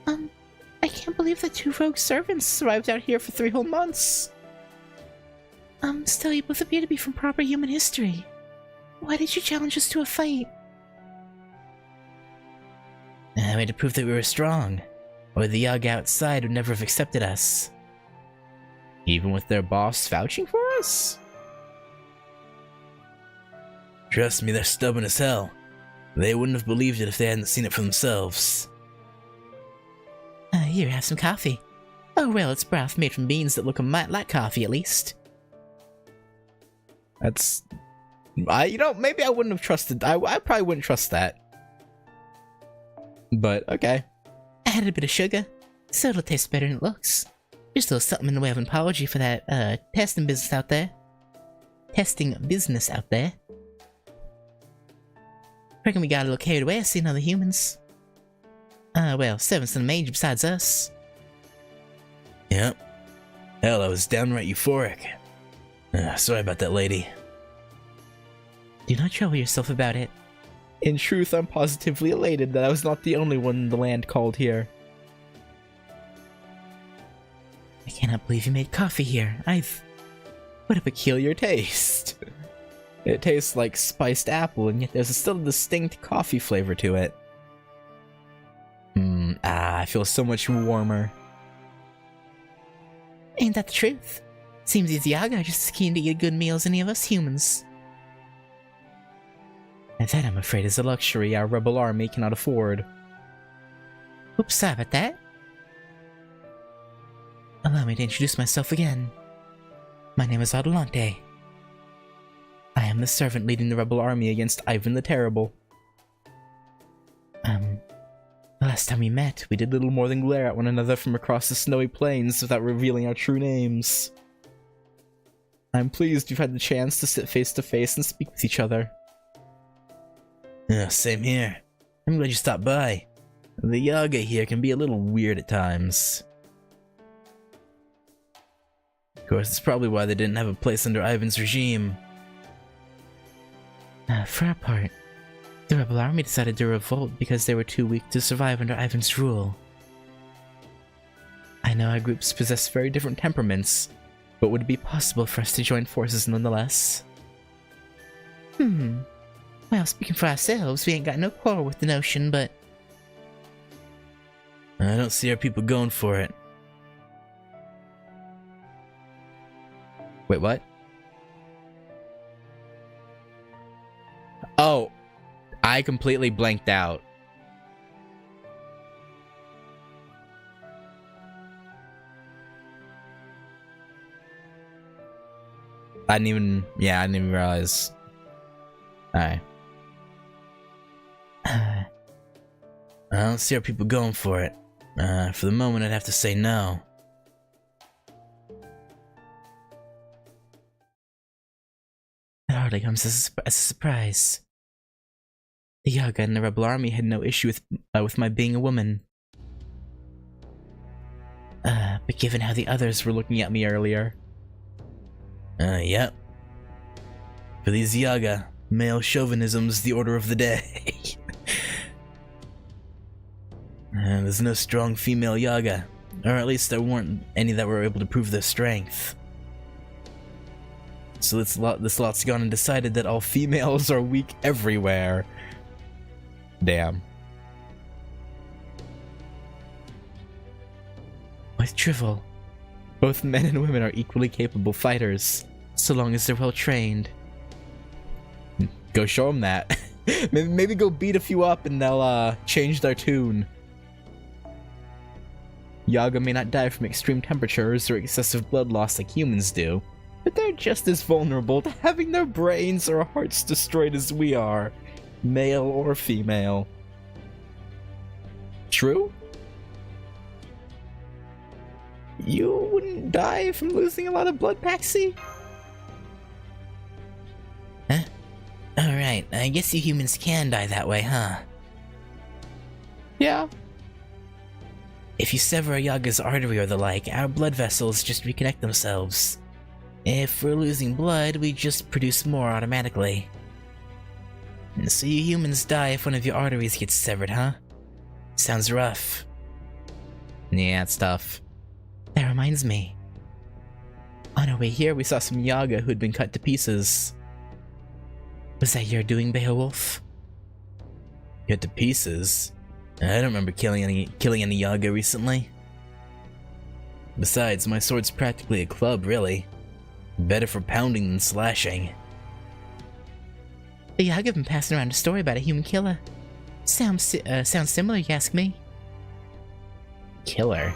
I can't believe that 2 rogue servants survived out here for 3 whole months. Still, you both appear to be from proper human history. Why did you challenge us to a fight? I made to prove that we were strong, or the Yaga outside would never have accepted us. Even with their boss vouching for us? Trust me, they're stubborn as hell. They wouldn't have believed it if they hadn't seen it for themselves. Here, have some coffee. Oh well, it's broth made from beans that look a mite like coffee, at least. That's... maybe I wouldn't have trusted... I probably wouldn't trust that. But, okay. I added a bit of sugar, so it'll taste better than it looks. Just a little something in the way of an apology for that, testing business out there. Reckon we got a little carried away seeing other humans. Well, 7's the major besides us. Yep. Hell, I was downright euphoric. Sorry about that, lady. Do not trouble yourself about it. In truth, I'm positively elated that I was not the only one in the land called here. I cannot believe you made coffee here. What a peculiar taste. It tastes like spiced apple, and yet there's still a distinct coffee flavor to it. I feel so much warmer. Ain't that the truth? Seems these Yaga are just as keen to eat good meals as any of us humans. And that, I'm afraid, is a luxury our rebel army cannot afford. Oops, sorry about that. Allow me to introduce myself again. My name is Adelante. I am the servant leading the rebel army against Ivan the Terrible. The last time we met, We did little more than glare at one another from across the snowy plains without revealing our true names. I'm pleased you've had the chance to sit face to face and speak with each other. Same here. I'm glad you stopped by. The Yaga here can be a little weird at times. Of course, that's probably why they didn't have a place under Ivan's regime. For our part, the rebel army decided to revolt because they were too weak to survive under Ivan's rule. I know our groups possess very different temperaments, but would it be possible for us to join forces nonetheless? Well, speaking for ourselves, we ain't got no quarrel with the notion, but... I don't see our people going for it. Wait, what? Oh, I completely blanked out. I didn't even realize. Alright. I don't see our people going for it. For the moment, I'd have to say no. It hardly comes as a surprise. The Yaga and the rebel army had no issue with my being a woman. But given how the others were looking at me earlier... Yep. For these Yaga, male chauvinism's the order of the day. And there's no strong female Yaga, or at least there weren't any that were able to prove their strength. So this lot's gone and decided that all females are weak everywhere. Damn. With Drivel, Both men and women are equally capable fighters. so long as they're well trained. Go show them that. Maybe go beat a few up and they'll change their tune. Yaga may not die from extreme temperatures or excessive blood loss like humans do, but they're just as vulnerable to having their brains or hearts destroyed as we are, male or female. True? You wouldn't die from losing a lot of blood, Paxi? Huh? Alright, I guess you humans can die that way, huh? Yeah. If you sever a Yaga's artery or the like, our blood vessels just reconnect themselves. If we're losing blood, we just produce more automatically. So you humans die if one of your arteries gets severed, huh? Sounds rough. Yeah, it's tough. That reminds me. On our way here, we saw some Yaga who'd been cut to pieces. Was that your doing, Beowulf? Cut to pieces? I don't remember killing any Yaga recently. Besides, my sword's practically a club, really. Better for pounding than slashing. The Yaga have been passing around a story about a human killer. Sounds similar, you ask me. Killer?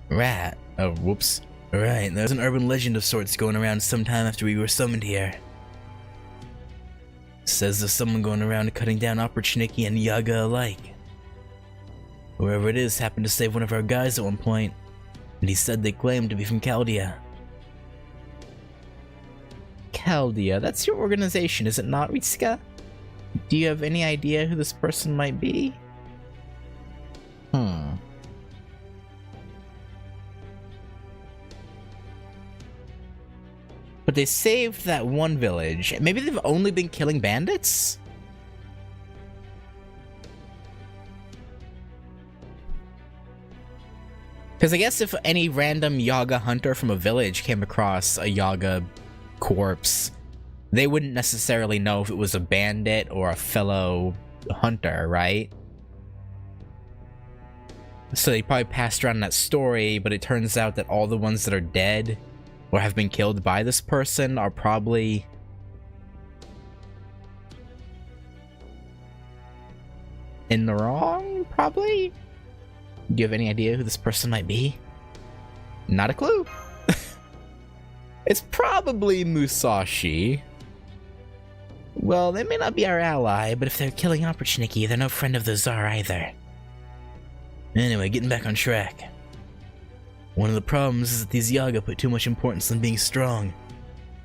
Rat. Oh, whoops. Right, there's an urban legend of sorts going around sometime after we were summoned here. Says there's someone going around cutting down Opportunity and Yaga alike. Whoever it is happened to save one of our guys at one point, and he said they claimed to be from Chaldea. Chaldea, that's your organization, is it not, Ritsuka? Do you have any idea who this person might be? But they saved that one village. Maybe they've only been killing bandits? Because I guess if any random Yaga hunter from a village came across a Yaga corpse, they wouldn't necessarily know if it was a bandit or a fellow hunter, right? So they probably passed around that story, but it turns out that all the ones that are dead or have been killed by this person are probably in the wrong, probably? Do you have any idea who this person might be? Not a clue. It's probably Musashi. Well, they may not be our ally, but if they're killing Opportunity, they're no friend of the Tsar either. Anyway, getting back on track. One of the problems is that these Yaga put too much importance on being strong,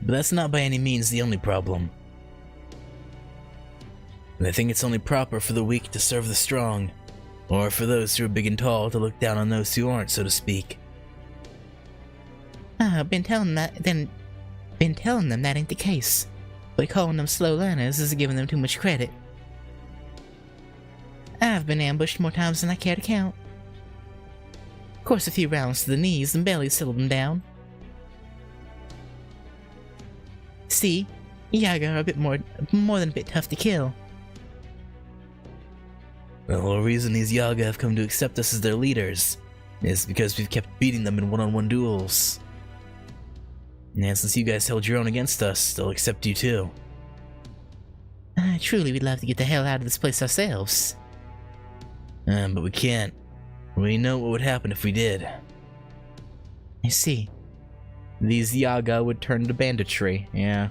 but that's not by any means the only problem. They think it's only proper for the weak to serve the strong, or for those who are big and tall to look down on those who aren't, so to speak. Been telling them that ain't the case. But calling them slow learners is giving them too much credit. I've been ambushed more times than I care to count. Of course, a few rounds to the knees and barely settled them down. See, Yaga are a bit more than a bit tough to kill. The whole reason these Yaga have come to accept us as their leaders is because we've kept beating them in one-on-one duels. And since you guys held your own against us, they'll accept you too. Truly, we'd love to get the hell out of this place ourselves. But we can't. We know what would happen if we did. I see. These Yaga would turn to banditry, yeah.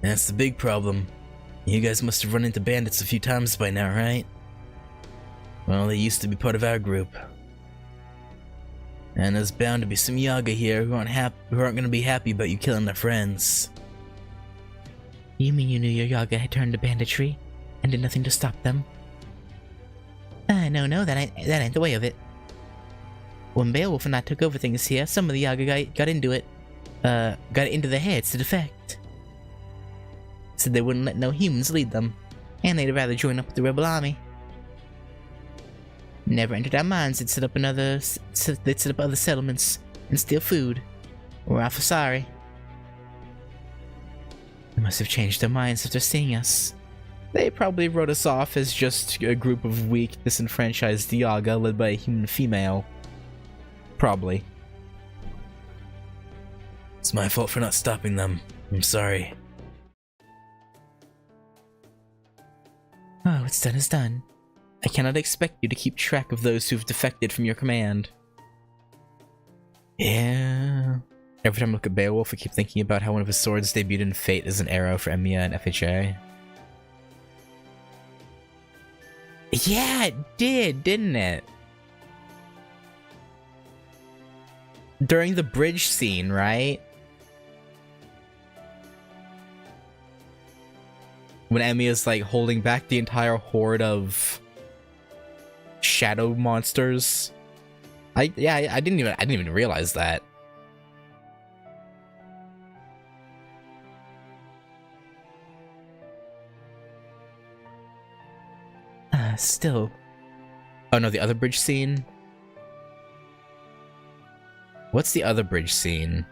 That's the big problem. You guys must have run into bandits a few times by now, right? Well, they used to be part of our group. And there's bound to be some Yaga here who aren't going to be happy about you killing their friends. You mean you knew your Yaga had turned to banditry and did nothing to stop them? No, that ain't the way of it. When Beowulf and I took over things here, some of the Yaga got into it. Got it into their heads to defect. Said they wouldn't let no humans lead them, and they'd rather join up with the rebel army. Never entered our minds they'd set up other settlements and steal food. We're awful sorry. They must have changed their minds after seeing us. They probably wrote us off as just a group of weak, disenfranchised Yaga led by a human female. Probably. It's my fault for not stopping them. I'm sorry. Oh, what's done is done. I cannot expect you to keep track of those who've defected from your command. Yeah. Every time I look at Beowulf, I keep thinking about how one of his swords debuted in Fate as an arrow for Emiya and FHA. Yeah, it did, didn't it? During the bridge scene, right? When Emiya's like holding back the entire horde of shadow monsters. I didn't even realize that. Still. Oh no, the other bridge scene? What's the other bridge scene?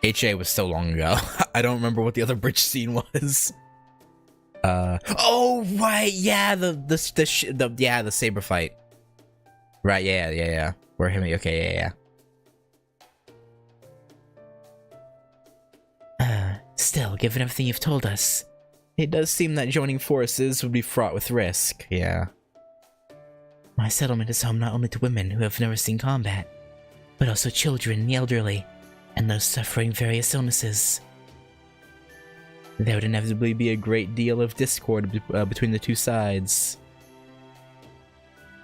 HA was so long ago. I don't remember what the other bridge scene was. Oh right, yeah, the saber fight. Right, yeah. Where him? Okay, yeah. Still, given everything you've told us, It does seem that joining forces would be fraught with risk, yeah. my settlement is home not only to women who have never seen combat, but also children, the elderly, and those suffering various illnesses. There would inevitably be a great deal of discord between the two sides.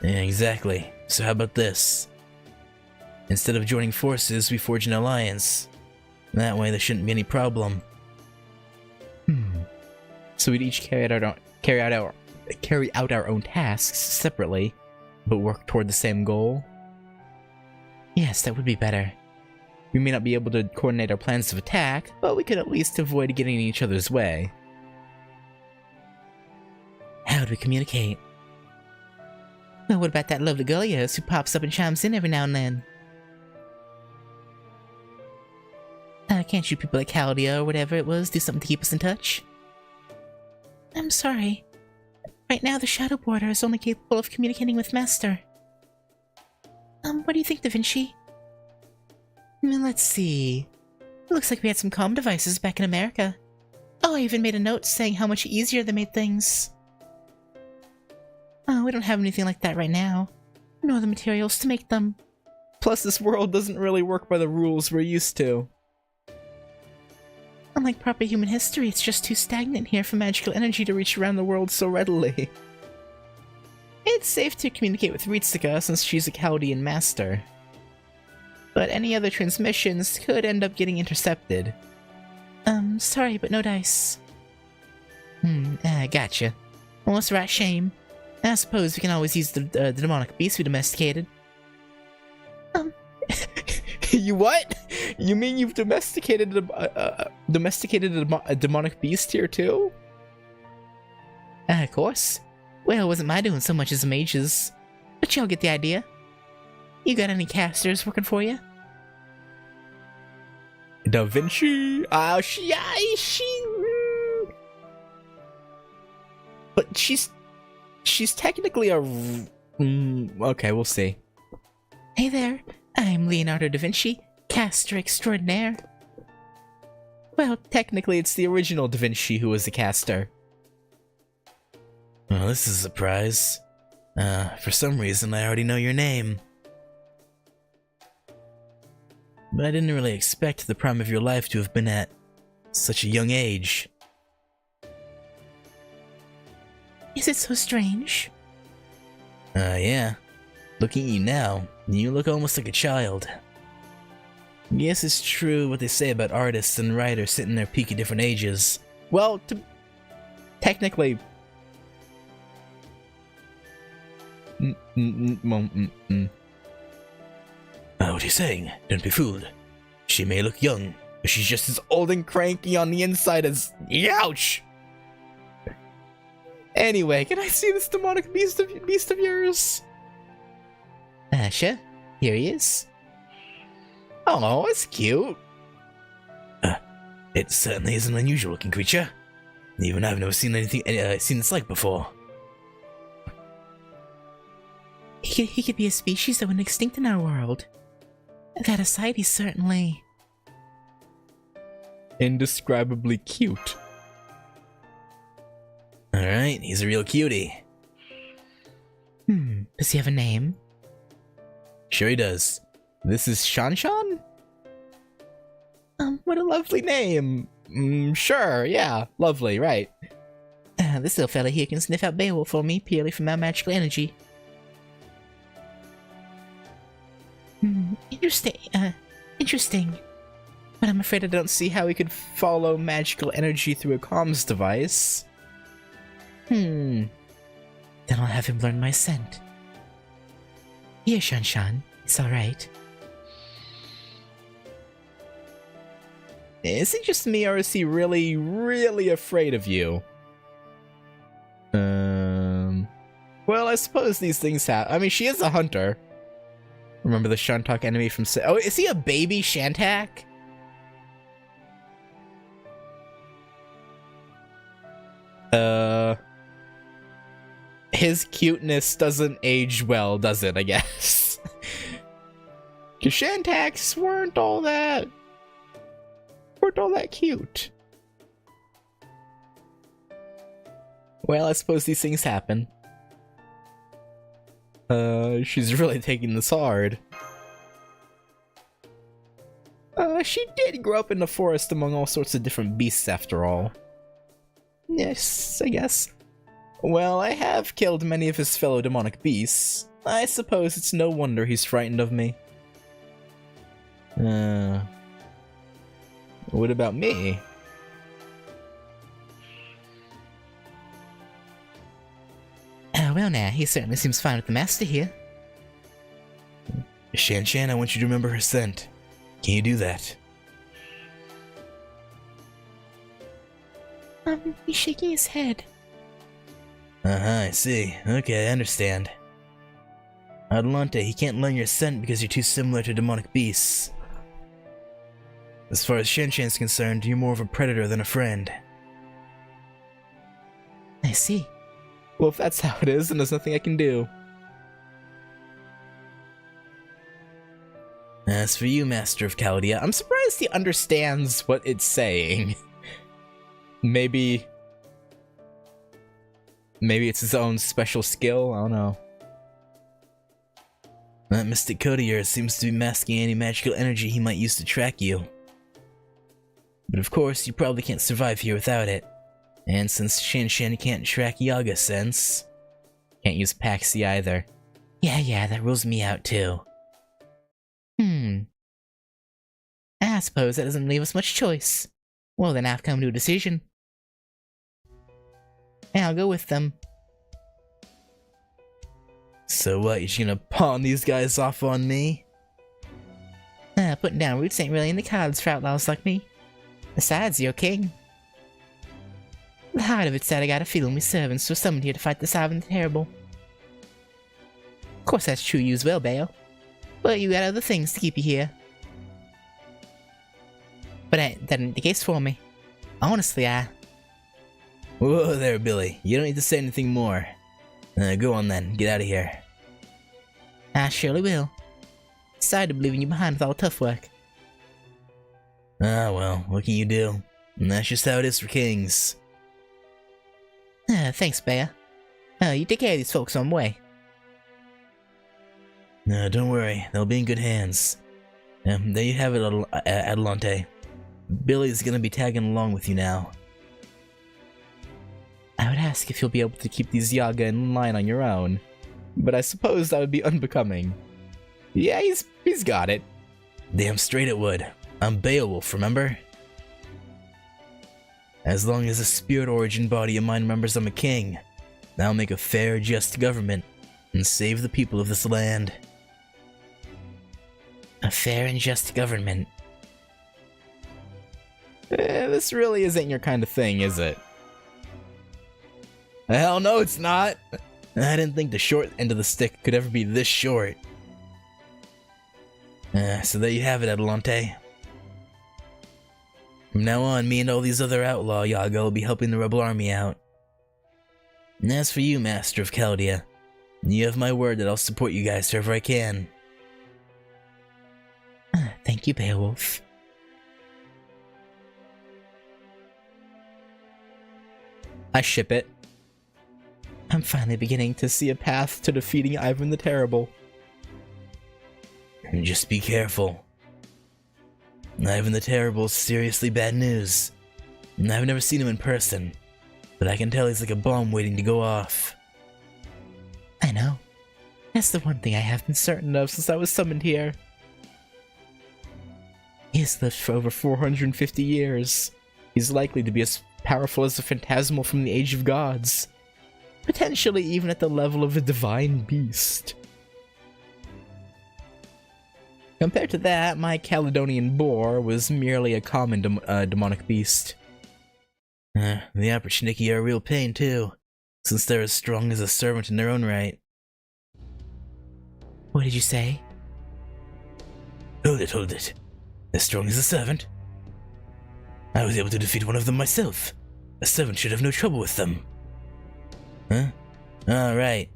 Yeah, exactly. So how about this? Instead of joining forces, we forge an alliance. That way there shouldn't be any problem. So we'd each carry out our own tasks separately, but work toward the same goal? Yes, that would be better. We may not be able to coordinate our plans of attack, but we could at least avoid getting in each other's way. How do we communicate? Well, what about that lovely girl of yours who pops up and chimes in every now and then? Can't you people like Haldia or whatever it was do something to keep us in touch? I'm sorry. Right now the Shadow Border is only capable of communicating with Master. What do you think, Da Vinci? Let's see. It looks like we had some comm devices back in America. Oh, I even made a note saying how much easier they made things. Oh, we don't have anything like that right now. Nor the materials to make them. Plus, this world doesn't really work by the rules we're used to. Unlike proper human history, it's just too stagnant here for magical energy to reach around the world so readily. It's safe to communicate with Ritsuka since she's a Chaldean master. But any other transmissions could end up getting intercepted. Sorry, but no dice. Gotcha. Well, that's a right shame. I suppose we can always use the demonic beast we domesticated. You what? You mean you've domesticated a demonic beast here too? Of course. Well, it wasn't my doing so much as a mage's. But y'all get the idea. You got any casters working for you? Da Vinci. But she's technically a. Okay, we'll see. Hey there, I'm Leonardo da Vinci, caster extraordinaire. Well, technically it's the original Da Vinci who was the caster. Well, this is a surprise. For some reason I already know your name. But I didn't really expect the prime of your life to have been at such a young age. Is it so strange? Yeah. Looking at you now, you look almost like a child. Yes, it's true what they say about artists and writers sitting in their peak at different ages, Well, technically... What are you saying? Don't be fooled. She may look young, but she's just as old and cranky on the inside as... Ouch! Anyway, can I see this demonic beast of yours? Sure. Here he is. Oh, it's cute. It certainly is an unusual looking creature. Even I've never seen seen this like before. He could be a species that went extinct in our world. That aside, he's certainly... indescribably cute. Alright, he's a real cutie. Does he have a name? Sure he does. This is Shanshan? What a lovely name. Sure, yeah, lovely, right. This little fella here can sniff out Beowulf for me purely from our magical energy. Interesting. But I'm afraid I don't see how we could follow magical energy through a comms device. Then I'll have him learn my scent. Here, Shanshan. It's alright. Is it just me, or is he really, really afraid of you? Well, I suppose these things have... I mean, she is a hunter. Remember the Shantak enemy from... Oh, is he a baby Shantak? His cuteness doesn't age well, does it, I guess? Because Shantaks weren't all that cute. Well, I suppose these things happen. She's really taking this hard. She did grow up in the forest among all sorts of different beasts after all. Yes, I guess. Well, I have killed many of his fellow demonic beasts. I suppose it's no wonder he's frightened of me. What about me? Well now, he certainly seems fine with the master here. Shan, I want you to remember her scent. Can you do that? He's shaking his head. I see. Okay, I understand. Adelante, he can't learn your scent because you're too similar to demonic beasts. As far as Shan-Chan's concerned, you're more of a predator than a friend. I see. Well, if that's how it is, then there's nothing I can do. As for you, Master of Chaldea, I'm surprised he understands what it's saying. Maybe it's his own special skill, I don't know. That mystic coat of yours seems to be masking any magical energy he might use to track you. But of course, you probably can't survive here without it. And since Shan can't track Yaga sense... Can't use Paxi either. Yeah, that rules me out too. I suppose that doesn't leave us much choice. Well then, I've come to a decision. And I'll go with them. So what, you're just gonna pawn these guys off on me? Putting down roots ain't really in the cards for outlaws like me. Besides, you're king. The heart of it said I got a feeling we servants were summoned here to fight the Sovereign the Terrible. Of course that's true you as well, Bale. But you got other things to keep you here. But that ain't the case for me. Honestly, Whoa there, Billy. You don't need to say anything more. Go on then, get out of here. I surely will. Sorry to be leaving you behind with all the tough work. Ah well, what can you do? And that's just how it is for kings. Thanks, Bear. You take care of these folks on the way. No, don't worry, they'll be in good hands. There you have it, Adelante. Billy's gonna be tagging along with you now. I would ask if you'll be able to keep these Yaga in line on your own, but I suppose that would be unbecoming. Yeah, he's got it. Damn straight it would. I'm Beowulf, remember? As long as the spirit origin body of mine remembers I'm a king, I'll make a fair, just government and save the people of this land. A fair and just government. This really isn't your kind of thing, is it? Hell no, it's not! I didn't think the short end of the stick could ever be this short. So there you have it, Adelante. From now on, me and all these other outlaw Yaga will be helping the rebel army out. And as for you, Master of Chaldea, you have my word that I'll support you guys wherever I can. Thank you, Beowulf. I ship it. I'm finally beginning to see a path to defeating Ivan the Terrible. And just be careful. Ivan the Terrible is seriously bad news. And I've never seen him in person, but I can tell he's like a bomb waiting to go off. I know. That's the one thing I have been certain of since I was summoned here. He has lived for over 450 years. He's likely to be as powerful as a phantasmal from the Age of Gods. Potentially even at the level of a divine beast. Compared to that, my Caledonian boar was merely a common demonic beast. The Opportunity are a real pain too, since they're as strong as a servant in their own right. What did you say? Hold it. As strong as a servant? I was able to defeat one of them myself. A servant should have no trouble with them. Huh? Alright.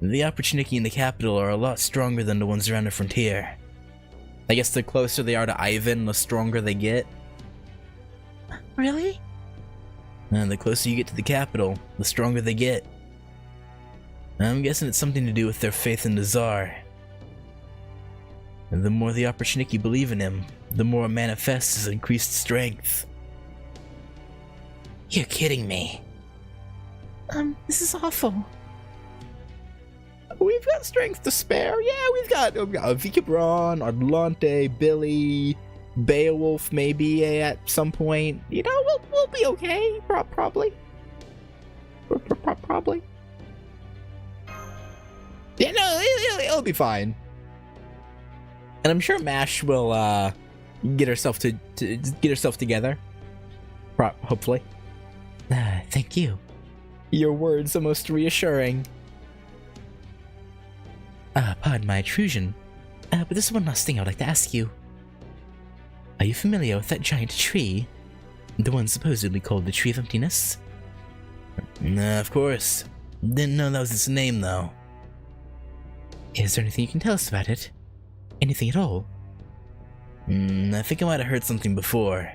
The Opportunity in the capital are a lot stronger than the ones around the frontier. I guess the closer they are to Ivan, the stronger they get. Really? And the closer you get to the capital, the stronger they get. I'm guessing it's something to do with their faith in the Tsar. And the more the Opportunity believe in him, the more it manifests as increased strength. You're kidding me. This is awful. We've got strength to spare. Yeah, we've got Vikabron, Adelante, Billy, Beowulf maybe at some point. You know, we'll be okay. Probably. Probably. Yeah, no, it'll be fine. And I'm sure Mash will get herself to get herself together. Hopefully. Thank you. Your words are most reassuring. Pardon my intrusion, but there's one last thing I'd like to ask you. Are you familiar with that giant tree? The one supposedly called the Tree of Emptiness? Nah, of course. Didn't know that was its name, though. Is there anything you can tell us about it? Anything at all? I think I might have heard something before.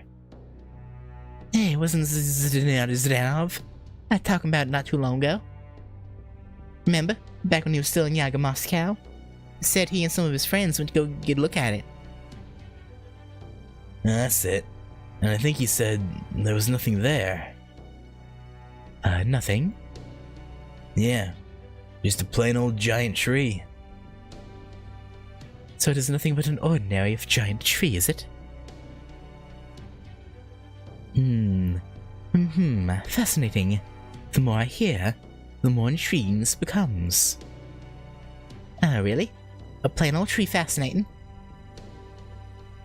Hey, wasn't Zdanov talking about it not too long ago? Remember, back when he was still in Yaga Moscow? Said he and some of his friends went to go get a look at it. That's it. And I think he said there was nothing there. Nothing? Yeah, just a plain old giant tree. So it is nothing but an ordinary giant tree, is it? Fascinating. The more I hear, the more intriguing this becomes. Really? A plain old tree fascinating?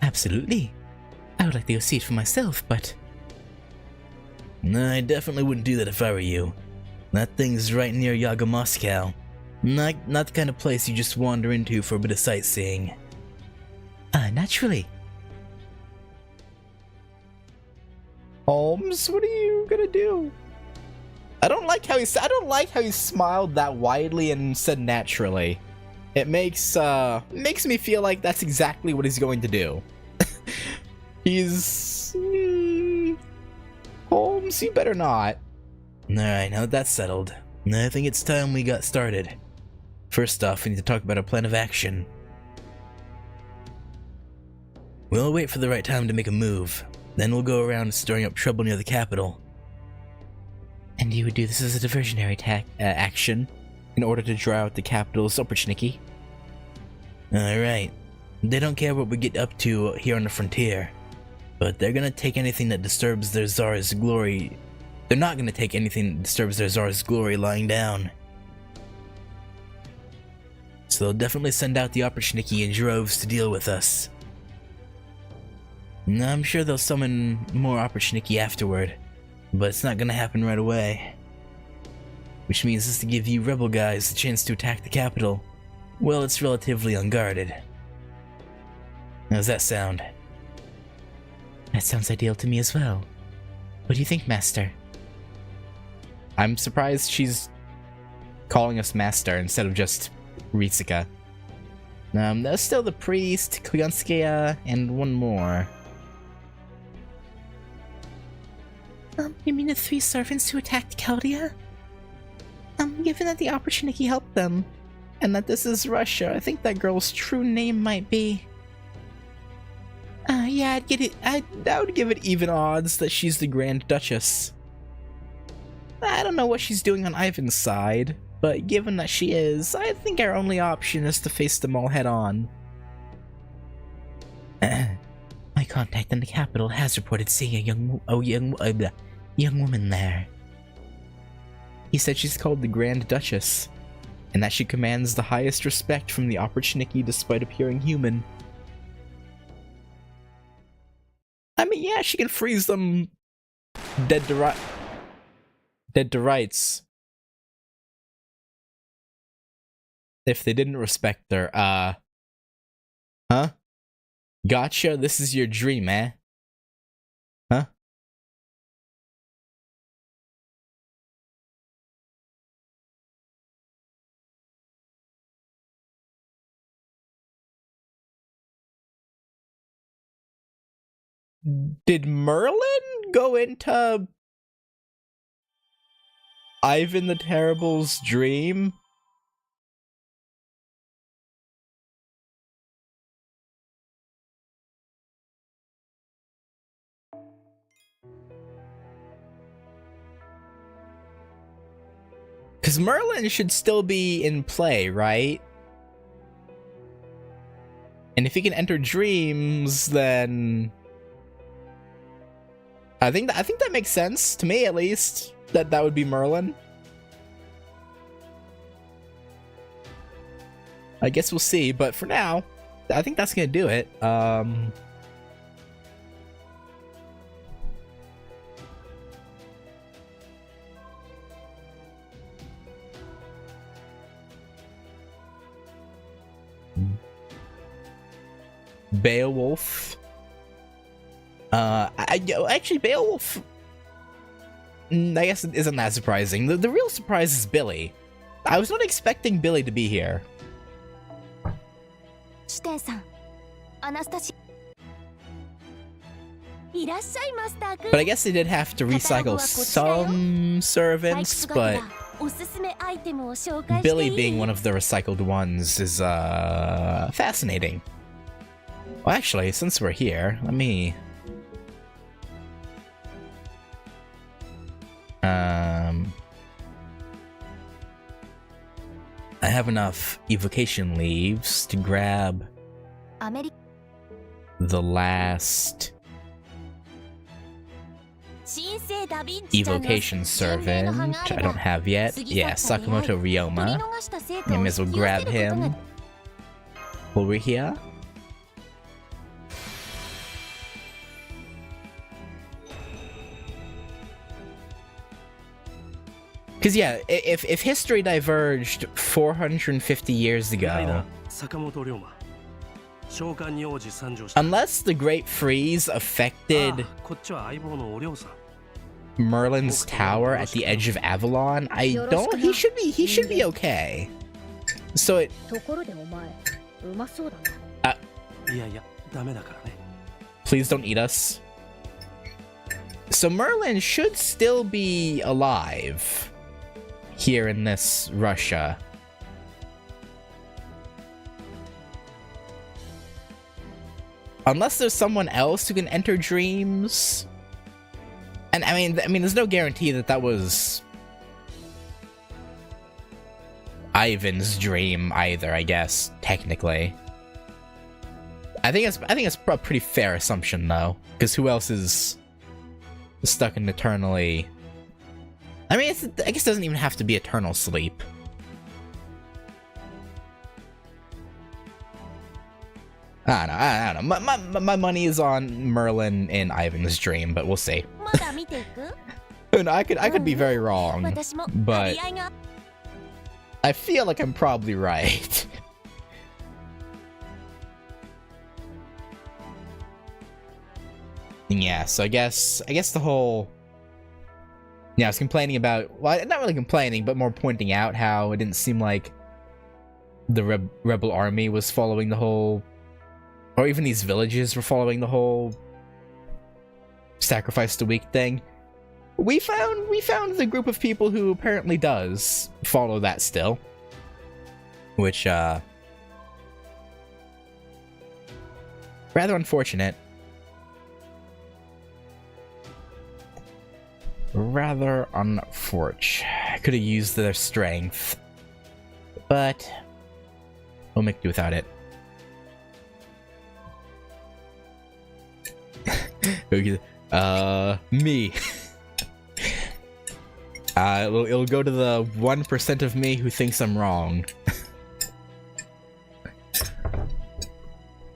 Absolutely. I would like to go see it for myself, but... No, I definitely wouldn't do that if I were you. That thing's right near Yaga Moscow. Not the kind of place you just wander into for a bit of sightseeing. Naturally. Holmes, what are you gonna do? I don't like how he smiled that widely and said naturally. It makes me feel like that's exactly what he's going to do. He's Holmes, you better not. Alright, now that that's settled, I think it's time we got started. First off, we need to talk about our plan of action. We'll wait for the right time to make a move. Then we'll go around stirring up trouble near the capital. And you would do this as a diversionary action in order to draw out the capital's opportunity. Alright. They don't care what we get up to here on the frontier. But they're gonna take anything that disturbs their Tsar's glory. They're not gonna take anything that disturbs their Tsar's glory lying down. So they'll definitely send out the Opportunity in droves to deal with us. And I'm sure they'll summon more Opportunity afterward, but it's not gonna happen right away. Which means this to give you rebel guys the chance to attack the capital. Well, it's relatively unguarded. How's that sound? That sounds ideal to me as well. What do you think, Master? I'm surprised she's calling us Master instead of just Ritsuka. There's still the priest, Klyonskaya, and one more. You mean the 3 servants who attacked Chaldea? Given that the Opportunity helped them, and that this is Russia, I think that girl's true name might be... yeah, I would give it even odds that she's the Grand Duchess. I don't know what she's doing on Ivan's side, but given that she is, I think our only option is to face them all head on. My contact in the capital has reported seeing a young woman there. He said she's called the Grand Duchess, and that she commands the highest respect from the Opportunity despite appearing human. I mean, yeah, she can freeze them dead to rights. If they didn't respect her, huh? Gotcha, this is your dream, eh? Huh? Did Merlin go into Ivan the Terrible's dream? Because Merlin should still be in play, right? And if he can enter dreams, then I think that makes sense to me, at least. That would be Merlin. I guess we'll see, but for now, I think that's gonna do it. Beowulf. Actually, Beowulf, I guess it isn't that surprising. The real surprise is Billy. I was not expecting Billy to be here. But I guess they did have to recycle some servants, but Billy being one of the recycled ones is fascinating. Well, actually, since we're here, let me... I have enough evocation leaves to grab the last evocation servant I don't have yet. Yeah, Sakamoto Ryoma. I may as well grab him while we're here. Because yeah, if history diverged 450 years ago, unless the Great Freeze affected Merlin's tower at the edge of Avalon, he should be okay. So it please don't eat us. So Merlin should still be alive here in this Russia. Unless there's someone else who can enter dreams. And I mean there's no guarantee that was Ivan's dream either, I guess, technically. I think it's a pretty fair assumption though, because who else is stuck in eternally? I mean, I guess it doesn't even have to be eternal sleep. I don't know. My money is on Merlin in Ivan's dream, but we'll see. And I could be very wrong, but I feel like I'm probably right. Yeah, so I guess the whole... Yeah, I was complaining about... Well, not really complaining, but more pointing out how it didn't seem like the rebel army was following the whole... Or even these villages were following the whole sacrifice the weak thing. We found the group of people who apparently does follow that still. Which, rather unfortunate. Rather unfortunate. Could have used their strength. But we'll make do without it. Me. It'll go to the 1% of me who thinks I'm wrong.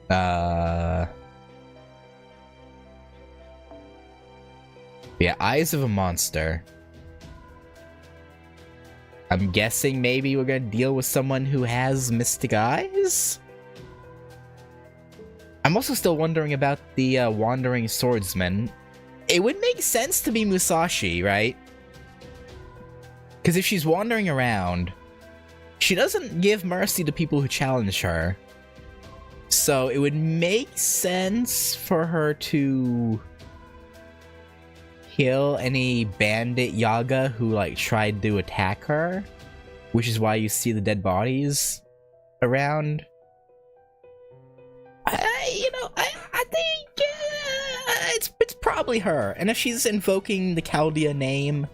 Yeah, Eyes of a Monster. I'm guessing maybe we're gonna deal with someone who has mystic eyes? I'm also still wondering about the Wandering Swordsman. It would make sense to be Musashi, right? Because if she's wandering around, she doesn't give mercy to people who challenge her. So it would make sense for her to kill any bandit Yaga who like tried to attack her, which is why you see the dead bodies around. I think it's probably her, and if she's invoking the Chaldea name,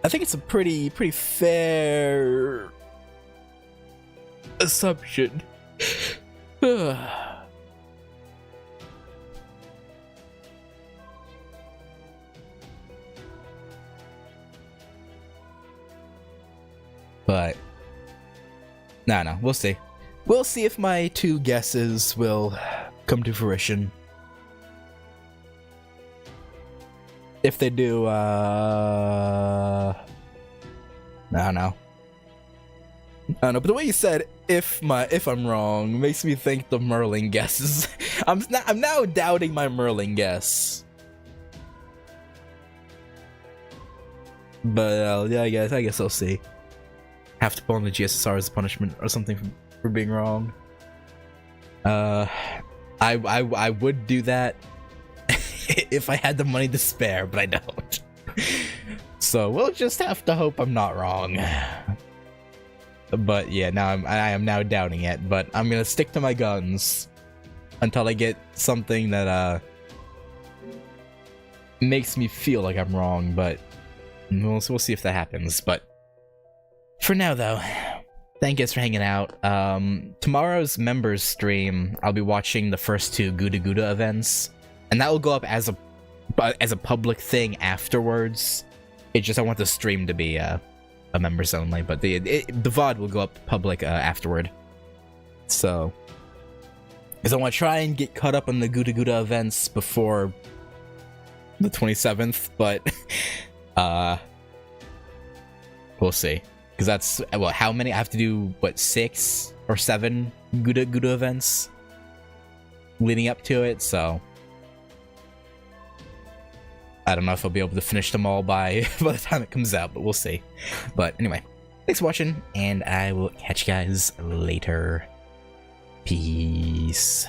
I think it's a pretty fair assumption. But no, we'll see. We'll see if my two guesses will come to fruition. If they do, I don't know. But the way you said if I'm wrong makes me think the Merlin guesses. I'm now doubting my Merlin guess. But yeah, I guess I'll see. Have to pull on the GSSR as a punishment or something for being wrong. I would do that if I had the money to spare, but I don't. So we'll just have to hope I'm not wrong. But yeah, I am now doubting it. But I'm gonna stick to my guns until I get something that makes me feel like I'm wrong. But we'll see if that happens. But for now, though, thank you guys for hanging out. Tomorrow's members stream, I'll be watching the first two Guda Guda events, and that will go up as a public thing afterwards. It's just I want the stream to be a members only, but the VOD will go up public afterward. So, because I want to try and get caught up on the Guda Guda events before the 27th, but we'll see. Because that's, well, how many? I have to do, what, 6 or 7 Guda Guda events leading up to it, so I don't know if I'll be able to finish them all by the time it comes out, but we'll see. But anyway, thanks for watching, and I will catch you guys later. Peace.